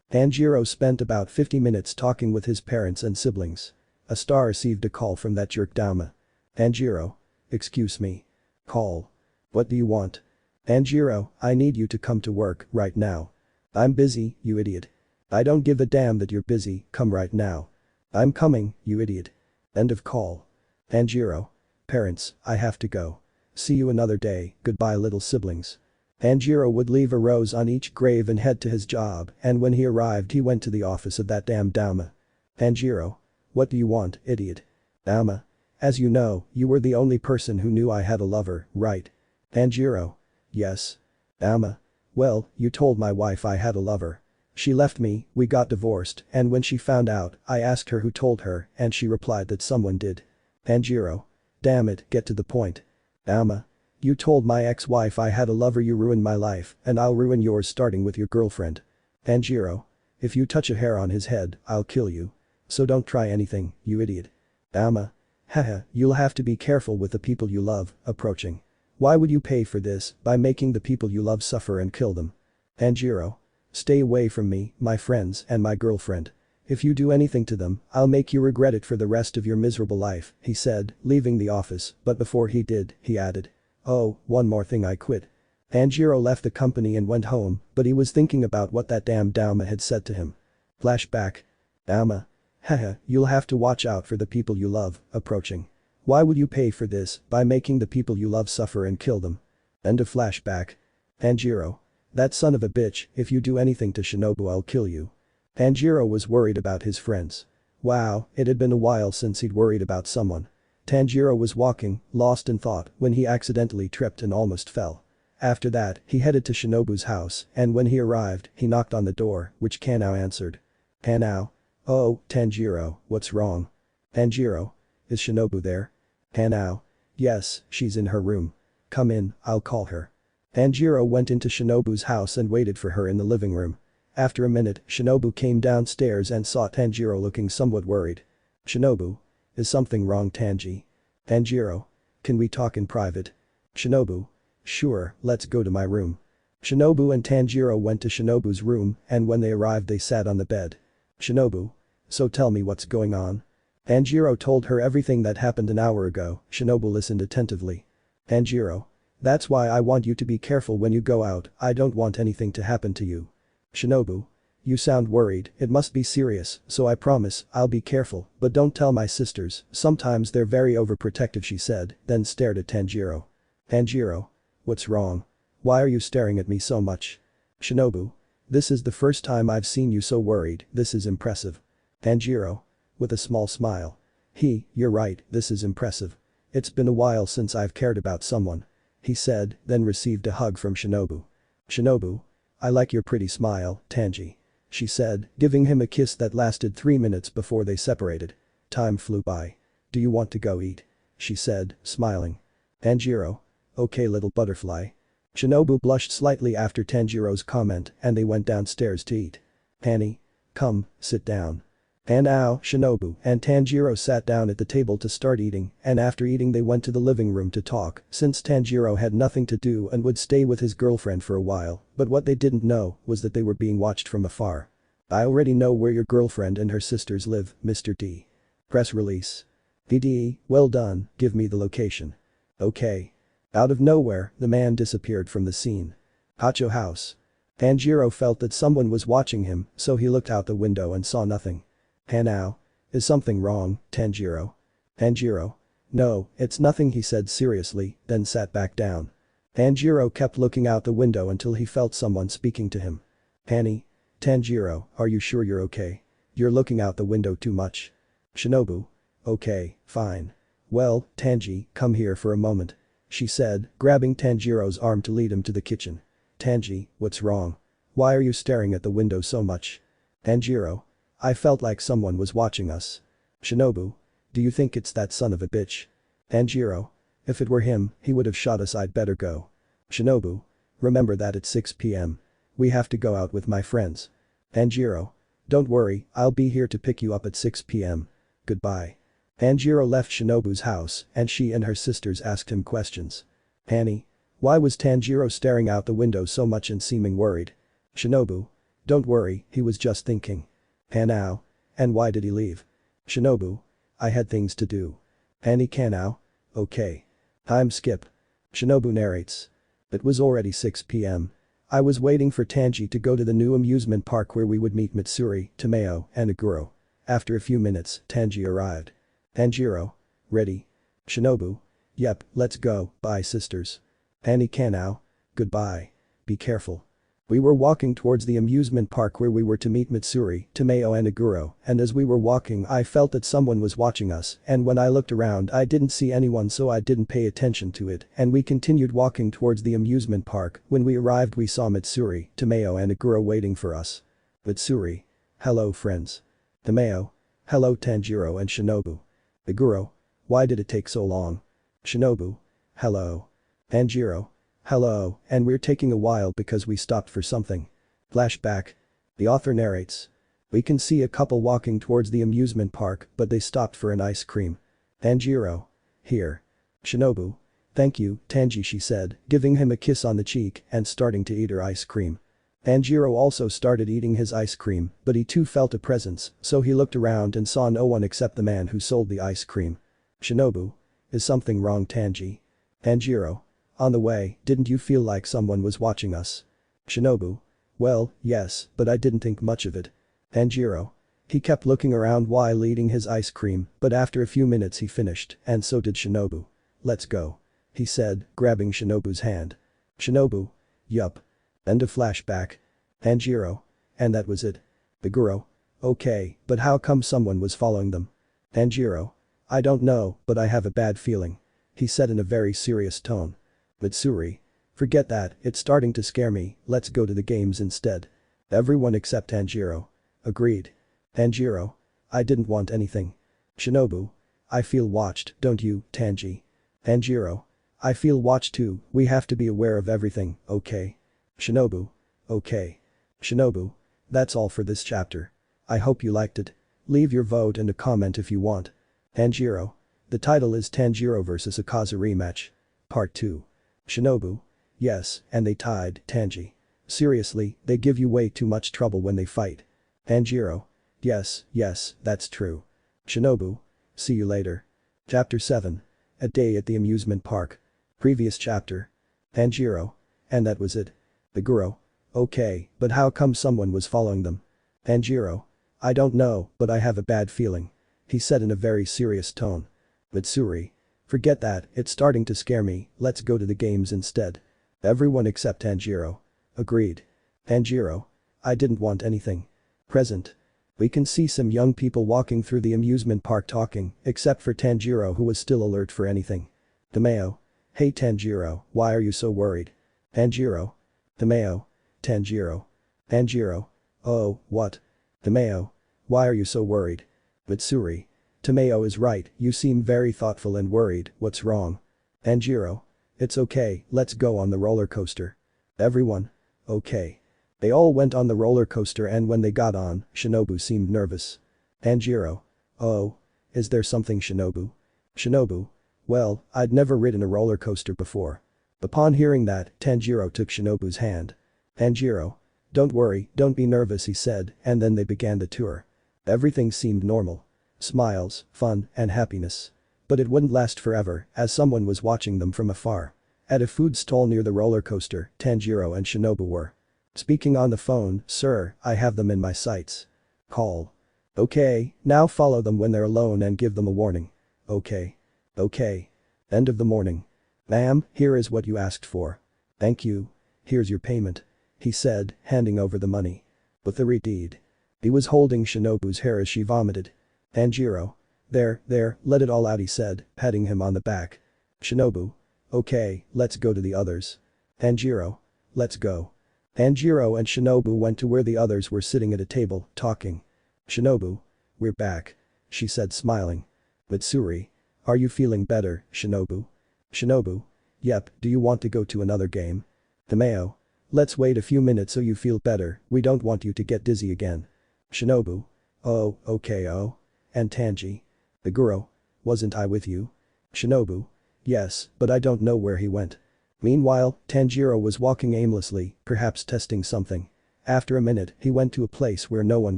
Tanjiro spent about 50 minutes talking with his parents and siblings. A star received a call from that jerk Dauma. Tanjiro. Excuse me. Call. What do you want? Tanjiro, I need you to come to work right now. I'm busy, you idiot. I don't give a damn that you're busy, come right now. I'm coming, you idiot. End of call. Tanjiro. Parents, I have to go. See you another day, goodbye little siblings. Tanjiro would leave a rose on each grave and head to his job, and when he arrived he went to the office of that damn Dauma. Tanjiro. What do you want, idiot? Dauma. As you know, you were the only person who knew I had a lover, right? Tanjiro. Yes. Dauma. Well, you told my wife I had a lover. She left me, we got divorced, and when she found out, I asked her who told her, and she replied that someone did. Tanjiro. Damn it, get to the point. Dauma. You told my ex-wife I had a lover. You ruined my life, and I'll ruin yours starting with your girlfriend. Tanjiro. If you touch a hair on his head, I'll kill you. So don't try anything, you idiot. Dauma. Haha, you'll have to be careful with the people you love, approaching. Why would you pay for this, by making the people you love suffer and kill them? Tanjiro. Stay away from me, my friends, and my girlfriend. If you do anything to them, I'll make you regret it for the rest of your miserable life, he said, leaving the office, but before he did, he added. Oh, one more thing, I quit. Tanjiro left the company and went home, but he was thinking about what that damn Dauma had said to him. Flashback. Dauma. Haha, you'll have to watch out for the people you love, approaching. Why would you pay for this, by making the people you love suffer and kill them? End of flashback. Tanjiro. That son of a bitch, if you do anything to Shinobu I'll kill you. Tanjiro was worried about his friends. Wow, it had been a while since he'd worried about someone. Tanjiro was walking, lost in thought, when he accidentally tripped and almost fell. After that, he headed to Shinobu's house, and when he arrived, he knocked on the door, which Kanao answered. Kanao. Oh, Tanjiro, what's wrong? Tanjiro. Is Shinobu there? Kanao. Yes, she's in her room. Come in, I'll call her. Tanjiro went into Shinobu's house and waited for her in the living room. After a minute, Shinobu came downstairs and saw Tanjiro looking somewhat worried. Shinobu. Is something wrong, Tanji? Tanjiro. Can we talk in private? Shinobu. Sure, let's go to my room. Shinobu and Tanjiro went to Shinobu's room, and when they arrived they sat on the bed. Shinobu. So tell me what's going on. Tanjiro told her everything that happened an hour ago. Shinobu listened attentively. Tanjiro. That's why I want you to be careful when you go out, I don't want anything to happen to you. Shinobu. You sound worried, it must be serious, so I promise, I'll be careful, but don't tell my sisters, sometimes they're very overprotective, she said, then stared at Tanjiro. Tanjiro. What's wrong? Why are you staring at me so much? Shinobu. This is the first time I've seen you so worried, this is impressive. Tanjiro. With a small smile. You're right, this is impressive. It's been a while since I've cared about someone. He said, then received a hug from Shinobu. Shinobu. I like your pretty smile, Tanji. She said, giving him a kiss that lasted 3 minutes before they separated. Time flew by. Do you want to go eat? She said, smiling. Tanjiro. Okay little butterfly. Shinobu blushed slightly after Tanjiro's comment and they went downstairs to eat. Annie. Come, sit down. Now, Shinobu and Tanjiro sat down at the table to start eating and after eating they went to the living room to talk since Tanjiro had nothing to do and would stay with his girlfriend for a while, but what they didn't know was that they were being watched from afar. I already know where your girlfriend and her sisters live, Mr. D. Press release. DD, well done, give me the location. Okay. Out of nowhere, the man disappeared from the scene. Kocho house. Tanjiro felt that someone was watching him, so he looked out the window and saw nothing. Hanao. Is something wrong, Tanjiro? Tanjiro. No, it's nothing he said seriously, then sat back down. Tanjiro kept looking out the window until he felt someone speaking to him. Annie. Tanjiro, are you sure you're okay? You're looking out the window too much. Shinobu. Okay, fine. Well, Tanji, come here for a moment. She said, grabbing Tanjiro's arm to lead him to the kitchen. Tanji, what's wrong? Why are you staring at the window so much? Tanjiro. I felt like someone was watching us. Shinobu. Do you think it's that son of a bitch? Tanjiro. If it were him, he would have shot us, I'd better go. Shinobu. Remember that at 6 p.m. We have to go out with my friends. Tanjiro. Don't worry, I'll be here to pick you up at 6 p.m. Goodbye. Tanjiro left Shinobu's house and she and her sisters asked him questions. Annie. Why was Tanjiro staring out the window so much and seeming worried? Shinobu. Don't worry, he was just thinking. Hanao. And why did he leave? Shinobu. I had things to do. Annie Kanao. Okay. Time skip. Shinobu narrates. It was already 6 p.m. I was waiting for Tanji to go to the new amusement park where we would meet Mitsuri, Tomeo, and Aguro. After a few minutes, Tanji arrived. Tanjiro. Ready? Shinobu. Yep, let's go, bye sisters. Annie Kanao. Goodbye. Be careful. We were walking towards the amusement park where we were to meet Mitsuri, Tomeo and Aguro, and as we were walking I felt that someone was watching us and when I looked around I didn't see anyone so I didn't pay attention to it and we continued walking towards the amusement park. When we arrived we saw Mitsuri, Tomeo and Aguro waiting for us. Mitsuri. Hello friends. Tomeo. Hello Tanjiro and Shinobu. Aguro. Why did it take so long? Shinobu. Hello. Tanjiro. Hello, and we're taking a while because we stopped for something. Flashback. The author narrates. We can see a couple walking towards the amusement park but they stopped for an ice cream. Tanjiro. Here. Shinobu. Thank you, Tanji, she said, giving him a kiss on the cheek and starting to eat her ice cream. Tanjiro also started eating his ice cream but he too felt a presence so he looked around and saw no one except the man who sold the ice cream. Shinobu. Is something wrong, Tanji? Tanjiro. On the way, didn't you feel like someone was watching us? Shinobu. Well, yes, but I didn't think much of it. Tanjiro. He kept looking around while eating his ice cream, but after a few minutes he finished, and so did Shinobu. Let's go. He said, grabbing Shinobu's hand. Shinobu. Yup. End of flashback. Tanjiro. And that was it. Aguro. Okay, but how come someone was following them? Tanjiro. I don't know, but I have a bad feeling. He said in a very serious tone. Mitsuri. Forget that, it's starting to scare me, let's go to the games instead. Everyone except Tanjiro. Agreed. Tanjiro. I didn't want anything. Shinobu. I feel watched, don't you, Tanji? Tanjiro. I feel watched too, we have to be aware of everything, okay? Shinobu. Okay. Shinobu. That's all for this chapter. I hope you liked it. Leave your vote and a comment if you want. Tanjiro. The title is Tanjiro vs Akaza Rematch. Part 2. Shinobu. Yes, and they tied, Tanji. Seriously, they give you way too much trouble when they fight. Tanjiro. Yes, that's true. Shinobu. See you later. Chapter 7. A day at the amusement park. Previous chapter. Tanjiro. And that was it. Aguro. Okay, but how come someone was following them? Tanjiro. I don't know, but I have a bad feeling. He said in a very serious tone. Mitsuri. Forget that, it's starting to scare me, let's go to the games instead. Everyone except Tanjiro. Agreed. Tanjiro. I didn't want anything. Present. We can see some young people walking through the amusement park talking, except for Tanjiro who was still alert for anything. Tomeo. Hey Tanjiro, why are you so worried? Tanjiro. Tomeo. Tanjiro. Tanjiro. Oh, what? Tomeo. Why are you so worried? Mitsuri. Tomeo is right, you seem very thoughtful and worried, what's wrong? Tanjiro. It's okay, let's go on the roller coaster. Everyone. Okay. They all went on the roller coaster and when they got on, Shinobu seemed nervous. Tanjiro. Oh. Is there something Shinobu? Shinobu. Well, I'd never ridden a roller coaster before. Upon hearing that, Tanjiro took Shinobu's hand. Tanjiro. Don't worry, don't be nervous he said, and then they began the tour. Everything seemed normal. Smiles, fun, and happiness. But it wouldn't last forever, as someone was watching them from afar. At a food stall near the roller coaster, Tanjiro and Shinobu were speaking on the phone. Sir, I have them in my sights. Call. Okay, now follow them when they're alone and give them a warning. Okay. Okay. End of the morning. Ma'am, here is what you asked for. Thank you. Here's your payment. He said, handing over the money. With the deed. He was holding Shinobu's hair as she vomited. Tanjiro. There, let it all out he said, patting him on the back. Shinobu. Okay, let's go to the others. Tanjiro. Let's go. Tanjiro and Shinobu went to where the others were sitting at a table, talking. Shinobu. We're back. She said smiling. Mitsuri. Are you feeling better, Shinobu? Shinobu. Yep, do you want to go to another game? Tomeo. Let's wait a few minutes so you feel better, we don't want you to get dizzy again. Shinobu. Oh, okay oh. And Tanji. The guru. Wasn't I with you? Shinobu. Yes, but I don't know where he went. Meanwhile, Tanjiro was walking aimlessly, perhaps testing something. After a minute, he went to a place where no one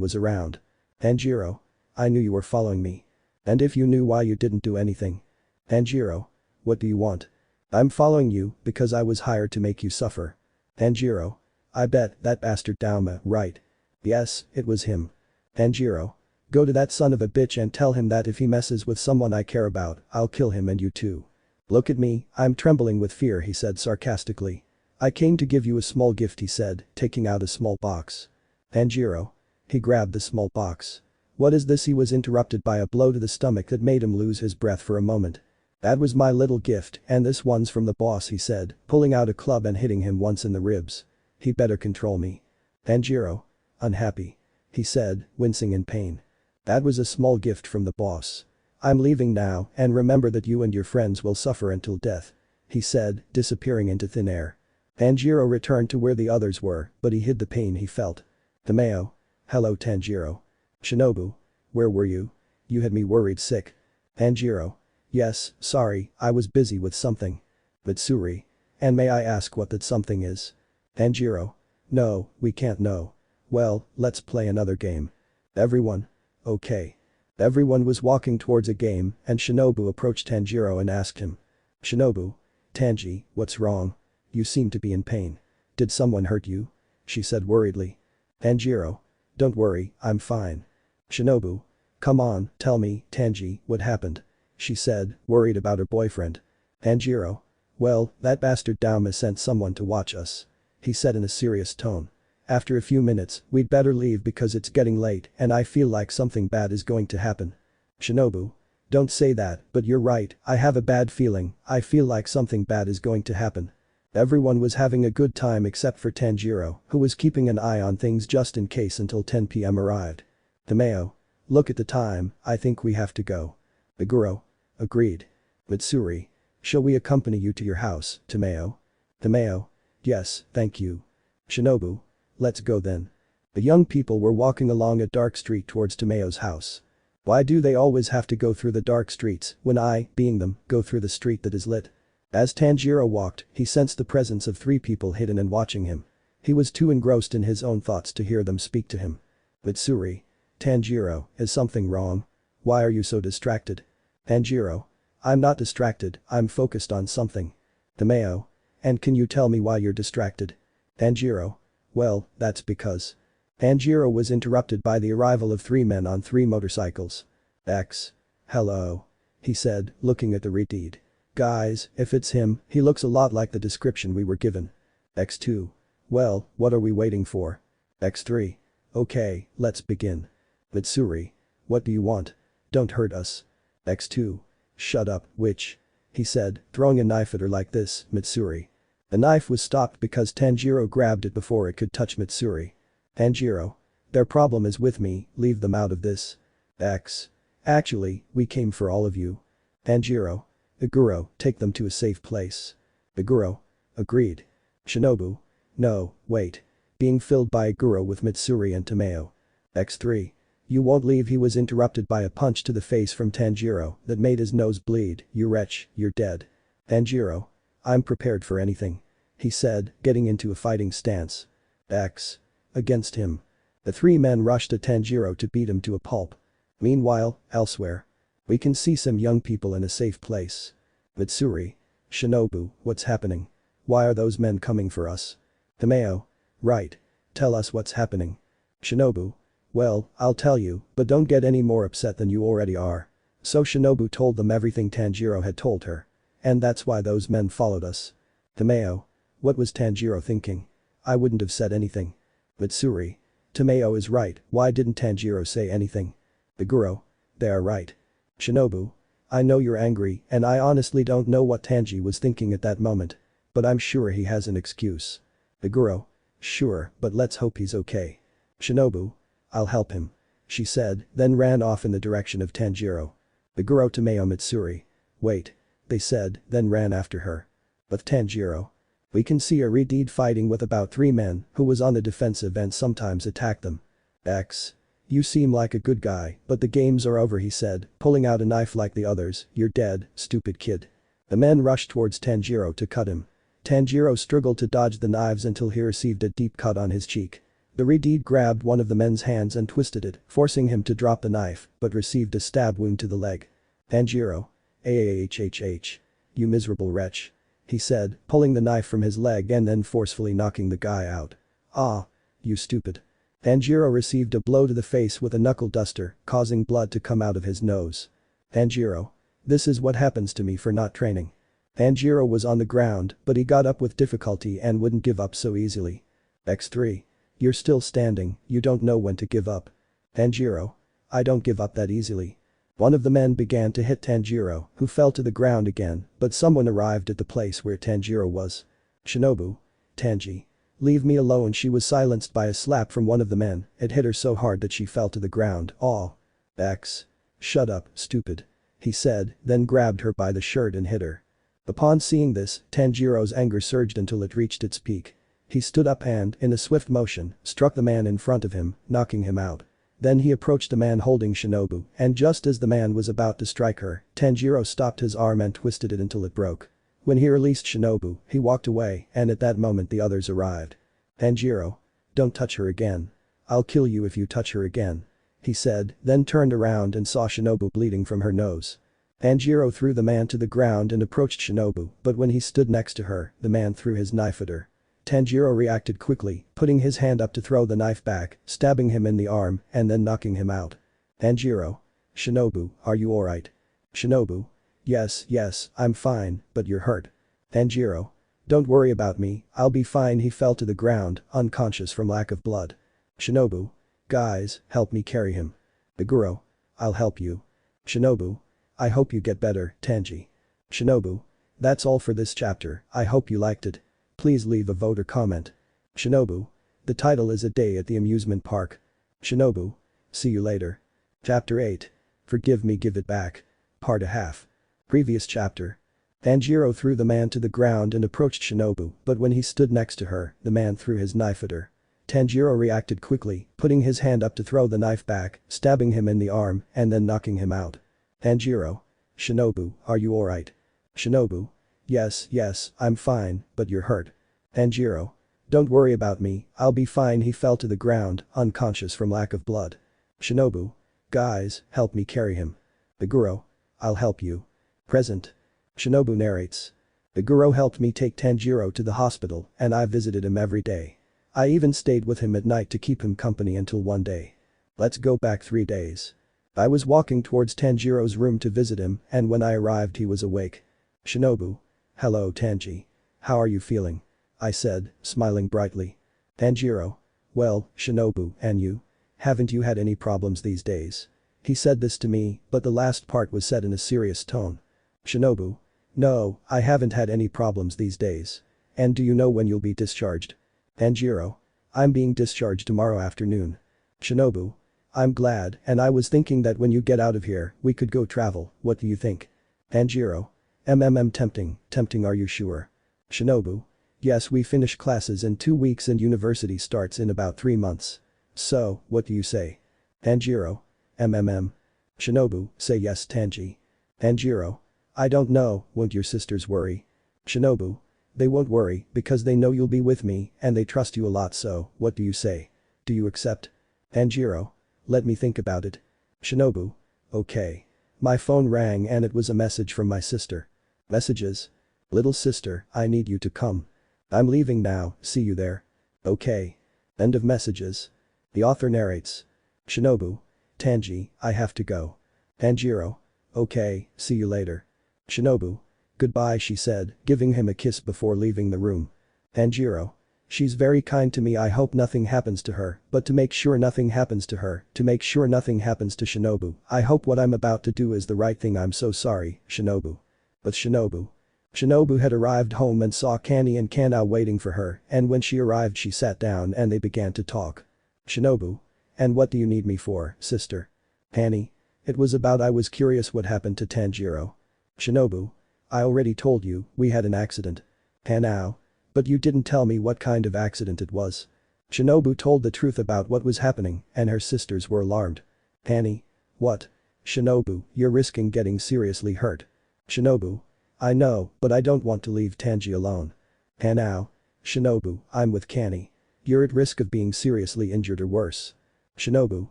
was around. Tanjiro. I knew you were following me. And if you knew why you didn't do anything? Tanjiro. What do you want? I'm following you because I was hired to make you suffer. Tanjiro. I bet that bastard Dauma, right? Yes, it was him. Tanjiro. Go to that son of a bitch and tell him that if he messes with someone I care about, I'll kill him and you too. Look at me, I'm trembling with fear he said sarcastically. I came to give you a small gift he said, taking out a small box. Tanjiro. He grabbed the small box. What is this? He was interrupted by a blow to the stomach that made him lose his breath for a moment. That was my little gift and this one's from the boss he said, pulling out a club and hitting him once in the ribs. He better control me. Tanjiro. Unhappy. He said, wincing in pain. That was a small gift from the boss. I'm leaving now and remember that you and your friends will suffer until death. He said, disappearing into thin air. Tanjiro returned to where the others were, but he hid the pain he felt. Tomeo. Hello Tanjiro. Shinobu. Where were you? You had me worried sick. Tanjiro. Yes, sorry, I was busy with something. Mitsuri. And may I ask what that something is? Tanjiro. No, we can't know. Well, let's play another game. Everyone. Okay. Everyone was walking towards a game and Shinobu approached Tanjiro and asked him. Shinobu. Tanji, what's wrong? You seem to be in pain. Did someone hurt you? She said worriedly. Tanjiro. Don't worry, I'm fine. Shinobu. Come on, tell me, Tanji, what happened? She said, worried about her boyfriend. Tanjiro. Well, that bastard Dauma sent someone to watch us. He said in a serious tone. After a few minutes, we'd better leave because it's getting late and I feel like something bad is going to happen. Shinobu. Don't say that, but you're right, I have a bad feeling, I feel like something bad is going to happen. Everyone was having a good time except for Tanjiro, who was keeping an eye on things just in case until 10 p.m. arrived. Tomeo. Look at the time, I think we have to go. Meguro. Agreed. Mitsuri. Shall we accompany you to your house, Tomeo? Tomeo. Yes, thank you. Shinobu. Let's go then. The young people were walking along a dark street towards Tomeo's house. Why do they always have to go through the dark streets when I, being them, go through the street that is lit? As Tanjiro walked, he sensed the presence of 3 people hidden and watching him. He was too engrossed in his own thoughts to hear them speak to him. Mitsuri. Tanjiro, is something wrong? Why are you so distracted? Tanjiro. I'm not distracted, I'm focused on something. Tomeo. And can you tell me why you're distracted? Tanjiro. Well, that's because. Tanjiro was interrupted by the arrival of 3 men on 3 motorcycles. X. Hello. He said, looking at the deed. Guys, if it's him, he looks a lot like the description we were given. X2. Well, what are we waiting for? X3. Okay, let's begin. Mitsuri. What do you want? Don't hurt us. X2. Shut up, witch. He said, throwing a knife at her like this, Mitsuri. The knife was stopped because Tanjiro grabbed it before it could touch Mitsuri. Tanjiro. Their problem is with me, leave them out of this. X. Actually, we came for all of you. Tanjiro. Iguro, take them to a safe place. Iguro. Agreed. Shinobu. No, wait. Being filled by Iguro with Mitsuri and Tomeo. X3. You won't leave. He was interrupted by a punch to the face from Tanjiro that made his nose bleed. You wretch, you're dead. Tanjiro. I'm prepared for anything. He said, getting into a fighting stance. X. Against him. The three men rushed at Tanjiro to beat him to a pulp. Meanwhile, elsewhere. We can see some young people in a safe place. Mitsuri. Shinobu, what's happening? Why are those men coming for us? Tomeo. Right. Tell us what's happening. Shinobu. Well, I'll tell you, but don't get any more upset than you already are. So Shinobu told them everything Tanjiro had told her. And that's why those men followed us. Tomeo. What was Tanjiro thinking? I wouldn't have said anything. Mitsuri. Tomeo is right, why didn't Tanjiro say anything? Iguro. They are right. Shinobu. I know you're angry and I honestly don't know what Tanji was thinking at that moment. But I'm sure he has an excuse. Iguro. Sure, but let's hope he's okay. Shinobu. I'll help him. She said, then ran off in the direction of Tanjiro. Iguro Tomeo Mitsuri. Wait. They said, then ran after her. With Tanjiro. We can see a Redeed fighting with about 3 men who was on the defensive and sometimes attack them. X. You seem like a good guy, but the games are over, he said, pulling out a knife like the others. You're dead, stupid kid. The men rushed towards Tanjiro to cut him. Tanjiro struggled to dodge the knives until he received a deep cut on his cheek. The Redeed grabbed one of the men's hands and twisted it, forcing him to drop the knife, but received a stab wound to the leg. Tanjiro. Ahhhh. You miserable wretch. He said, pulling the knife from his leg and then forcefully knocking the guy out. Ah. You stupid. Tanjiro received a blow to the face with a knuckle duster, causing blood to come out of his nose. Tanjiro. This is what happens to me for not training. Tanjiro was on the ground, but he got up with difficulty and wouldn't give up so easily. X3. You're still standing, you don't know when to give up. Tanjiro. I don't give up that easily. One of the men began to hit Tanjiro, who fell to the ground again, but someone arrived at the place where Tanjiro was. Shinobu. Tanji. Leave me alone. She was silenced by a slap from one of the men. It hit her so hard that she fell to the ground. Aw. X. Shut up, stupid. He said, then grabbed her by the shirt and hit her. Upon seeing this, Tanjiro's anger surged until it reached its peak. He stood up and, in a swift motion, struck the man in front of him, knocking him out. Then he approached the man holding Shinobu, and just as the man was about to strike her, Tanjiro stopped his arm and twisted it until it broke. When he released Shinobu, he walked away, and at that moment the others arrived. Tanjiro. Don't touch her again. I'll kill you if you touch her again. He said, then turned around and saw Shinobu bleeding from her nose. Tanjiro threw the man to the ground and approached Shinobu, but when he stood next to her, the man threw his knife at her. Tanjiro reacted quickly, putting his hand up to throw the knife back, stabbing him in the arm, and then knocking him out. Tanjiro. Shinobu, are you alright? Shinobu. Yes, I'm fine, but you're hurt. Tanjiro. Don't worry about me, I'll be fine. He fell to the ground, unconscious from lack of blood. Shinobu. Guys, help me carry him. Iguro. I'll help you. Shinobu. I hope you get better, Tanji. Shinobu. That's all for this chapter, I hope you liked it. Please leave a vote or comment. Shinobu. The title is A Day at the Amusement Park. Shinobu. See you later. Chapter 8. Forgive me, give it back. Part a half. Previous chapter. Tanjiro threw the man to the ground and approached Shinobu, but when he stood next to her, the man threw his knife at her. Tanjiro reacted quickly, putting his hand up to throw the knife back, stabbing him in the arm, and then knocking him out. Tanjiro. Shinobu, are you alright? Shinobu. Yes, I'm fine, but you're hurt. Tanjiro. Don't worry about me, I'll be fine. He fell to the ground, unconscious from lack of blood. Shinobu. Guys, help me carry him. Iguro. I'll help you. Present. Shinobu narrates. Iguro helped me take Tanjiro to the hospital and I visited him every day. I even stayed with him at night to keep him company until one day. Let's go back 3 days. I was walking towards Tanjiro's room to visit him and when I arrived he was awake. Shinobu. Hello Tanji. How are you feeling? I said, smiling brightly. Tanjiro. Well, Shinobu, and you? Haven't you had any problems these days? He said this to me, but the last part was said in a serious tone. Shinobu. No, I haven't had any problems these days. And do you know when you'll be discharged? Tanjiro. I'm being discharged tomorrow afternoon. Shinobu. I'm glad, and I was thinking that when you get out of here, we could go travel, what do you think? Tanjiro. Tempting, are you sure? Shinobu. Yes, we finish classes in 2 weeks and university starts in about 3 months. So, what do you say? Tanjiro. Shinobu, say yes Tanji. Tanjiro. I don't know, won't your sisters worry? Shinobu. They won't worry because they know you'll be with me and they trust you a lot, so, what do you say? Do you accept? Tanjiro. Let me think about it. Shinobu. Okay. My phone rang and it was a message from my sister. Messages? Little sister, I need you to come. I'm leaving now, see you there. Okay. End of messages. The author narrates. Shinobu. Tanji, I have to go. Tanjiro. Okay, see you later. Shinobu. Goodbye, she said, giving him a kiss before leaving the room. Tanjiro. She's very kind to me, I hope nothing happens to her, but to make sure nothing happens to her, to make sure nothing happens to Shinobu, I hope what I'm about to do is the right thing, I'm so sorry, Shinobu. But Shinobu. Shinobu had arrived home and saw Kani and Kana waiting for her, and when she arrived she sat down and they began to talk. Shinobu. And what do you need me for, sister? Kani. It was about I was curious what happened to Tanjiro. Shinobu. I already told you, we had an accident. Hanao. But you didn't tell me what kind of accident it was. Shinobu told the truth about what was happening and her sisters were alarmed. Kani. What? Shinobu, you're risking getting seriously hurt. Shinobu. I know, but I don't want to leave Tanji alone. Hanao. Shinobu, I'm with Kani. You're at risk of being seriously injured or worse. Shinobu.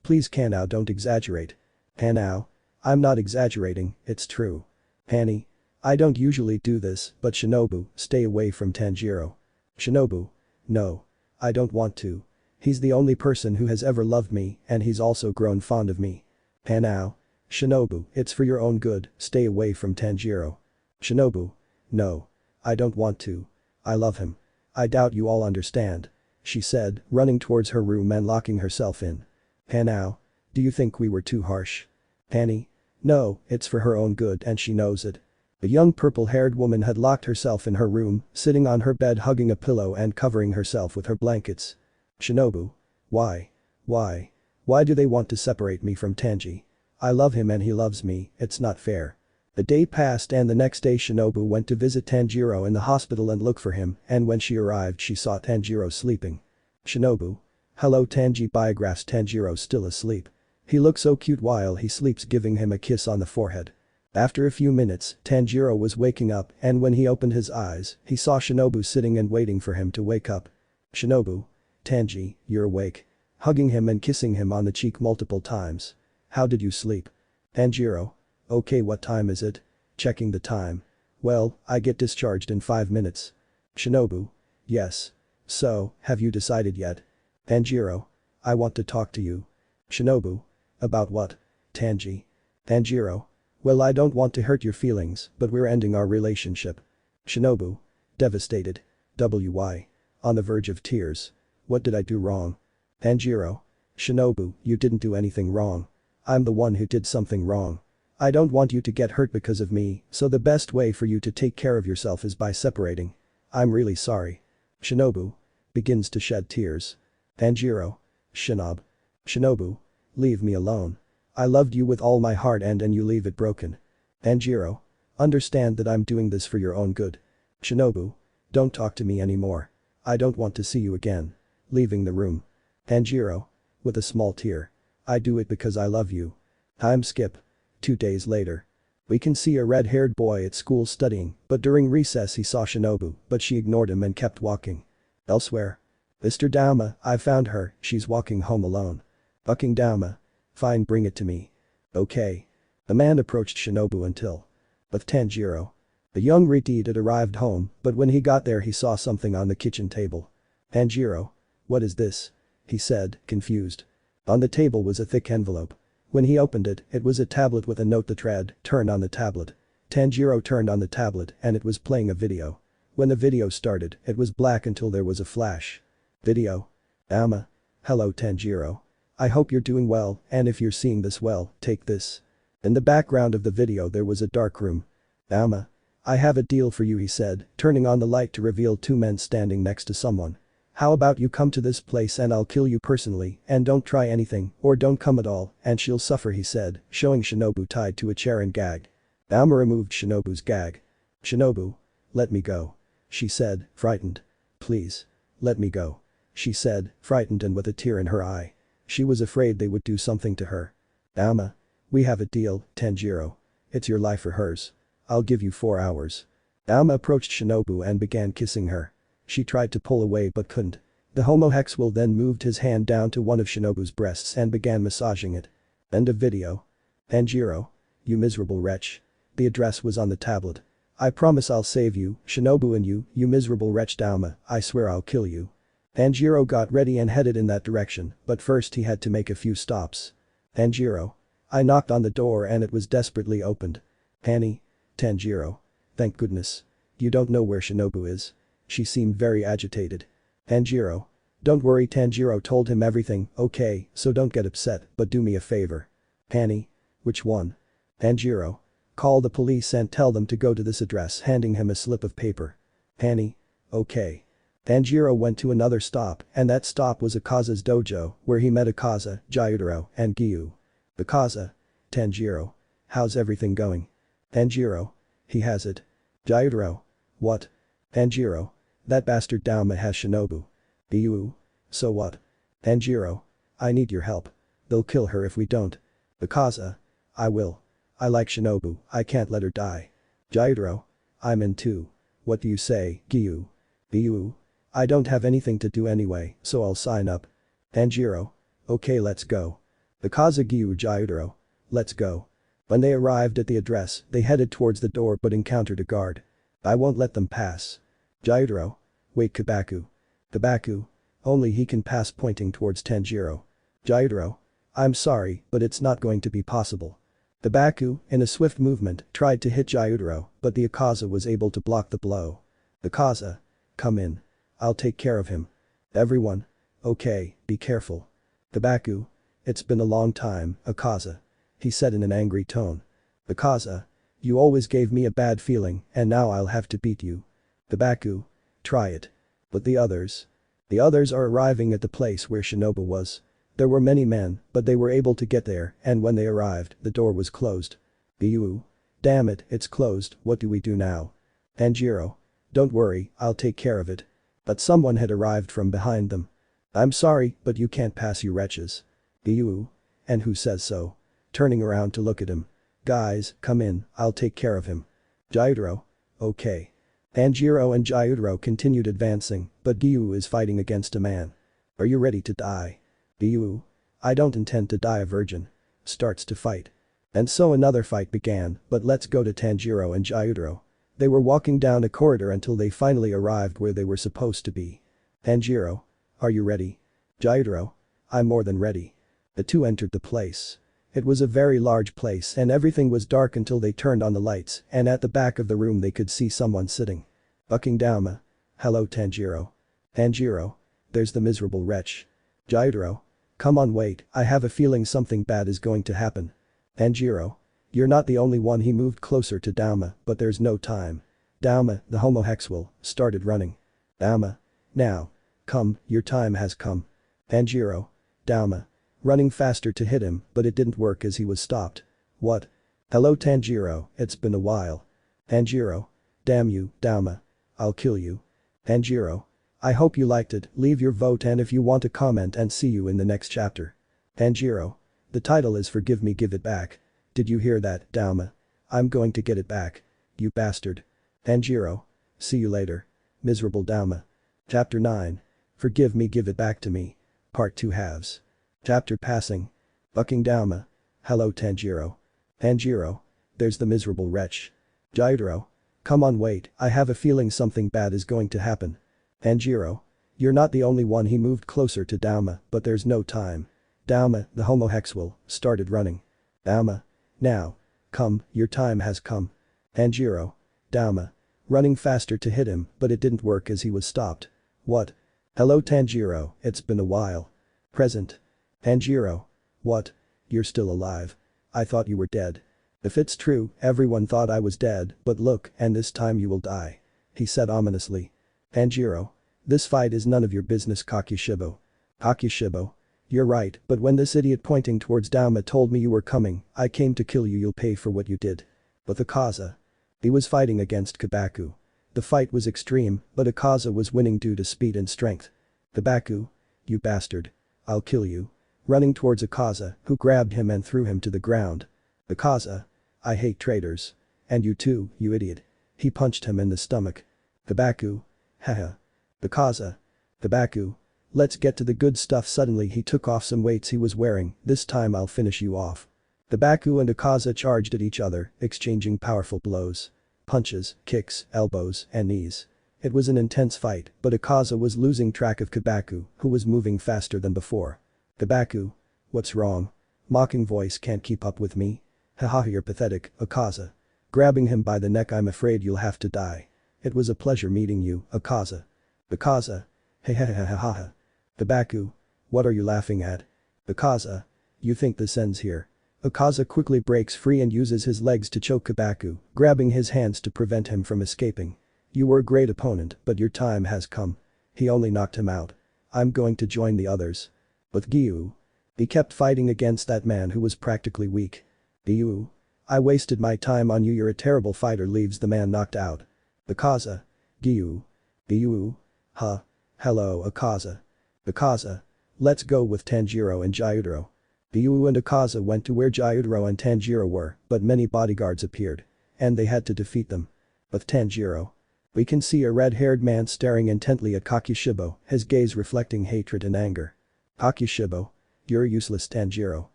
Please Kanao, don't exaggerate. Hanao. I'm not exaggerating, it's true. Hani. I don't usually do this, but Shinobu, stay away from Tanjiro. Shinobu. No. I don't want to. He's the only person who has ever loved me and he's also grown fond of me. Hanao. Shinobu, it's for your own good, stay away from Tanjiro. Shinobu. No. I don't want to. I love him. I doubt you all understand. She said, running towards her room and locking herself in. Hanao. Do you think we were too harsh? Hani. No, it's for her own good and she knows it. A young purple-haired woman had locked herself in her room, sitting on her bed hugging a pillow and covering herself with her blankets. Shinobu. Why? Why? Why do they want to separate me from Tanji? I love him and he loves me, it's not fair. The day passed and the next day Shinobu went to visit Tanjiro in the hospital and look for him, and when she arrived she saw Tanjiro sleeping. Shinobu. Hello Tanji, biographs Tanjiro still asleep. He looks so cute while he sleeps, giving him a kiss on the forehead. After a few minutes, Tanjiro was waking up and when he opened his eyes, he saw Shinobu sitting and waiting for him to wake up. Shinobu. Tanji, you're awake. Hugging him and kissing him on the cheek multiple times. How did you sleep? Tanjiro. Okay, what time is it? Checking the time. Well, I get discharged in 5 minutes. Shinobu. Yes. So, have you decided yet? Tanjiro. I want to talk to you. Shinobu. About what? Tanji. Tanjiro. Well, I don't want to hurt your feelings, but we're ending our relationship. Shinobu. Devastated. WY. On the verge of tears. What did I do wrong? Tanjiro. Shinobu, you didn't do anything wrong. I'm the one who did something wrong. I don't want you to get hurt because of me, so the best way for you to take care of yourself is by separating. I'm really sorry. Shinobu. Begins to shed tears. Tanjiro. Shinobu. Leave me alone. I loved you with all my heart and you leave it broken. Tanjiro. Understand that I'm doing this for your own good. Shinobu. Don't talk to me anymore. I don't want to see you again. Leaving the room. Tanjiro. With a small tear. I do it because I love you. Time skip. 2 days later. We can see a red-haired boy at school studying, but during recess he saw Shinobu, but she ignored him and kept walking. Elsewhere. Mr. Dauma, I found her, she's walking home alone. Fucking Dauma. Fine, bring it to me. Okay. The man approached Shinobu until. With Tanjiro. The young Ritiid had arrived home, but when he got there he saw something on the kitchen table. Tanjiro. What is this? He said, confused. On the table was a thick envelope. When he opened it, it was a tablet with a note that read, "Turn on the tablet." Tanjiro turned on the tablet and it was playing a video. When the video started, it was black until there was a flash. Video. Alma. Hello Tanjiro. I hope you're doing well, and if you're seeing this well, take this. In the background of the video there was a dark room. Alma. I have a deal for you, he said, turning on the light to reveal two men standing next to someone. How about you come to this place and I'll kill you personally, and don't try anything, or don't come at all, and she'll suffer, he said, showing Shinobu tied to a chair and gagged. Alma removed Shinobu's gag. Shinobu. Let me go. She said, frightened. Please. Let me go. She said, frightened and with a tear in her eye. She was afraid they would do something to her. Alma. We have a deal, Tanjiro. It's your life or hers. I'll give you 4 hours. Alma approached Shinobu and began kissing her. She tried to pull away but couldn't. The homosexual then moved his hand down to one of Shinobu's breasts and began massaging it. End of video. Tanjiro. You miserable wretch. The address was on the tablet. I promise I'll save you, Shinobu, and you miserable wretch. Alma, I swear I'll kill you. Tanjiro got ready and headed in that direction, but first he had to make a few stops. Tanjiro. I knocked on the door and it was desperately opened. Annie. Tanjiro. Thank goodness. You don't know where Shinobu is. She seemed very agitated. Tanjiro. Don't worry, Tanjiro told him everything, okay, so don't get upset, but do me a favor. Annie. Which one? Tanjiro. Call the police and tell them to go to this address, handing him a slip of paper. Annie. Okay. Tanjiro went to another stop, and that stop was Akaza's dojo, where he met Akaza, Gyutaro, and Giyuu. Akaza. Tanjiro. How's everything going? Tanjiro. He has it. Gyutaro. What? Tanjiro. That bastard Dauma has Shinobu. Giyuu. So what? Tanjiro. I need your help. They'll kill her if we don't. Akaza. I will. I like Shinobu, I can't let her die. Gyutaro. I'm in too. What do you say, Giyuu? Giyuu. I don't have anything to do anyway, so I'll sign up. Tanjiro. Okay, let's go. Akaza, Giyuu, Gyutaro. Let's go. When they arrived at the address, they headed towards the door but encountered a guard. I won't let them pass. Gyutaro. Wait, Kabaku. Kabaku. Only he can pass, pointing towards Tanjiro. Gyutaro. I'm sorry, but it's not going to be possible. Kabaku, in a swift movement, tried to hit Gyutaro, but the Akaza was able to block the blow. Akaza. Come in. I'll take care of him. Everyone. Okay, be careful. Kabaku. It's been a long time, Akaza. He said in an angry tone. Akaza. You always gave me a bad feeling, and now I'll have to beat you. Kabaku. Try it. But the others? The others are arriving at the place where Shinobu was. There were many men, but they were able to get there, and when they arrived, the door was closed. Giyuu. Damn it, it's closed, what do we do now? Tanjiro. Don't worry, I'll take care of it. But someone had arrived from behind them. I'm sorry, but you can't pass, you wretches. Giyuu. And who says so? Turning around to look at him. Guys, come in, I'll take care of him. Gyutaro. Okay. Tanjiro and Gyutaro continued advancing, but Giyuu is fighting against a man. Are you ready to die? Giyuu. I don't intend to die a virgin. Starts to fight. And so another fight began, but let's go to Tanjiro and Gyutaro. They were walking down a corridor until they finally arrived where they were supposed to be. Tanjiro. Are you ready? Gyutaro. I'm more than ready. The two entered the place. It was a very large place and everything was dark until they turned on the lights, and at the back of the room they could see someone sitting. Dauma. Hello Tanjiro. Tanjiro. There's the miserable wretch. Gyutaro. Come on, wait, I have a feeling something bad is going to happen. Tanjiro. You're not the only one. He moved closer to Dauma, but there's no time. Dauma, the homosexual, started running. Dauma. Now. Come, your time has come. Tanjiro. Dauma. Running faster to hit him, but it didn't work as he was stopped. What? Hello Tanjiro, it's been a while. Tanjiro. Damn you, Dauma. I'll kill you. Tanjiro. I hope you liked it, leave your vote and if you want to comment, and see you in the next chapter. Tanjiro. The title is Forgive Me Give It Back. Did you hear that, Dauma? I'm going to get it back. You bastard. Tanjiro. See you later. Miserable Dauma. Chapter 9. Forgive Me Give It Back to Me. Part 2 halves. Chapter passing. Dauma. Hello Tanjiro. Tanjiro. There's the miserable wretch. Gyutaro. Come on, wait, I have a feeling something bad is going to happen. Tanjiro. You're not the only one. He moved closer to Dauma, but there's no time. Dauma, the homosexual, started running. Dauma. Now. Come, your time has come. Tanjiro. Dauma. running faster to hit him, but it didn't work as he was stopped. What? Hello Tanjiro, it's been a while. Present. Tanjiro. What? You're still alive. I thought you were dead. If it's true, everyone thought I was dead, but look, and this time you will die. He said ominously. Tanjiro. This fight is none of your business Kakishibo. Kakishibo. You're right, but when this idiot pointing towards Dauma told me you were coming, I came to kill you. You'll pay for what you did. But Akaza. He was fighting against Kabaku. The fight was extreme, but Akaza was winning due to speed and strength. Kabaku. You bastard. I'll kill you. Running towards Akaza, who grabbed him and threw him to the ground. Akaza. I hate traitors. And you too, you idiot. He punched him in the stomach. Kabaku. Haha. Akaza. Kabaku. Let's get to the good stuff. Suddenly he took off some weights he was wearing. This time I'll finish you off. Kabaku and Akaza charged at each other, exchanging powerful blows. Punches, kicks, elbows, and knees. It was an intense fight, but Akaza was losing track of Kabaku, who was moving faster than before. Kabaku. What's wrong? Mocking voice can't keep up with me. Haha, you're pathetic, Akaza. Grabbing him by the neck. I'm afraid you'll have to die. It was a pleasure meeting you, Akaza. Akaza. Hehehehehehe. Kabaku. What are you laughing at? Akaza. You think this ends here? Akaza quickly breaks free and uses his legs to choke Kabaku, grabbing his hands to prevent him from escaping. You were a great opponent, but your time has come. He only knocked him out. I'm going to join the others. With Giyuu. He kept fighting against that man who was practically weak. Giyuu. I wasted my time on you. You're a terrible fighter. Leaves the man knocked out. Akaza. Giyuu. Giyuu. Huh. Hello Akaza. Akaza. Let's go with Tanjiro and Gyutaro. Giyuu and Akaza went to where Gyutaro and Tanjiro were, but many bodyguards appeared. And they had to defeat them. With Tanjiro. We can see a red-haired man staring intently at Kakishibo, his gaze reflecting hatred and anger. Kakishibo. You're useless Tanjiro.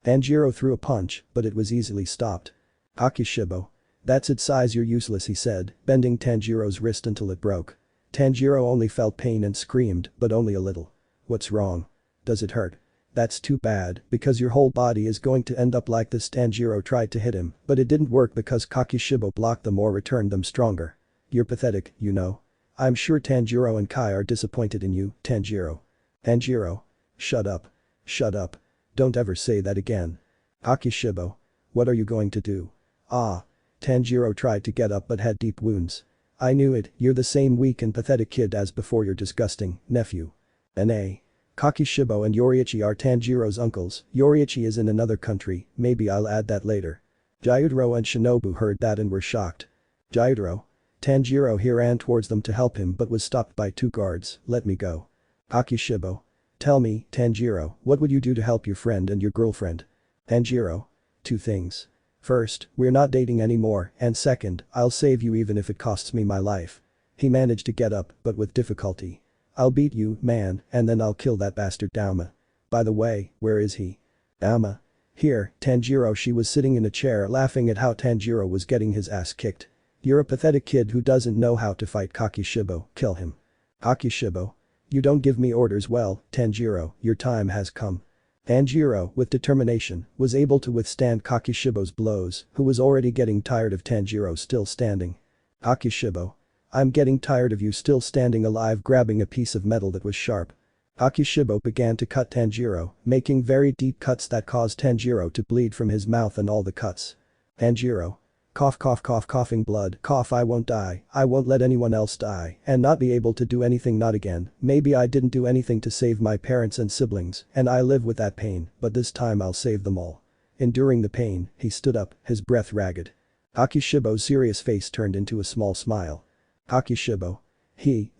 Tanjiro threw a punch, but it was easily stopped. Kakishibo. That's its size. You're useless, he said, bending Tanjiro's wrist until it broke. Tanjiro only felt pain and screamed, but only a little. What's wrong? Does it hurt? That's too bad, because your whole body is going to end up like this. Tanjiro tried to hit him, but it didn't work because Kakishibo blocked them or returned them stronger. You're pathetic, you know. I'm sure Tanjiro and Kai are disappointed in you, Tanjiro. Tanjiro. Shut up. Shut up. Don't ever say that again. Kakishibo. What are you going to do? Ah. Tanjiro tried to get up but had deep wounds. I knew it, you're the same weak and pathetic kid as before. You're disgusting, nephew. N.A. Kakishibo and Yoriichi are Tanjiro's uncles. Yoriichi is in another country, maybe I'll add that later. Gyutaro and Shinobu heard that and were shocked. Gyutaro. Tanjiro here ran towards them to help him but was stopped by two guards. Let me go. Kakishibo. Tell me, Tanjiro, what would you do to help your friend and your girlfriend? Tanjiro. Two things. First, we're not dating anymore, and second, I'll save you even if it costs me my life. He managed to get up, but with difficulty. I'll beat you, man, and then I'll kill that bastard Dauma. By the way, where is he? Dauma. Here, Tanjiro. She was sitting in a chair laughing at how Tanjiro was getting his ass kicked. You're a pathetic kid who doesn't know how to fight. Kakishibo. Kill him. Kakishibo. You don't give me orders. Well, Tanjiro, your time has come. Tanjiro, with determination, was able to withstand Kakishibo's blows, who was already getting tired of Tanjiro still standing. Kakishibo. I'm getting tired of you still standing alive. Grabbing a piece of metal that was sharp. Kakishibo began to cut Tanjiro, making very deep cuts that caused Tanjiro to bleed from his mouth and all the cuts. Tanjiro. Cough cough cough coughing blood. Cough. I won't die. I won't let anyone else die and not be able to do anything. Not again. Maybe I didn't do anything to save my parents and siblings and I live with that pain, but this time I'll save them all. Enduring the pain, he stood up, his breath ragged. Kakishibo's serious face turned into a small smile. Kakishibo.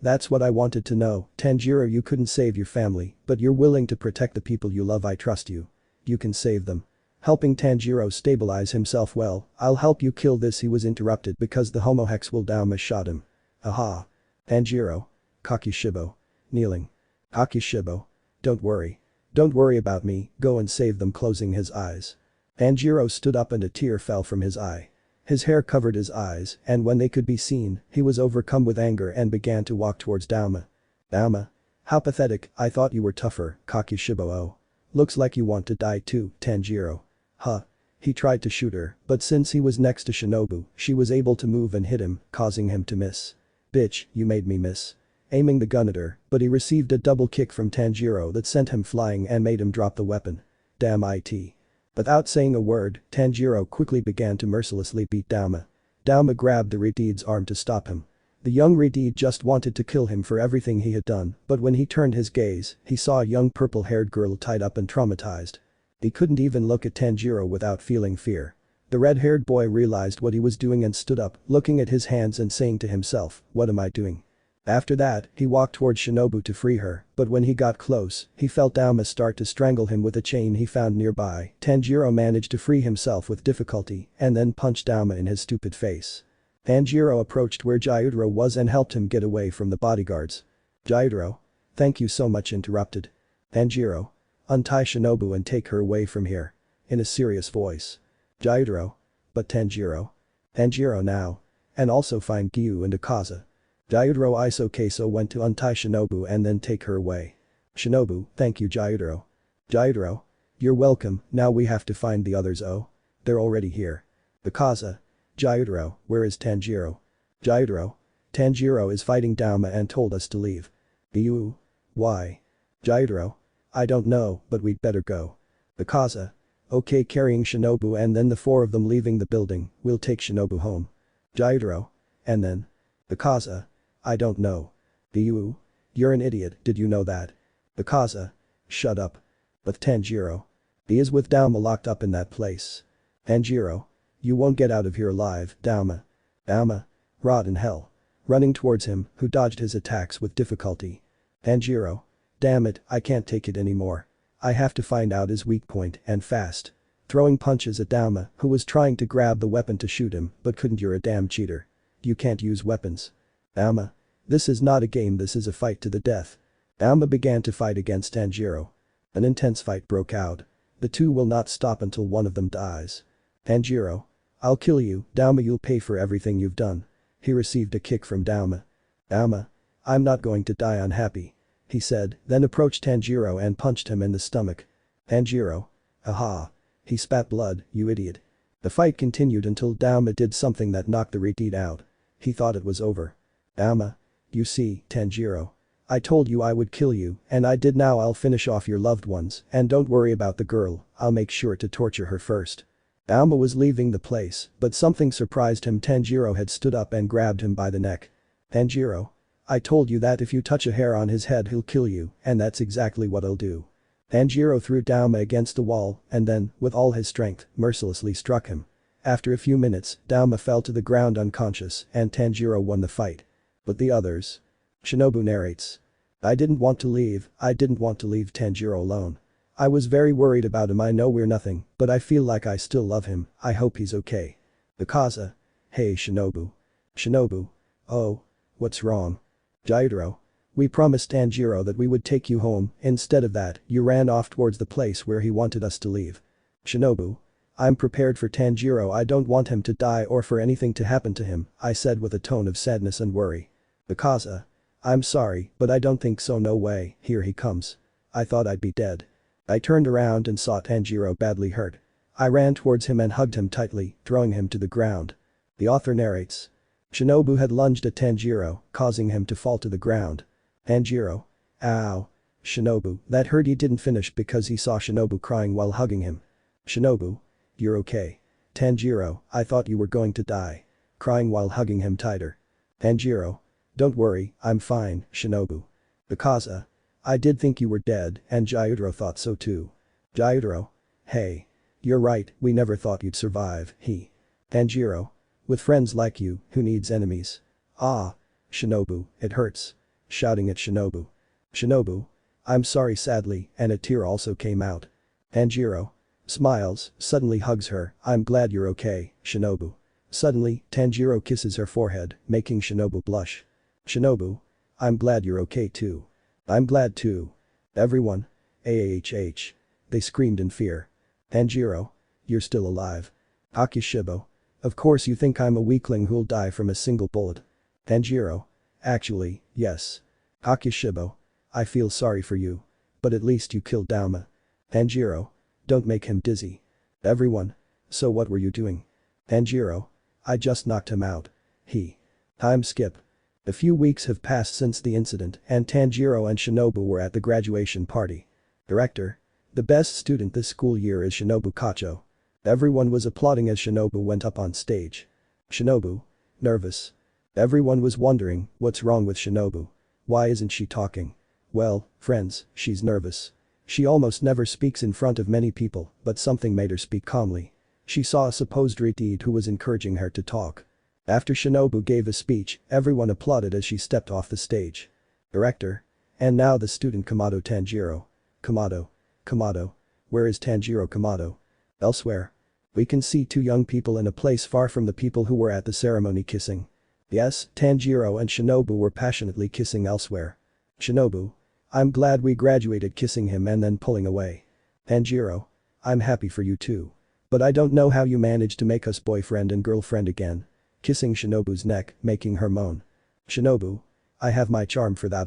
That's what I wanted to know. Tanjiro, you couldn't save your family, but you're willing to protect the people you love. I trust you. You can save them. Helping Tanjiro stabilize himself. Well, I'll help you kill this. He was interrupted because the homohex will Dauma shot him. Aha. Tanjiro. Kakishibo. Kneeling. Kakishibo. Don't worry. Don't worry about me, go and save them. Closing his eyes. Tanjiro stood up and a tear fell from his eye. His hair covered his eyes, and when they could be seen, he was overcome with anger and began to walk towards Dauma. Dauma. How pathetic, I thought you were tougher, Kakishibo. Oh. Looks like you want to die too, Tanjiro. Huh. He tried to shoot her, but since he was next to Shinobu, she was able to move and hit him, causing him to miss. Bitch, you made me miss. Aiming the gun at her, but he received a double kick from Tanjiro that sent him flying and made him drop the weapon. Damn it. Without saying a word, Tanjiro quickly began to mercilessly beat Dauma. Dauma grabbed the Redeed's arm to stop him. The young Redeed just wanted to kill him for everything he had done, but when he turned his gaze, he saw a young purple-haired girl tied up and traumatized. He couldn't even look at Tanjiro without feeling fear. The red-haired boy realized what he was doing and stood up, looking at his hands and saying to himself, "What am I doing?" After that, he walked towards Shinobu to free her, but when he got close, he felt Dauma start to strangle him with a chain he found nearby. Tanjiro managed to free himself with difficulty and then punched Dauma in his stupid face. Tanjiro approached where Gyutaro was and helped him get away from the bodyguards. Gyutaro? Thank you so much, interrupted Tanjiro. Untie Shinobu and take her away from here. In a serious voice. Gyutaro? But Tanjiro? Tanjiro now. And also find Giyuu and Akaza. Gyutaro Isokeso went to untie Shinobu and then take her away. Shinobu, thank you Gyutaro. Gyutaro? You're welcome, now we have to find the others. Oh? They're already here. Akaza. Gyutaro, where is Tanjiro? Gyutaro? Tanjiro is fighting Dauma and told us to leave. Giyuu? Why? Gyutaro? I don't know, but we'd better go. Akaza. Okay, carrying Shinobu and then the four of them leaving the building, we'll take Shinobu home. Gyutaro? And then? Akaza. I don't know. Giyuu? You're an idiot, did you know that? Akaza. Shut up. But Tanjiro. He is with Dauma locked up in that place. Tanjiro. You won't get out of here alive, Dauma. Dauma. Rot in hell. Running towards him, who dodged his attacks with difficulty. Tanjiro. Damn it, I can't take it anymore. I have to find out his weak point and fast. Throwing punches at Dauma, who was trying to grab the weapon to shoot him, but couldn't. You're a damn cheater. You can't use weapons. Dauma. This is not a game, this is a fight to the death. Dauma began to fight against Tanjiro. An intense fight broke out. The two will not stop until one of them dies. Tanjiro. I'll kill you, Dauma, you'll pay for everything you've done. He received a kick from Dauma. Dauma. I'm not going to die unhappy. He said, then approached Tanjiro and punched him in the stomach. Tanjiro. Aha. He spat blood, you idiot. The fight continued until Dauma did something that knocked the Redeed out. He thought it was over. Dauma. You see, Tanjiro. I told you I would kill you, and I did. Now I'll finish off your loved ones, and don't worry about the girl, I'll make sure to torture her first. Dauma was leaving the place, but something surprised him. Tanjiro had stood up and grabbed him by the neck. Tanjiro. I told you that if you touch a hair on his head he'll kill you, and that's exactly what I'll do. Tanjiro threw Dauma against the wall and then, with all his strength, mercilessly struck him. After a few minutes, Dauma fell to the ground unconscious and Tanjiro won the fight. But the others? Shinobu narrates. I didn't want to leave Tanjiro alone. I was very worried about him. I know we're nothing, but I feel like I still love him. I hope he's okay. Akaza. Hey Shinobu. Shinobu. Oh. What's wrong? Gyutaro. We promised Tanjiro that we would take you home, instead of that, you ran off towards the place where he wanted us to leave. Shinobu. I'm prepared for Tanjiro, I don't want him to die or for anything to happen to him, I said with a tone of sadness and worry. Akaza. I'm sorry, but I don't think so, no way, here he comes. I thought I'd be dead. I turned around and saw Tanjiro badly hurt. I ran towards him and hugged him tightly, throwing him to the ground. The author narrates. Shinobu had lunged at Tanjiro, causing him to fall to the ground. Tanjiro. Ow. Shinobu, that hurt. He didn't finish because he saw Shinobu crying while hugging him. Shinobu. You're okay. Tanjiro, I thought you were going to die. Crying while hugging him tighter. Tanjiro. Don't worry, I'm fine, Shinobu. Akaza. I did think you were dead, and Gyutaro thought so too. Gyutaro. Hey. You're right, we never thought you'd survive, he. Tanjiro. With friends like you, who needs enemies? Ah. Shinobu, it hurts. Shouting at Shinobu. Shinobu. I'm sorry, sadly, and a tear also came out. Tanjiro. Smiles, suddenly hugs her, I'm glad you're okay, Shinobu. Suddenly, Tanjiro kisses her forehead, making Shinobu blush. Shinobu. I'm glad you're okay too. I'm glad too. Everyone. AHH. They screamed in fear. Tanjiro. You're still alive. Akishibo. Of course you think I'm a weakling who'll die from a single bullet. Tanjiro. Actually, yes. Akishibo. I feel sorry for you. But at least you killed Dauma. Tanjiro. Don't make him dizzy. Everyone. So what were you doing? Tanjiro. I just knocked him out. Time skip. A few weeks have passed since the incident and Tanjiro and Shinobu were at the graduation party. Director. The best student this school year is Shinobu Kocho. Everyone was applauding as Shinobu went up on stage. Shinobu. Nervous. Everyone was wondering what's wrong with Shinobu. Why isn't she talking? Well, friends, she's nervous. She almost never speaks in front of many people, but something made her speak calmly. She saw a supposed Redeed who was encouraging her to talk. After Shinobu gave a speech, everyone applauded as she stepped off the stage. Director. And now the student Kamado Tanjiro. Kamado. Where is Tanjiro Kamado? Elsewhere. We can see two young people in a place far from the people who were at the ceremony kissing. Yes, Tanjiro and Shinobu were passionately kissing elsewhere. Shinobu. I'm glad we graduated, kissing him and then pulling away. Tanjiro. I'm happy for you too. But I don't know how you managed to make us boyfriend and girlfriend again. Kissing Shinobu's neck, making her moan. Shinobu. I have my charm for that.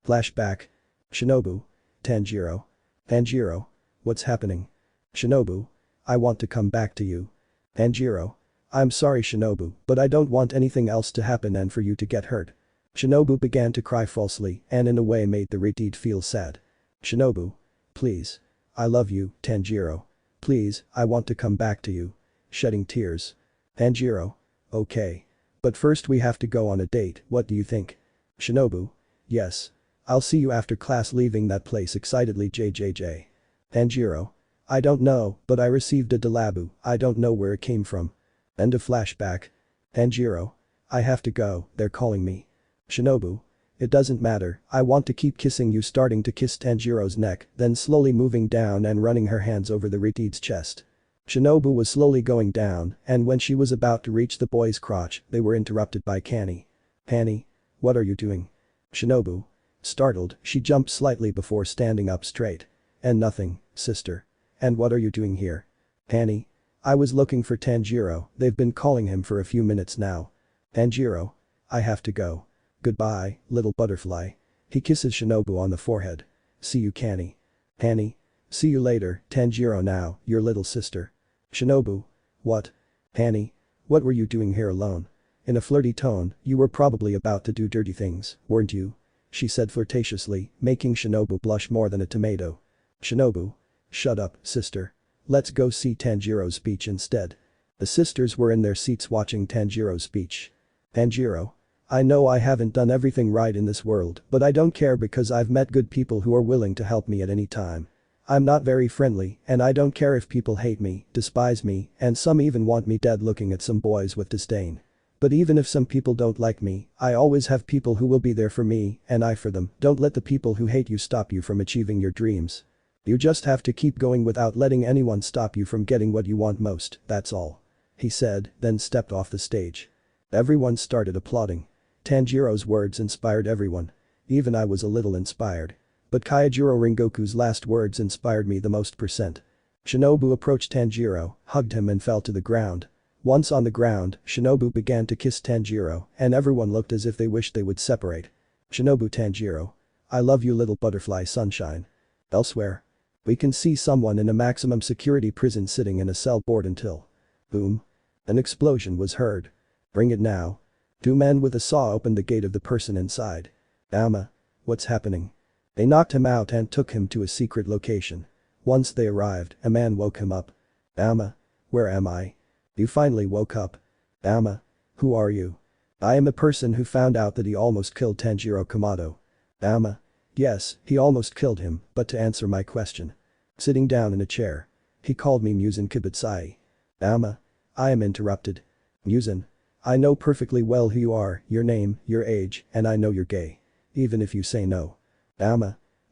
Flashback. Shinobu. Tanjiro. Tanjiro. What's happening? Shinobu. I want to come back to you. Tanjiro. I'm sorry Shinobu, but I don't want anything else to happen and for you to get hurt. Shinobu began to cry falsely and in a way made the Redeed feel sad. Shinobu. Please. I love you, Tanjiro. Please, I want to come back to you. Shedding tears. Tanjiro. Okay. But first we have to go on a date, what do you think? Shinobu. Yes. I'll see you after class, leaving that place excitedly. JJJ. Tanjiro. I don't know, but I received a delabu, I don't know where it came from. End of flashback. Tanjiro. I have to go, they're calling me. Shinobu. It doesn't matter, I want to keep kissing you, starting to kiss Tanjiro's neck, then slowly moving down and running her hands over the Redeed's chest. Shinobu was slowly going down, and when she was about to reach the boy's crotch, they were interrupted by Kani. Kani. What are you doing? Shinobu. Startled, she jumped slightly before standing up straight. And nothing, sister. And what are you doing here? Kani. I was looking for Tanjiro, they've been calling him for a few minutes now. Tanjiro. I have to go. Goodbye, little butterfly. He kisses Shinobu on the forehead. See you Kani. Kani. See you later, Tanjiro, now, your little sister. Shinobu. What? Kani. What were you doing here alone? In a flirty tone, you were probably about to do dirty things, weren't you? She said flirtatiously, making Shinobu blush more than a tomato. Shinobu. Shut up, sister. Let's go see Tanjiro's speech instead. The sisters were in their seats watching Tanjiro's speech. Tanjiro. I know I haven't done everything right in this world, but I don't care because I've met good people who are willing to help me at any time. I'm not very friendly, and I don't care if people hate me, despise me, and some even want me dead, looking at some boys with disdain. But even if some people don't like me, I always have people who will be there for me, and I for them. Don't let the people who hate you stop you from achieving your dreams. You just have to keep going without letting anyone stop you from getting what you want most, that's all. He said, then stepped off the stage. Everyone started applauding. Tanjiro's words inspired everyone. Even I was a little inspired. But Kyojuro Rengoku's last words inspired me the most %. Shinobu approached Tanjiro, hugged him and fell to the ground. Once on the ground, Shinobu began to kiss Tanjiro, and everyone looked as if they wished they would separate. Shinobu. Tanjiro. I love you, little butterfly sunshine. Elsewhere. We can see someone in a maximum security prison sitting in a cell, bored until. Boom. An explosion was heard. Bring it now. Two men with a saw opened the gate of the person inside. What's happening? They knocked him out and took him to a secret location. Once they arrived, a man woke him up. Where am I? You finally woke up. Who are you? I am a person who found out that he almost killed Tanjiro Kamado. Yes, he almost killed him, but to answer my question. Sitting down in a chair. He called me Muzan Kibitsai. I am interrupted. Muzan. I know perfectly well who you are, your name, your age, and I know you're gay. Even if you say no.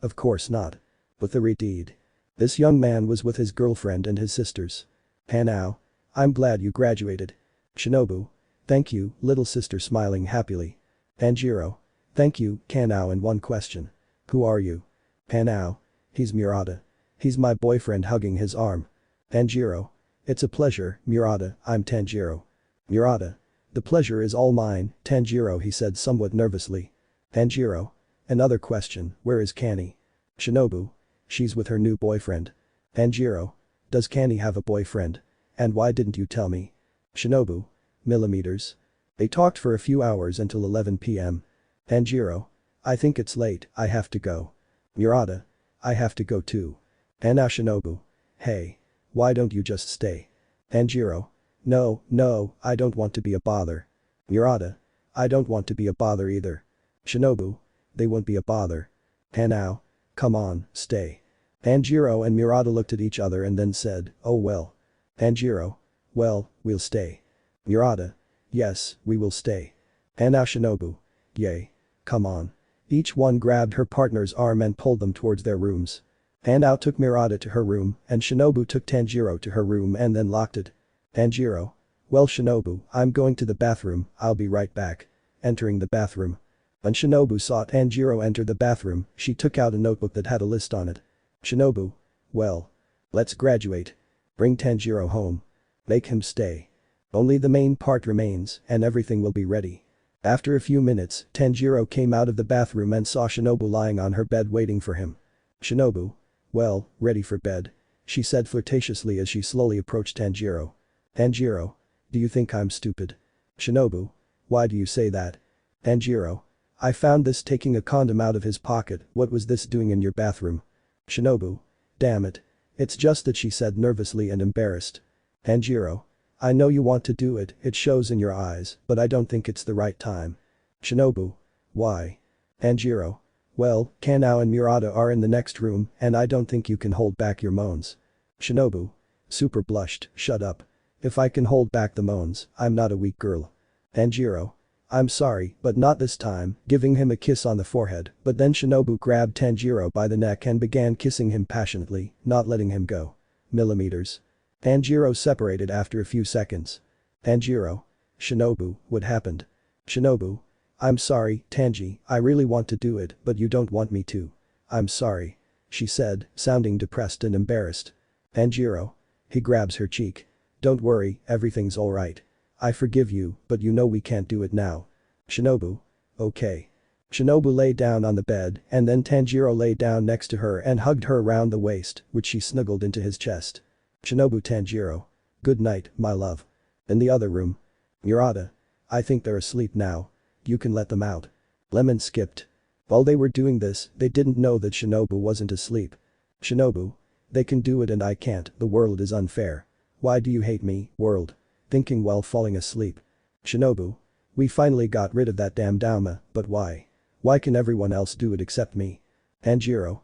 Of course not. With the Redeed. This young man was with his girlfriend and his sisters. Hanao. I'm glad you graduated. Shinobu. Thank you, little sister, smiling happily. Tanjiro. Thank you, Kanao, and one question. Who are you? Hanao. He's Murata. He's my boyfriend, hugging his arm. Tanjiro. It's a pleasure, Murata, I'm Tanjiro. Murata. The pleasure is all mine, Tanjiro, he said somewhat nervously. Tanjiro. Another question, where is Kani? Shinobu. She's with her new boyfriend. Tanjiro. Does Kani have a boyfriend? And why didn't you tell me? Shinobu. Millimeters. They talked for a few hours until 11 p.m. Tanjiro. I think it's late, I have to go. Murata. I have to go too. And now Shinobu. Hey. Why don't you just stay? Tanjiro. No, I don't want to be a bother. Murata. I don't want to be a bother either. Shinobu. They won't be a bother. Hanao. Come on, stay. Tanjiro and Murata looked at each other and then said, oh well. Tanjiro. Well, we'll stay. Murata. Yes, we will stay. Hanao Shinobu. Yay. Come on. Each one grabbed her partner's arm and pulled them towards their rooms. Hanao took Murata to her room and Shinobu took Tanjiro to her room and then locked it. Tanjiro. Well Shinobu, I'm going to the bathroom, I'll be right back. Entering the bathroom. When Shinobu saw Tanjiro enter the bathroom, she took out a notebook that had a list on it. Shinobu. Well. Let's graduate. Bring Tanjiro home. Make him stay. Only the main part remains and everything will be ready. After a few minutes, Tanjiro came out of the bathroom and saw Shinobu lying on her bed waiting for him. Shinobu. Well, ready for bed. She said flirtatiously as she slowly approached Tanjiro. Tanjiro. Do you think I'm stupid? Shinobu. Why do you say that? Tanjiro. I found this taking a condom out of his pocket, what was this doing in your bathroom? Shinobu. Damn it. It's just that she said nervously and embarrassed. Tanjiro. I know you want to do it, it shows in your eyes, but I don't think it's the right time. Shinobu. Why? Tanjiro. Well, Kanao and Murata are in the next room and I don't think you can hold back your moans. Shinobu. Super blushed, shut up. If I can hold back the moans, I'm not a weak girl. Tanjiro. I'm sorry, but not this time, giving him a kiss on the forehead, but then Shinobu grabbed Tanjiro by the neck and began kissing him passionately, not letting him go. Millimeters. Tanjiro separated after a few seconds. Tanjiro. Shinobu, what happened? Shinobu. I'm sorry, Tanji, I really want to do it, but you don't want me to. I'm sorry. She said, sounding depressed and embarrassed. Tanjiro. He grabs her cheek. Don't worry, everything's alright. I forgive you, but you know we can't do it now. Shinobu. Okay. Shinobu lay down on the bed and then Tanjiro lay down next to her and hugged her around the waist, which she snuggled into his chest. Shinobu Tanjiro. Good night, my love. In the other room. Murata. I think they're asleep now. You can let them out. Lemon skipped. While they were doing this, they didn't know that Shinobu wasn't asleep. Shinobu. They can do it and I can't, the world is unfair. Why do you hate me, world? Thinking while falling asleep. Shinobu. We finally got rid of that damn Dauma, but why? Why can everyone else do it except me? Tanjiro.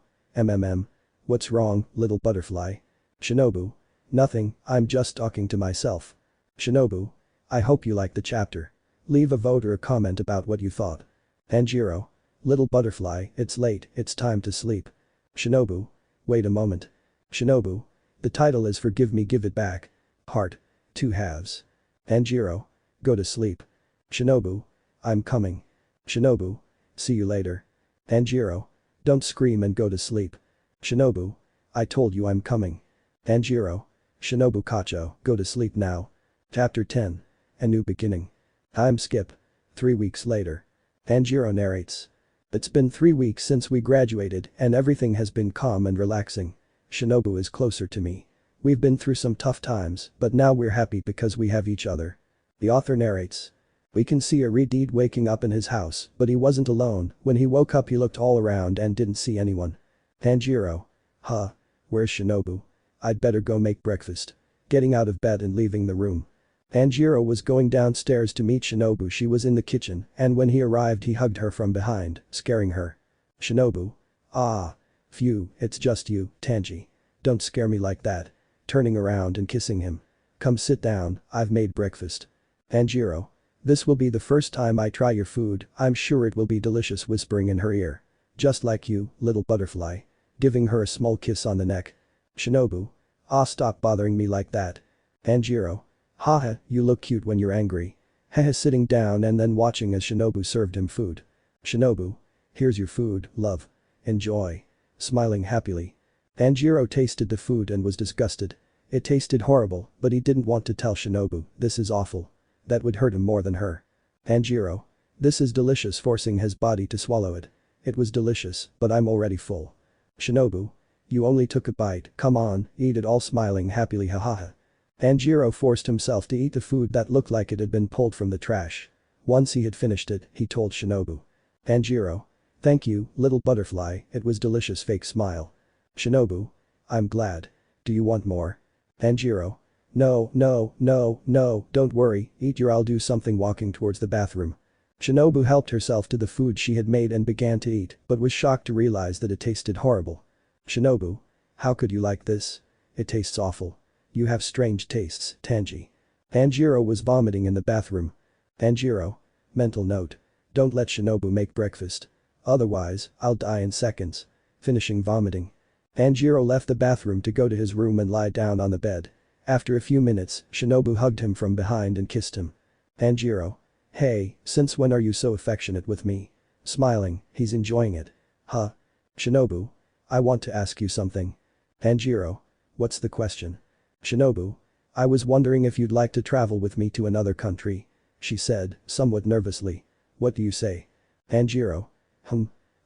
What's wrong, little butterfly? Shinobu. Nothing, I'm just talking to myself. Shinobu. I hope you liked the chapter. Leave a vote or a comment about what you thought. Tanjiro. Little butterfly, it's late, it's time to sleep. Shinobu. Wait a moment. Shinobu. The title is Forgive Me Give It Back. Heart. 2 halves. Tanjiro. Go to sleep. Shinobu. I'm coming. Shinobu. See you later. Tanjiro. Don't scream and go to sleep. Shinobu. I told you I'm coming. Tanjiro. Shinobu Kocho, go to sleep now. Chapter 10. A New Beginning. Time skip. 3 weeks later. Tanjiro narrates. It's been 3 weeks since we graduated and everything has been calm and relaxing. Shinobu is closer to me. We've been through some tough times, but now we're happy because we have each other. The author narrates. We can see Aridid waking up in his house, but he wasn't alone, when he woke up he looked all around and didn't see anyone. Tanjiro. Huh. Where's Shinobu? I'd better go make breakfast. Getting out of bed and leaving the room. Tanjiro was going downstairs to meet Shinobu, she was in the kitchen, and when he arrived he hugged her from behind, scaring her. Shinobu. Ah. Phew, it's just you, Tanji. Don't scare me like that. Turning around and kissing him. Come sit down, I've made breakfast. Tanjiro. This will be the first time I try your food, I'm sure it will be delicious, whispering in her ear. Just like you, little butterfly. Giving her a small kiss on the neck. Shinobu. Ah, stop bothering me like that. Tanjiro. Haha, you look cute when you're angry. Hehe, sitting down and then watching as Shinobu served him food. Shinobu. Here's your food, love. Enjoy. Smiling happily. Tanjiro tasted the food and was disgusted. It tasted horrible, but he didn't want to tell Shinobu, this is awful. That would hurt him more than her. Tanjiro. This is delicious, forcing his body to swallow it. It was delicious, but I'm already full. Shinobu. You only took a bite, come on, eat it all, smiling happily, hahaha. Tanjiro forced himself to eat the food that looked like it had been pulled from the trash. Once he had finished it, he told Shinobu. Tanjiro. Thank you, little butterfly, it was delicious fake smile. Shinobu. I'm glad. Do you want more? Tanjiro. No, no, no, no, don't worry, eat your I'll do something walking towards the bathroom. Shinobu helped herself to the food she had made and began to eat, but was shocked to realize that it tasted horrible. Shinobu. How could you like this? It tastes awful. You have strange tastes, Tanji. Tanjiro was vomiting in the bathroom. Tanjiro. Mental note. Don't let Shinobu make breakfast. Otherwise, I'll die in seconds. Finishing vomiting. Tanjiro left the bathroom to go to his room and lie down on the bed. After a few minutes, Shinobu hugged him from behind and kissed him. Tanjiro. Hey, since when are you so affectionate with me? Smiling, he's enjoying it. Huh? Shinobu. I want to ask you something. Tanjiro. What's the question? Shinobu. I was wondering if you'd like to travel with me to another country. She said, somewhat nervously. What do you say? Tanjiro.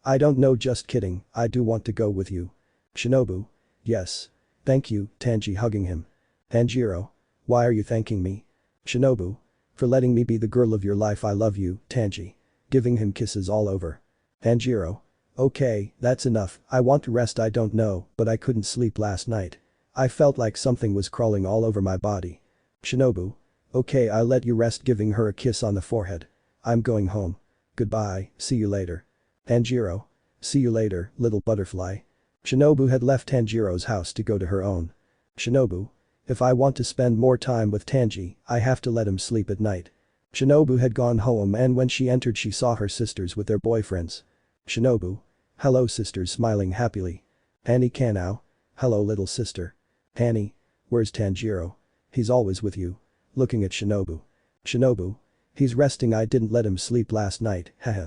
I don't know, just kidding, I do want to go with you. Shinobu. Yes. Thank you, Tanji, hugging him. Tanjiro. Why are you thanking me? Shinobu. For letting me be the girl of your life, I love you, Tanji. Giving him kisses all over. Tanjiro. Okay, that's enough, I want to rest, I don't know, but I couldn't sleep last night. I felt like something was crawling all over my body. Shinobu. Okay, I'll let you rest, giving her a kiss on the forehead. I'm going home. Goodbye, see you later. Tanjiro. See you later, little butterfly. Shinobu had left Tanjiro's house to go to her own. Shinobu. If I want to spend more time with Tanji, I have to let him sleep at night. Shinobu had gone home and when she entered she saw her sisters with their boyfriends. Shinobu. Hello sisters, smiling happily. Annie Kanao. Hello little sister. Annie. Where's Tanjiro? He's always with you. Looking at Shinobu. Shinobu. He's resting, I didn't let him sleep last night, haha.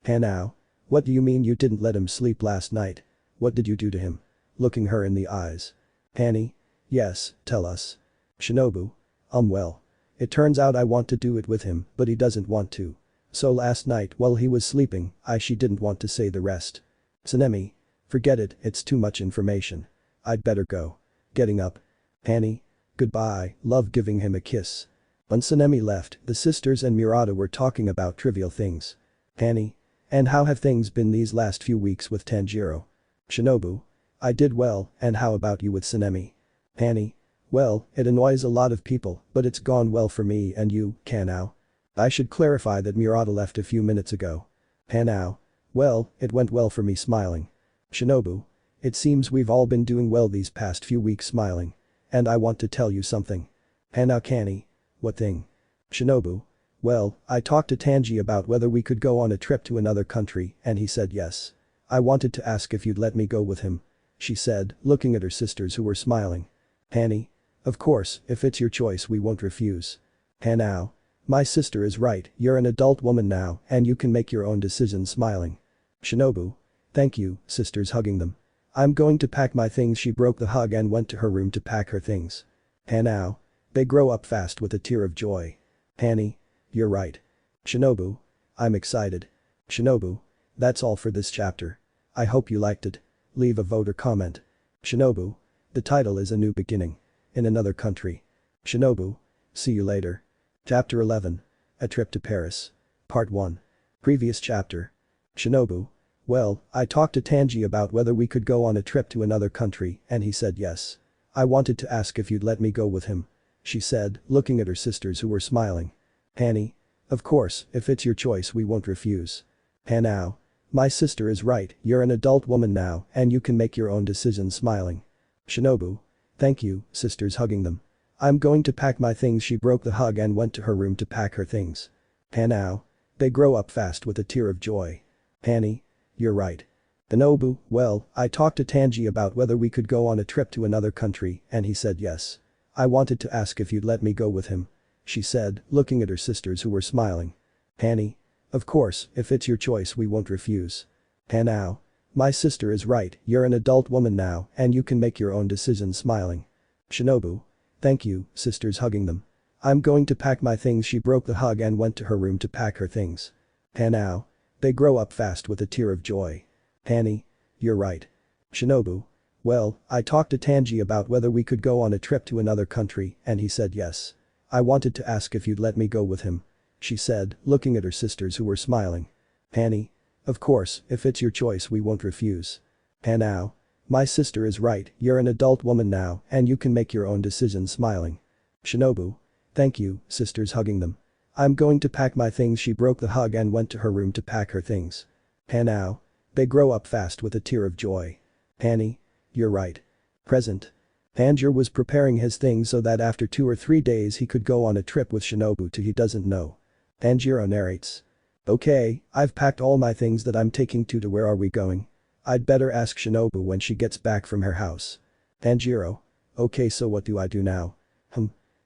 Kanao. What do you mean you didn't let him sleep last night? What did you do to him? Looking her in the eyes. Annie. Yes, tell us. Shinobu. Well. It turns out I want to do it with him, but he doesn't want to. So last night while he was sleeping, she didn't want to say the rest. Tsunemi. Forget it, it's too much information. I'd better go. Getting up. Annie. Goodbye, love, giving him a kiss. When Tsunemi left, the sisters and Murata were talking about trivial things. Annie. And how have things been these last few weeks with Tanjiro? Shinobu. I did well, and how about you with Tsunemi? Annie. Well, it annoys a lot of people, but it's gone well for me and you, Kanao. I should clarify that Murata left a few minutes ago. Kanao. Well, it went well for me, smiling. Shinobu. It seems we've all been doing well these past few weeks, smiling. And I want to tell you something. Kanao. Kani. What thing? Shinobu. Well, I talked to Tanji about whether we could go on a trip to another country and he said yes. I wanted to ask if you'd let me go with him. She said, looking at her sisters who were smiling. Annie. Of course, if it's your choice we won't refuse. Kanao. My sister is right, you're an adult woman now and you can make your own decisions, smiling. Shinobu. Thank you, sisters, hugging them. I'm going to pack my things. She broke the hug and went to her room to pack her things. Kanao. They grow up fast, with a tear of joy. Annie. You're right. Shinobu. I'm excited. Shinobu. That's all for this chapter. I hope you liked it. Leave a vote or comment. Shinobu. The title is A New Beginning. In another country. Shinobu. See you later. Chapter 11. A Trip to Paris. Part 1. Previous chapter. Shinobu. Well, I talked to Tanji about whether we could go on a trip to another country and he said yes. I wanted to ask if you'd let me go with him. She said, looking at her sisters who were smiling. Annie. Of course, if it's your choice we won't refuse. Kanao. My sister is right, you're an adult woman now and you can make your own decisions, smiling. Shinobu. Thank you, sisters, hugging them. I'm going to pack my things. She broke the hug and went to her room to pack her things. Kanao. They grow up fast, with a tear of joy. Annie. You're right. Shinobu. Well, I talked to Tanji about whether we could go on a trip to another country and he said yes. I wanted to ask if you'd let me go with him. She said, looking at her sisters who were smiling. Annie. Of course, if it's your choice we won't refuse. Kanao. My sister is right, you're an adult woman now and you can make your own decisions, smiling. Shinobu. Thank you, sisters, hugging them. I'm going to pack my things. She broke the hug and went to her room to pack her things. Kanao. They grow up fast, with a tear of joy. Annie. You're right. Shinobu. Well, I talked to Tanji about whether we could go on a trip to another country and he said yes. I wanted to ask if you'd let me go with him. She said, looking at her sisters who were smiling. Annie. Of course, if it's your choice we won't refuse. Now. My sister is right, you're an adult woman now and you can make your own decisions smiling. Shinobu. Thank you, sisters hugging them. I'm going to pack my things. She broke the hug and went to her room to pack her things. Now. They grow up fast with a tear of joy. Annie. You're right. Present. Tanjiro was preparing his things so that after 2 or 3 days he could go on a trip with Shinobu to he doesn't know. Tanjiro narrates. Okay, I've packed all my things that I'm taking to where are we going? I'd better ask Shinobu when she gets back from her house. Tanjiro. Okay, so what do I do now?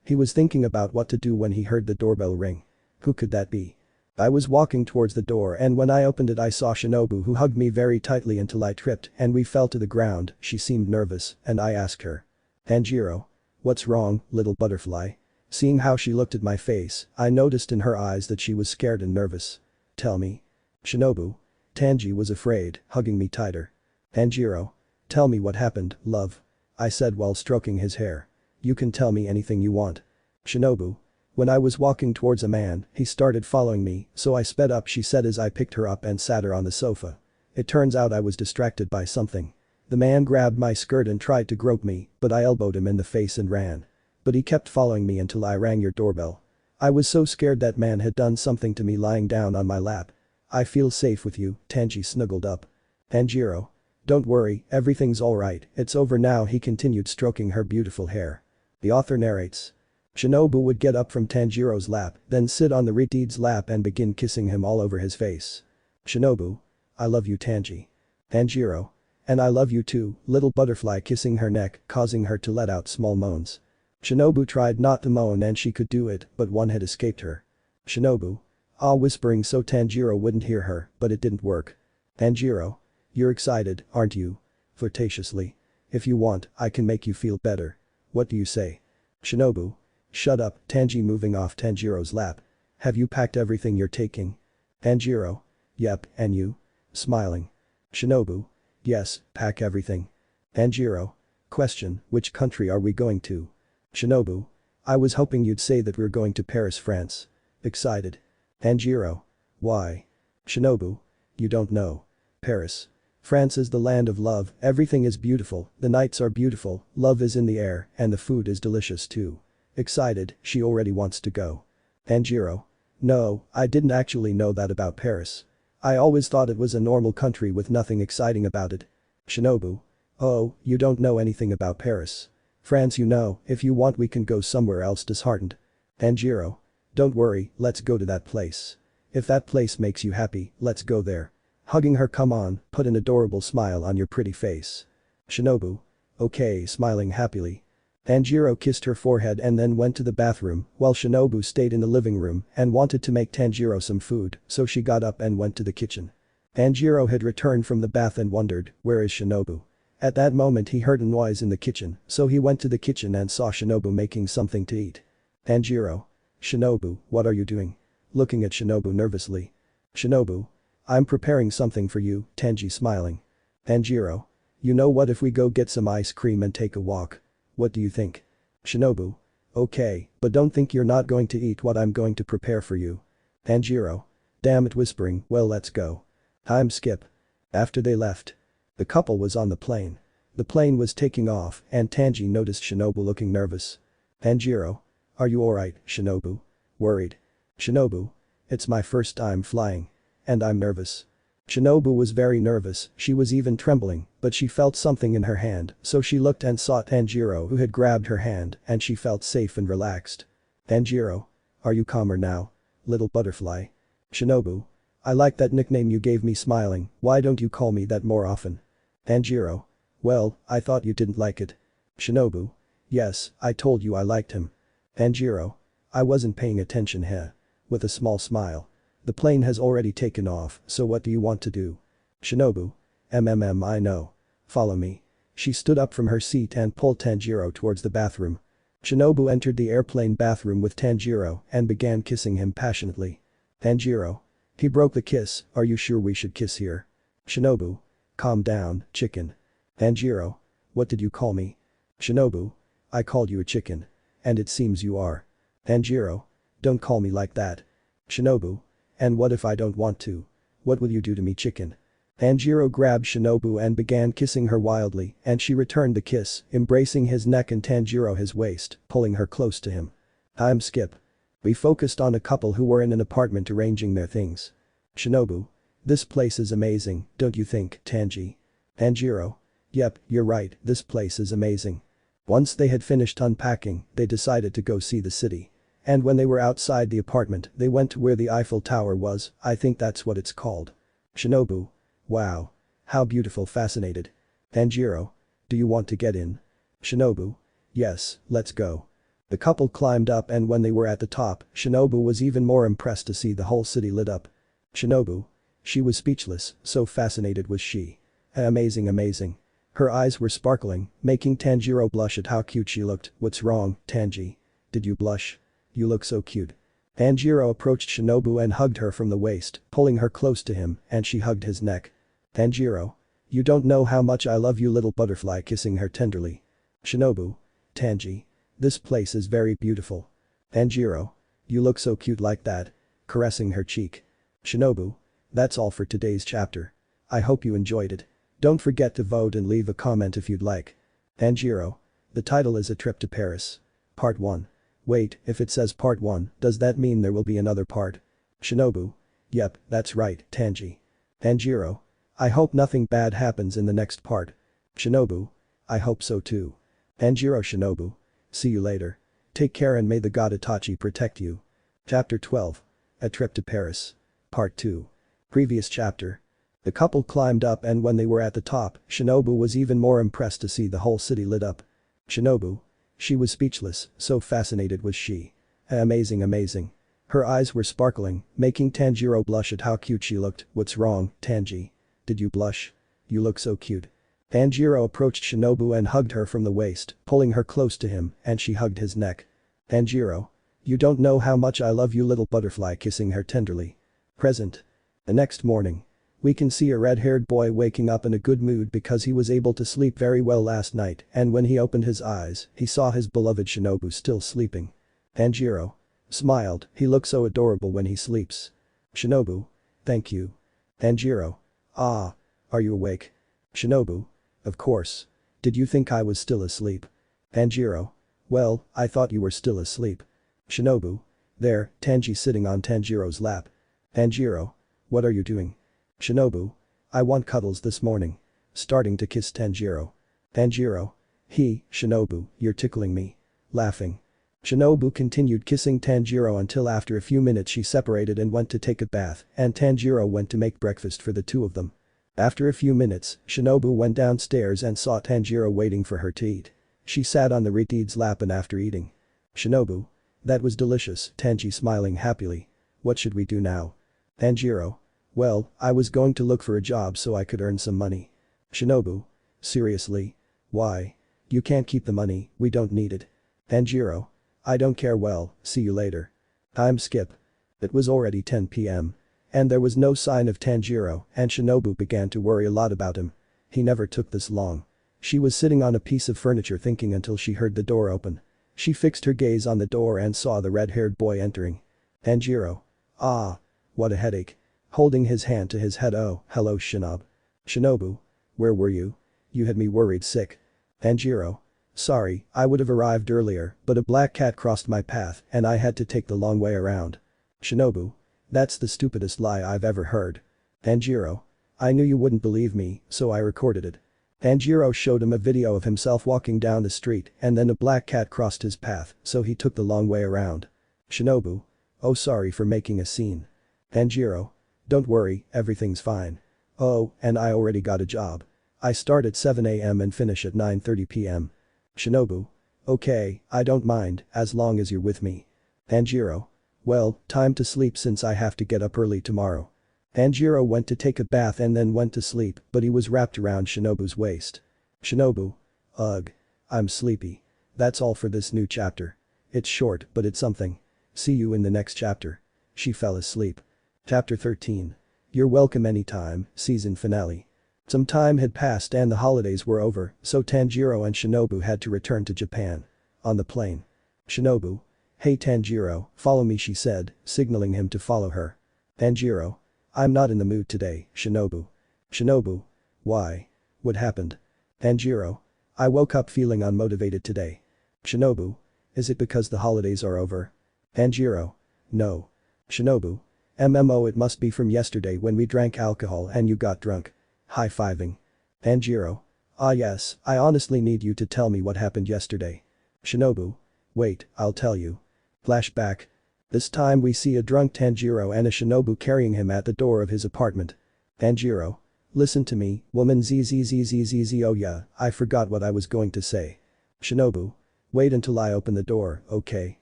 He was thinking about what to do when he heard the doorbell ring. Who could that be? I was walking towards the door and when I opened it I saw Shinobu who hugged me very tightly until I tripped and we fell to the ground. She seemed nervous and I asked her. Tanjiro. What's wrong, little butterfly? Seeing how she looked at my face, I noticed in her eyes that she was scared and nervous. Tell me. Shinobu. Tanji was afraid, hugging me tighter. Tanjiro. Tell me what happened, love. I said while stroking his hair. You can tell me anything you want. Shinobu. When I was walking towards a man, he started following me, so I sped up, she said as I picked her up and sat her on the sofa. It turns out I was distracted by something. The man grabbed my skirt and tried to grope me, but I elbowed him in the face and ran. But he kept following me until I rang your doorbell. I was so scared that man had done something to me lying down on my lap. I feel safe with you, Tanji snuggled up. Tanjiro. Don't worry, everything's alright, it's over now, he continued stroking her beautiful hair. The author narrates. Shinobu would get up from Tanjiro's lap, then sit on the Riti's lap and begin kissing him all over his face. Shinobu. I love you, Tanji. Tanjiro. And I love you too, little butterfly, kissing her neck, causing her to let out small moans. Shinobu tried not to moan and she could do it, but one had escaped her. Shinobu. Whispering so Tanjiro wouldn't hear her, but it didn't work. Tanjiro. You're excited, aren't you? Flirtatiously. If you want, I can make you feel better. What do you say? Shinobu. Shut up, Tanji moving off Tanjiro's lap. Have you packed everything you're taking? Tanjiro. Yep, and you? Smiling. Shinobu. Yes, pack everything. Tanjiro. Question, which country are we going to? Shinobu. I was hoping you'd say that we're going to Paris, France. Excited. Tanjiro. Why? Shinobu. You don't know. Paris. France is the land of love, everything is beautiful, the nights are beautiful, love is in the air, and the food is delicious too. Excited, she already wants to go. Tanjiro. No, I didn't actually know that about Paris. I always thought it was a normal country with nothing exciting about it. Shinobu. Oh, you don't know anything about Paris. France, you know, if you want we can go somewhere else. Disheartened. Tanjiro. Don't worry, let's go to that place. If that place makes you happy, let's go there. Hugging her. Come on, put an adorable smile on your pretty face. Shinobu. Okay, smiling happily. Tanjiro kissed her forehead and then went to the bathroom while Shinobu stayed in the living room and wanted to make Tanjiro some food, so she got up and went to the kitchen. Tanjiro had returned from the bath and wondered, where is Shinobu? At that moment he heard a noise in the kitchen, so he went to the kitchen and saw Shinobu making something to eat. Tanjiro. Shinobu, what are you doing? Looking at Shinobu nervously. Shinobu. I'm preparing something for you, Tanji smiling. Tanjiro. You know what, if we go get some ice cream and take a walk? What do you think? Shinobu. Okay, but don't think you're not going to eat what I'm going to prepare for you. Tanjiro. Damn it, whispering, well let's go. Time skip. After they left. The couple was on the plane. The plane was taking off and Tanji noticed Shinobu looking nervous. Tanjiro. Are you alright, Shinobu? Worried. Shinobu. It's my first time flying. And I'm nervous. Shinobu was very nervous, she was even trembling, but she felt something in her hand, so she looked and saw Tanjiro who had grabbed her hand and she felt safe and relaxed. Tanjiro. Are you calmer now? Little butterfly. Shinobu. I like that nickname you gave me, smiling, why don't you call me that more often? Tanjiro. Well, I thought you didn't like it. Shinobu. Yes, I told you I liked him. Tanjiro. I wasn't paying attention, heh. With a small smile. The plane has already taken off, so what do you want to do? Shinobu. I know. Follow me. She stood up from her seat and pulled Tanjiro towards the bathroom. Shinobu entered the airplane bathroom with Tanjiro and began kissing him passionately. Tanjiro. He broke the kiss, are you sure we should kiss here? Shinobu. Calm down, chicken. Tanjiro. What did you call me? Shinobu. I called you a chicken. And it seems you are. Tanjiro. Don't call me like that. Shinobu. And what if I don't want to? What will you do to me, chicken? Tanjiro grabbed Shinobu and began kissing her wildly, and she returned the kiss, embracing his neck and Tanjiro his waist, pulling her close to him. Time skip. We focused on a couple who were in an apartment arranging their things. Shinobu. This place is amazing, don't you think, Tanji? Tanjiro. Yep, you're right, this place is amazing. Once they had finished unpacking, they decided to go see the city. And when they were outside the apartment, they went to where the Eiffel Tower was, I think that's what it's called. Shinobu. Wow. How beautiful, fascinated. Tanjiro. Do you want to get in? Shinobu. Yes, let's go. The couple climbed up and when they were at the top, Shinobu was even more impressed to see the whole city lit up. Shinobu. She was speechless, so fascinated was she. Amazing, amazing. Her eyes were sparkling, making Tanjiro blush at how cute she looked. What's wrong, Tanji? Did you blush? You look so cute. Tanjiro approached Shinobu and hugged her from the waist, pulling her close to him, and she hugged his neck. Tanjiro. You don't know how much I love you, little butterfly, kissing her tenderly. Shinobu. Tanji. This place is very beautiful. Tanjiro. You look so cute like that. Caressing her cheek. Shinobu. That's all for today's chapter. I hope you enjoyed it. Don't forget to vote and leave a comment if you'd like. Tanjiro. The title is A Trip to Paris. Part 1. Wait, if it says Part 1, does that mean there will be another part? Shinobu. Yep, that's right, Tanji. Tanjiro. I hope nothing bad happens in the next part. Shinobu. I hope so too. Tanjiro. Shinobu. See you later. Take care and may the god Itachi protect you. Chapter 12. A Trip to Paris. Part 2. Previous chapter. The couple climbed up and when they were at the top, Shinobu was even more impressed to see the whole city lit up. Shinobu. She was speechless, so fascinated was she. Amazing, amazing. Her eyes were sparkling, making Tanjiro blush at how cute she looked. What's wrong, Tanji? Did you blush? You look so cute. Tanjiro approached Shinobu and hugged her from the waist, pulling her close to him, and she hugged his neck. Tanjiro. You don't know how much I love you, little butterfly, kissing her tenderly. Present. The next morning. We can see a red-haired boy waking up in a good mood because he was able to sleep very well last night and when he opened his eyes, he saw his beloved Shinobu still sleeping. Tanjiro. Smiled, he looks so adorable when he sleeps. Shinobu. Thank you. Tanjiro. Ah. Are you awake? Shinobu. Of course. Did you think I was still asleep? Tanjiro. Well, I thought you were still asleep. Shinobu. There, Tanji sitting on Tanjiro's lap. Tanjiro. What are you doing? Shinobu. I want cuddles this morning. Starting to kiss Tanjiro. Tanjiro. Shinobu, you're tickling me. Laughing. Shinobu continued kissing Tanjiro until after a few minutes she separated and went to take a bath and Tanjiro went to make breakfast for the two of them. After a few minutes, Shinobu went downstairs and saw Tanjiro waiting for her to eat. She sat on the Riti's lap and after eating. Shinobu. That was delicious, Tanji smiling happily. What should we do now? Tanjiro. Well, I was going to look for a job so I could earn some money. Shinobu. Seriously? Why? You can't keep the money, we don't need it. Tanjiro. I don't care, well, see you later. Time skip. It was already 10 p.m. And there was no sign of Tanjiro and Shinobu began to worry a lot about him. He never took this long. She was sitting on a piece of furniture thinking until she heard the door open. She fixed her gaze on the door and saw the red-haired boy entering. Tanjiro. Ah. What a headache. Holding his hand to his head. Oh, hello Shinobu. Shinobu. Where were you? You had me worried sick. Tanjiro. Sorry, I would have arrived earlier, but a black cat crossed my path and I had to take the long way around. Shinobu. That's the stupidest lie I've ever heard. Tanjiro. I knew you wouldn't believe me, so I recorded it. Tanjiro showed him a video of himself walking down the street and then a black cat crossed his path, so he took the long way around. Shinobu. Oh, sorry for making a scene. Tanjiro. Don't worry, everything's fine. Oh, and I already got a job. I start at 7 a.m. and finish at 9:30 p.m. Shinobu. Okay, I don't mind, as long as you're with me. Tanjiro. Well, time to sleep since I have to get up early tomorrow. Tanjiro went to take a bath and then went to sleep, but he was wrapped around Shinobu's waist. Shinobu. Ugh. I'm sleepy. That's all for this new chapter. It's short, but it's something. See you in the next chapter. She fell asleep. Chapter 13. You're welcome anytime, season finale. Some time had passed and the holidays were over, so Tanjiro and Shinobu had to return to Japan. On the plane. Shinobu. Hey Tanjiro, follow me she said, signaling him to follow her. Tanjiro. I'm not in the mood today, Shinobu. Shinobu. Why? What happened? Tanjiro. I woke up feeling unmotivated today. Shinobu. Is it because the holidays are over? Tanjiro. No. Shinobu. MMO it must be from yesterday when we drank alcohol and you got drunk. High-fiving. Tanjiro. Ah yes, I honestly need you to tell me what happened yesterday. Shinobu. Wait, I'll tell you. Flashback. This time we see a drunk Tanjiro and a Shinobu carrying him at the door of his apartment. Tanjiro. Listen to me, woman zzzzzzz oh yeah, I forgot what I was going to say. Shinobu. Wait until I open the door, okay?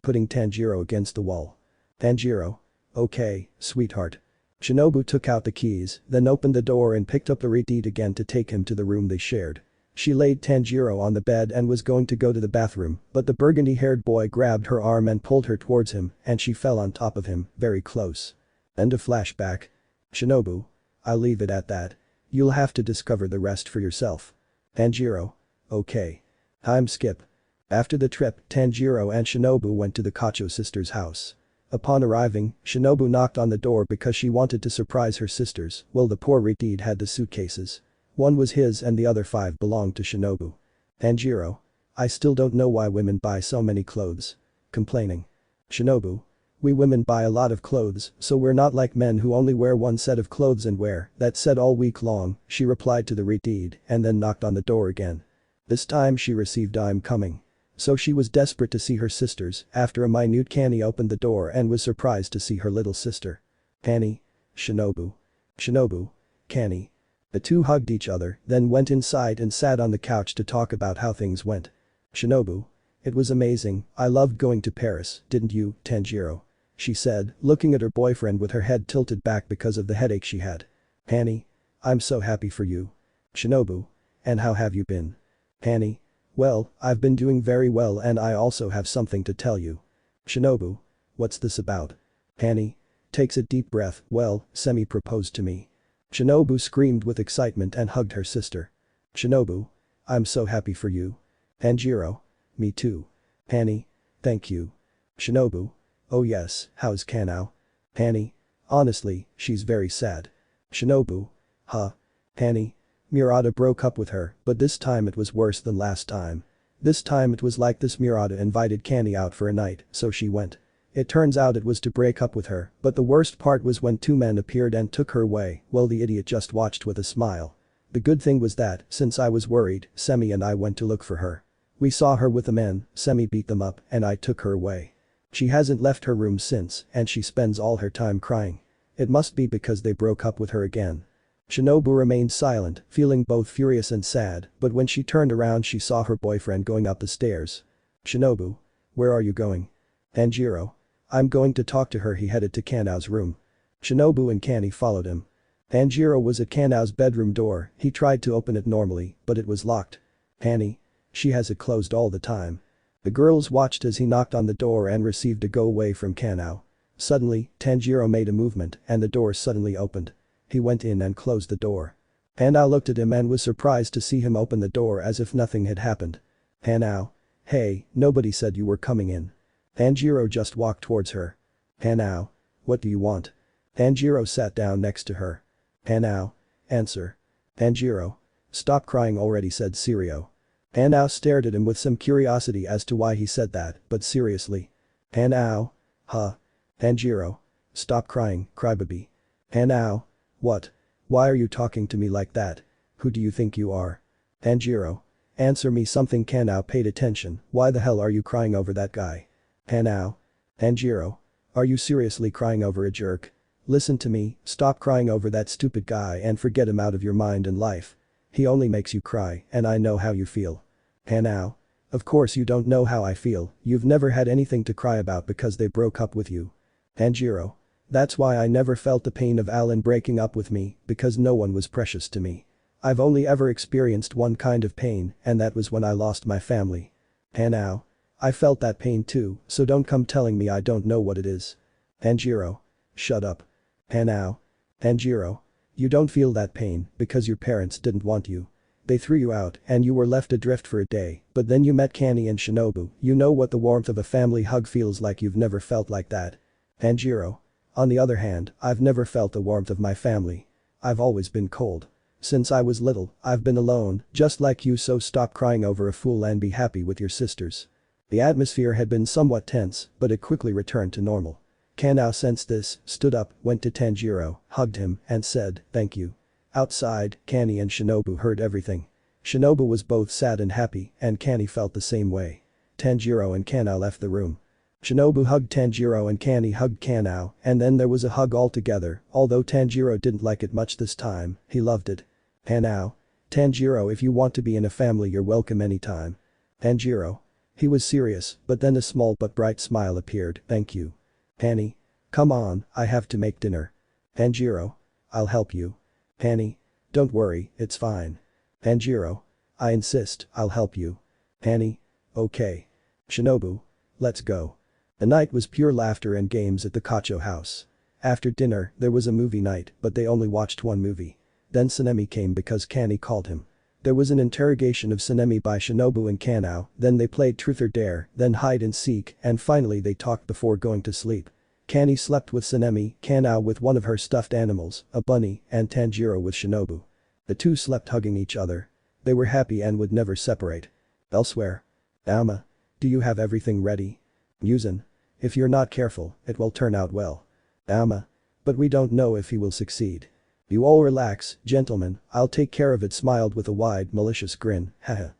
Putting Tanjiro against the wall. Tanjiro. Okay, sweetheart. Shinobu took out the keys, then opened the door and picked up the receipt again to take him to the room they shared. She laid Tanjiro on the bed and was going to go to the bathroom, but the burgundy-haired boy grabbed her arm and pulled her towards him, and she fell on top of him, very close. End of flashback. Shinobu. I'll leave it at that. You'll have to discover the rest for yourself. Tanjiro. Okay. Time skip. After the trip, Tanjiro and Shinobu went to the Kocho sisters' house. Upon arriving, Shinobu knocked on the door because she wanted to surprise her sisters, while the poor Rikid had the suitcases. One was his and the other 5 belonged to Shinobu. Tanjiro. I still don't know why women buy so many clothes. Complaining. Shinobu. We women buy a lot of clothes, so we're not like men who only wear one set of clothes and wear that set all week long, she replied to the Rikid and then knocked on the door again. This time she received I'm coming. So she was desperate to see her sisters. After a minute Kanny opened the door and was surprised to see her little sister. Kanny. Shinobu. Shinobu. Kanny. The two hugged each other, then went inside and sat on the couch to talk about how things went. Shinobu. It was amazing, I loved going to Paris, didn't you, Tanjiro? She said, looking at her boyfriend with her head tilted back because of the headache she had. Kanny. I'm so happy for you. Shinobu. And how have you been? Kanny. Well, I've been doing very well and I also have something to tell you. Shinobu. What's this about? Kanny. Takes a deep breath, well, Semi proposed to me. Shinobu screamed with excitement and hugged her sister. Shinobu. I'm so happy for you. Tanjiro. Me too. Kanny. Thank you. Shinobu. Oh yes, how's Kanao? Kanny. Honestly, she's very sad. Shinobu. Huh. Kanny. Murata broke up with her, but this time it was worse than last time. This time it was like this Murata invited Kanny out for a night, so she went. It turns out it was to break up with her, but the worst part was when 2 men appeared and took her away, while the idiot just watched with a smile. The good thing was that, since I was worried, Semi and I went to look for her. We saw her with the men, Semi beat them up, and I took her away. She hasn't left her room since, and she spends all her time crying. It must be because they broke up with her again. Shinobu remained silent, feeling both furious and sad, but when she turned around she saw her boyfriend going up the stairs. Shinobu. Where are you going? Tanjiro. I'm going to talk to her. He headed to Kanao's room. Shinobu and Kanny followed him. Tanjiro was at Kanao's bedroom door, he tried to open it normally, but it was locked. Kanny. She has it closed all the time. The girls watched as he knocked on the door and received a go away from Kanao. Suddenly, Tanjiro made a movement and the door suddenly opened. He went in and closed the door. Kanao looked at him and was surprised to see him open the door as if nothing had happened. Kanao. Hey, nobody said you were coming in. Tanjiro just walked towards her. Kanao. What do you want? Tanjiro sat down next to her. Kanao. Answer. Tanjiro. Stop crying already said Sirio. Kanao stared at him with some curiosity as to why he said that, but seriously. Kanao. Huh. Tanjiro. Stop crying, crybaby. Kanao. What? Why are you talking to me like that? Who do you think you are? Tanjiro. Answer me something. Kanao paid attention. Why the hell are you crying over that guy? Kanao. Tanjiro. Are you seriously crying over a jerk? Listen to me, stop crying over that stupid guy and forget him out of your mind and life. He only makes you cry and I know how you feel. Kanao. Of course you don't know how I feel, you've never had anything to cry about because they broke up with you. Tanjiro. That's why I never felt the pain of Alan breaking up with me, because no one was precious to me. I've only ever experienced one kind of pain and that was when I lost my family. Kanao. I felt that pain too, so don't come telling me I don't know what it is. Tanjiro. Shut up. Kanao. Tanjiro. You don't feel that pain because your parents didn't want you. They threw you out and you were left adrift for a day, but then you met Kani and Shinobu, you know what the warmth of a family hug feels like. You've never felt like that. Tanjiro. On the other hand, I've never felt the warmth of my family. I've always been cold. Since I was little, I've been alone, just like you, so stop crying over a fool and be happy with your sisters. The atmosphere had been somewhat tense, but it quickly returned to normal. Kanao sensed this, stood up, went to Tanjiro, hugged him, and said, "Thank you." Outside, Kani and Shinobu heard everything. Shinobu was both sad and happy, and Kani felt the same way. Tanjiro and Kanao left the room. Shinobu hugged Tanjiro and Kani hugged Kanao, and then there was a hug all together, although Tanjiro didn't like it much this time, he loved it. Kanao. Tanjiro, if you want to be in a family, you're welcome anytime. Tanjiro. He was serious, but then a small but bright smile appeared. Thank you. Kani. Come on, I have to make dinner. Tanjiro. I'll help you. Kani. Don't worry, it's fine. Tanjiro. I insist, I'll help you. Kani. Okay. Shinobu. Let's go. The night was pure laughter and games at the Kocho house. After dinner, there was a movie night, but they only watched one movie. Then Sanemi came because Kani called him. There was an interrogation of Sanemi by Shinobu and Kanao, then they played Truth or Dare, then hide and seek, and finally they talked before going to sleep. Kani slept with Sanemi, Kanao with one of her stuffed animals, a bunny, and Tanjiro with Shinobu. The two slept hugging each other. They were happy and would never separate. Elsewhere. Alma. Do you have everything ready? Muzan. If you're not careful, it will turn out well. Alma. But we don't know if he will succeed. You all relax, gentlemen, I'll take care of it, smiled with a wide, malicious grin, haha.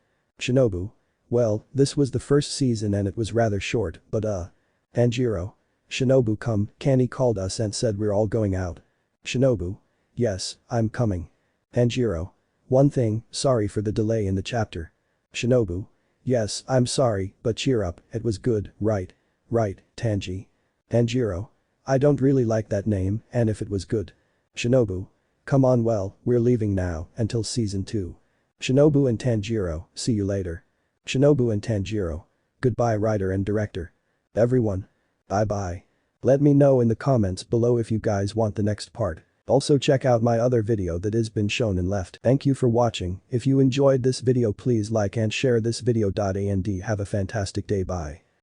Shinobu. Well, this was the first season and it was rather short, but Tanjiro. Shinobu, come, Kani called us and said we're all going out. Shinobu. Yes, I'm coming. Tanjiro. One thing, sorry for the delay in the chapter. Shinobu. Yes, I'm sorry, but cheer up, it was good, right? Right, Tanji. Tanjiro. I don't really like that name, and if it was good. Shinobu. Come on, well, we're leaving now, until season 2. Shinobu and Tanjiro, see you later. Shinobu and Tanjiro. Goodbye writer and director. Everyone. Bye bye. Let me know in the comments below if you guys want the next part. Also check out my other video that has been shown and left. Thank you for watching. If you enjoyed this video, please like and share this video. And have a fantastic day. Bye.